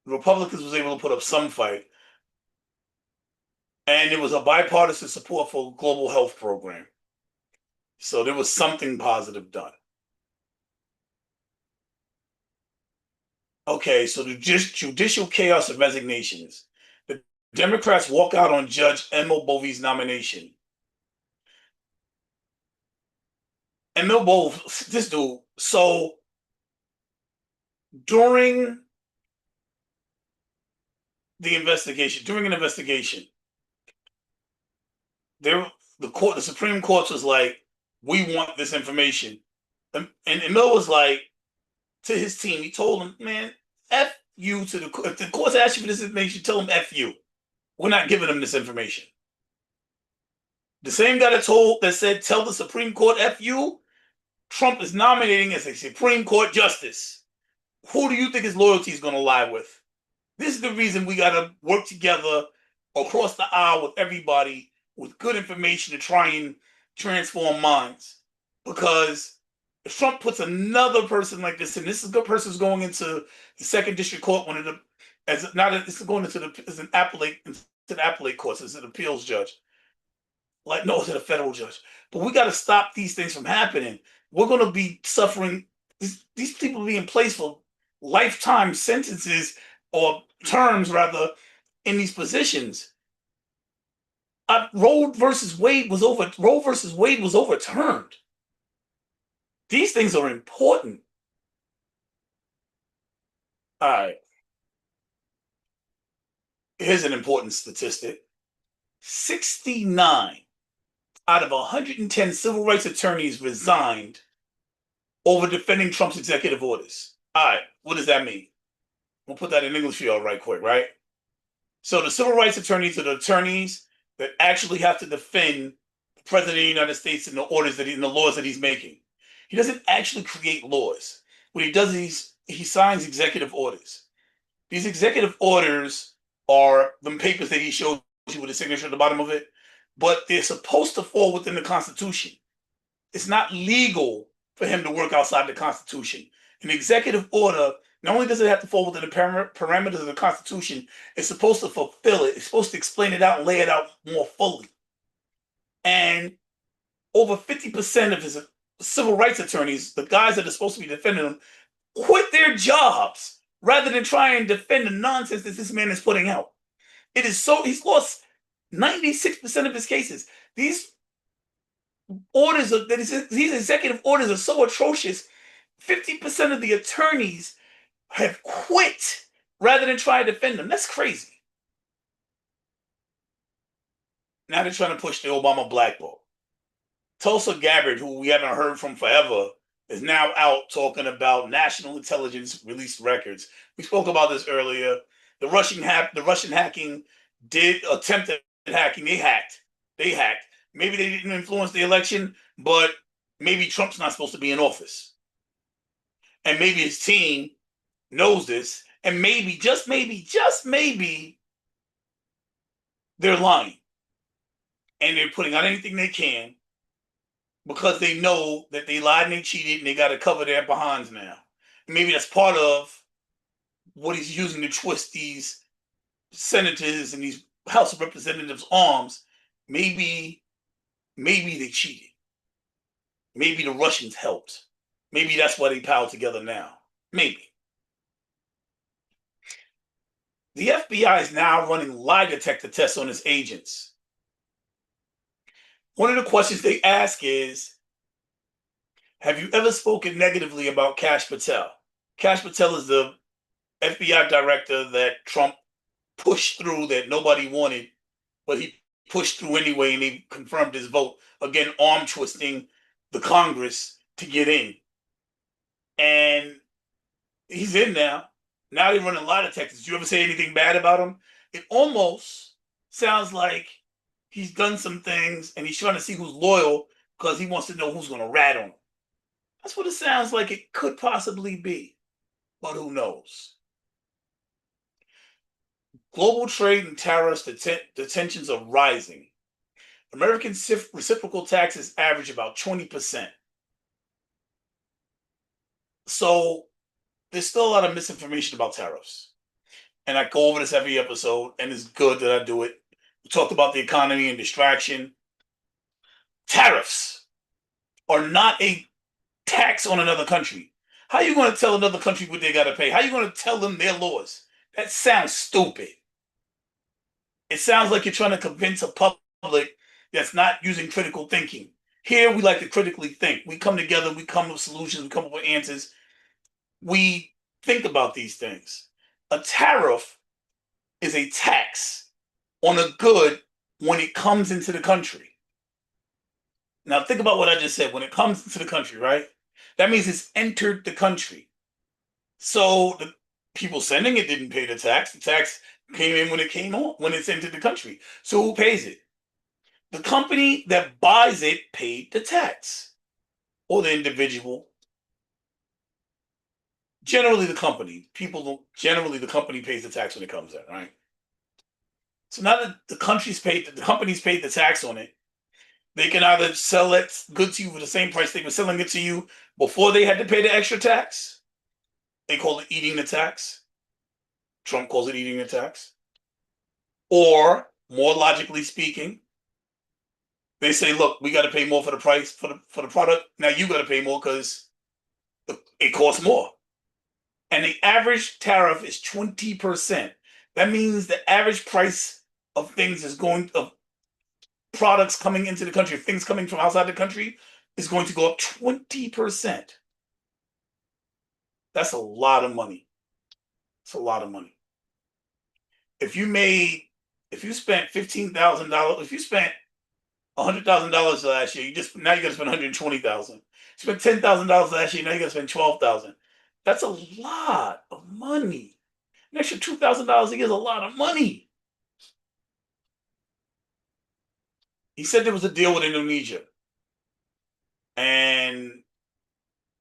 the Republicans was able to put up some fight. And it was a bipartisan support for a global health program. So there was something positive done. Okay, so the judicial chaos of resignations. The Democrats walk out on Judge Emil Bovey's nomination. Emil Bovey, this dude, so during during an investigation, the Supreme Court was like, we want this information. And Emil was like, to his team, he told them, man, F you to the court. If the court's asked you for this information, tell them F you. We're not giving them this information. The same guy that said, tell the Supreme Court F you, Trump is nominating as a Supreme Court justice. Who do you think his loyalty is going to lie with? This is the reason we got to work together across the aisle with everybody with good information to try and transform minds. Because if Trump puts another person like this, and this is a good person's going into the second district court, it's going into an appellate court, so it's an appeals judge. Like, no, it's a federal judge. But we got to stop these things from happening. We're going to be suffering. These people be in place for lifetime sentences or terms, rather, in these positions. Roe versus Wade was overturned. These things are important. All right. Here's an important statistic. 69 out of 110 civil rights attorneys resigned over defending Trump's executive orders. All right, what does that mean? We'll put that in English for y'all right quick, right? So the civil rights attorneys are the attorneys that actually have to defend the president of the United States and the laws that he's making. He doesn't actually create laws. What he does is he signs executive orders. These executive orders are the papers that he shows you with a signature at the bottom of it. but they're supposed to fall within the Constitution. It's not legal for him to work outside the Constitution. An executive order, not only does it have to fall within the parameters of the Constitution, it's supposed to fulfill it. It's supposed to explain it out and lay it out more fully. And over 50% of his civil rights attorneys, the guys that are supposed to be defending him, quit their jobs rather than try and defend the nonsense that this man is putting out. It is so, he's lost 96% of his cases. These orders of these executive orders are so atrocious. 50% of the attorneys have quit rather than try to defend them. That's crazy. Now they're trying to push the Obama black vote. Tulsa Gabbard, who we haven't heard from forever, is now out talking about national intelligence released records. We spoke about this earlier. The Russian hacking did attempted hacking. They hacked. They hacked. Maybe they didn't influence the election, but maybe Trump's not supposed to be in office. And maybe his team knows this. And maybe, just maybe, they're lying. And they're putting out anything they can because they know that they lied and they cheated and they got to cover their behinds now. And maybe that's part of what he's using to twist these senators and these House of Representatives' arms. Maybe they cheated. Maybe the Russians helped. Maybe that's why they piled together now. Maybe. The FBI is now running lie detector tests on its agents. One of the questions they ask is, have you ever spoken negatively about Kash Patel? Kash Patel is the FBI director that Trump pushed through that nobody wanted, but he pushed through anyway, and he confirmed his vote. Again, arm twisting the Congress to get in. And he's in now. Now they're running lie detectors. Did you ever say anything bad about him? It almost sounds like he's done some things and he's trying to see who's loyal because he wants to know who's going to rat on him. That's what it sounds like it could possibly be, but who knows? Global trade and tariffs, the tensions are rising. American reciprocal taxes average about 20%. So there's still a lot of misinformation about tariffs. And I go over this every episode, and it's good that I do it. We talked about the economy and distraction. Tariffs are not a tax on another country. How are you going to tell another country what they got to pay? How are you going to tell them their laws? That sounds stupid. It sounds like you're trying to convince a public that's not using critical thinking. Here, we like to critically think. We come together, we come up with solutions, we come up with answers. We think about these things. A tariff is a tax on a good when it comes into the country. Now, think about what I just said. When it comes into the country, right? That means it's entered the country. So the people sending it didn't pay the tax. The tax came in when it came on, when it's entered the country. So who pays it? The company that buys it paid the tax, or the individual. Generally, the company. Generally, the company pays the tax when it comes in, right? So now that the company's paid the tax on it, they can either sell that good to you for the same price they were selling it to you before they had to pay the extra tax. They call it eating the tax. Trump calls it eating the tax. Or, more logically speaking, they say, look, we got to pay more for the price for the product. Now you got to pay more because it costs more. And the average tariff is 20%. That means the average price of things of products coming into the country, things coming from outside the country, is going to go up 20%. That's a lot of money. It's a lot of money. If you spent $15,000, if you spent $100,000 last year, now you got to spend $120,000. You spent $10,000 last year, now you got to spend $12,000. That's a lot of money. An extra $2,000 a year is a lot of money. He said there was a deal with Indonesia, and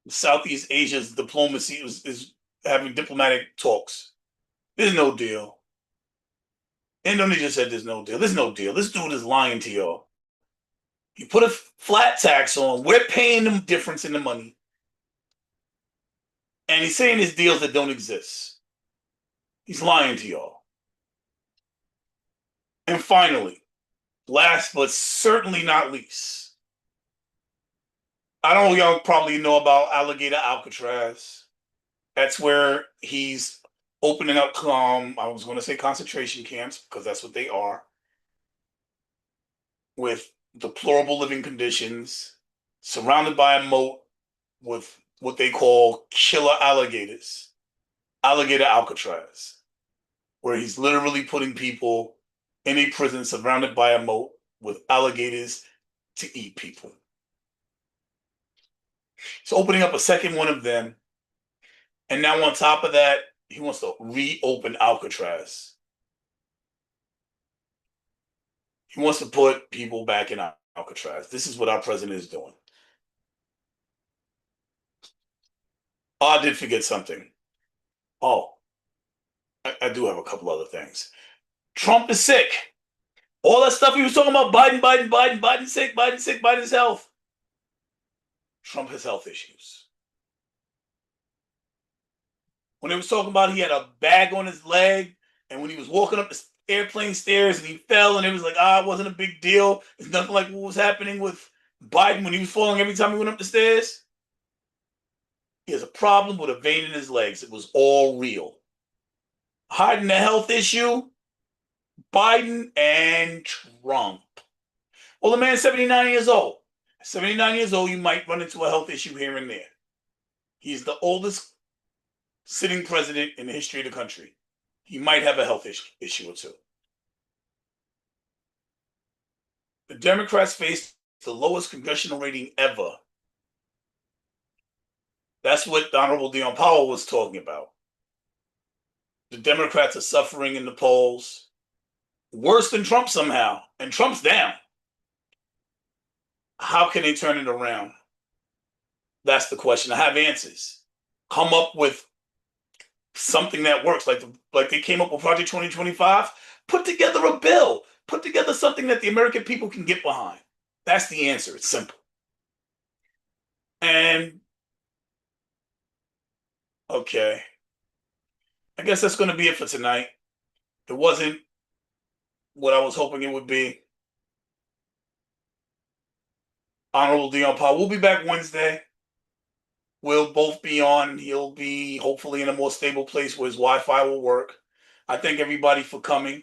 Southeast Asia's diplomacy is having diplomatic talks. There's no deal. Indonesia said there's no deal. There's no deal. This dude is lying to y'all. He put a flat tax on. We're paying them difference in the money. And he's saying there's deals that don't exist. He's lying to y'all. And finally, last but certainly not least, I don't know, y'all probably know about Alligator Alcatraz. That's where he's opening up, I was going to say concentration camps, because that's what they are, with deplorable living conditions, surrounded by a moat with what they call killer alligators. Alligator Alcatraz, where he's literally putting people in a prison surrounded by a moat with alligators to eat people. He's opening up a second one of them. And now on top of that, he wants to reopen Alcatraz. He wants to put people back in Alcatraz. This is what our president is doing. Oh, I did forget something. Oh, I do have a couple other things. Trump is sick. All that stuff he was talking about, Biden's sick, Biden's health. Trump has health issues. When they was talking about he had a bag on his leg, and when he was walking up the airplane stairs and he fell, and it was like, it wasn't a big deal. It's nothing like what was happening with Biden when he was falling every time he went up the stairs. He has a problem with a vein in his legs. It was all real. Hiding the health issue, Biden and Trump. Well, the man's 79 years old. 79 years old, you might run into a health issue here and there. He's the oldest sitting president in the history of the country. He might have a health issue or two. The Democrats faced the lowest congressional rating ever. That's what Honorable Dion Powell was talking about. The Democrats are suffering in the polls worse than Trump somehow, and Trump's down. How can they turn it around? That's the question. I have answers. Come up with something that works, like they came up with Project 2025. Put together a bill. Put together something that the American people can get behind. That's the answer. It's simple. And okay, I guess that's going to be it for tonight. It wasn't what I was hoping it would be. Honorable Dion Powell. We'll be back Wednesday. We'll both be on. He'll be hopefully in a more stable place where his Wi-Fi will work. I thank everybody for coming.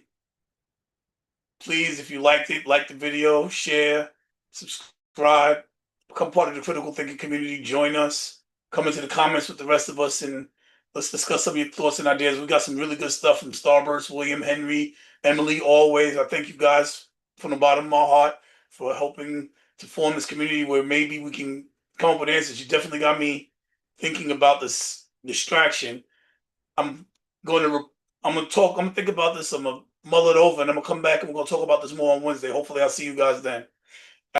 Please, if you liked it, like the video, share, subscribe, become part of the critical thinking community. Join us. Come into the comments with the rest of us, and let's discuss some of your thoughts and ideas. We got some really good stuff from Starburst, William Henry, Emily. Always, I thank you guys from the bottom of my heart for helping to form this community where maybe we can come up with answers. You definitely got me thinking about this distraction. I'm going to talk. I'm going to think about this. I'm going to mull it over, and I'm going to come back and we're going to talk about this more on Wednesday. Hopefully I'll see you guys then.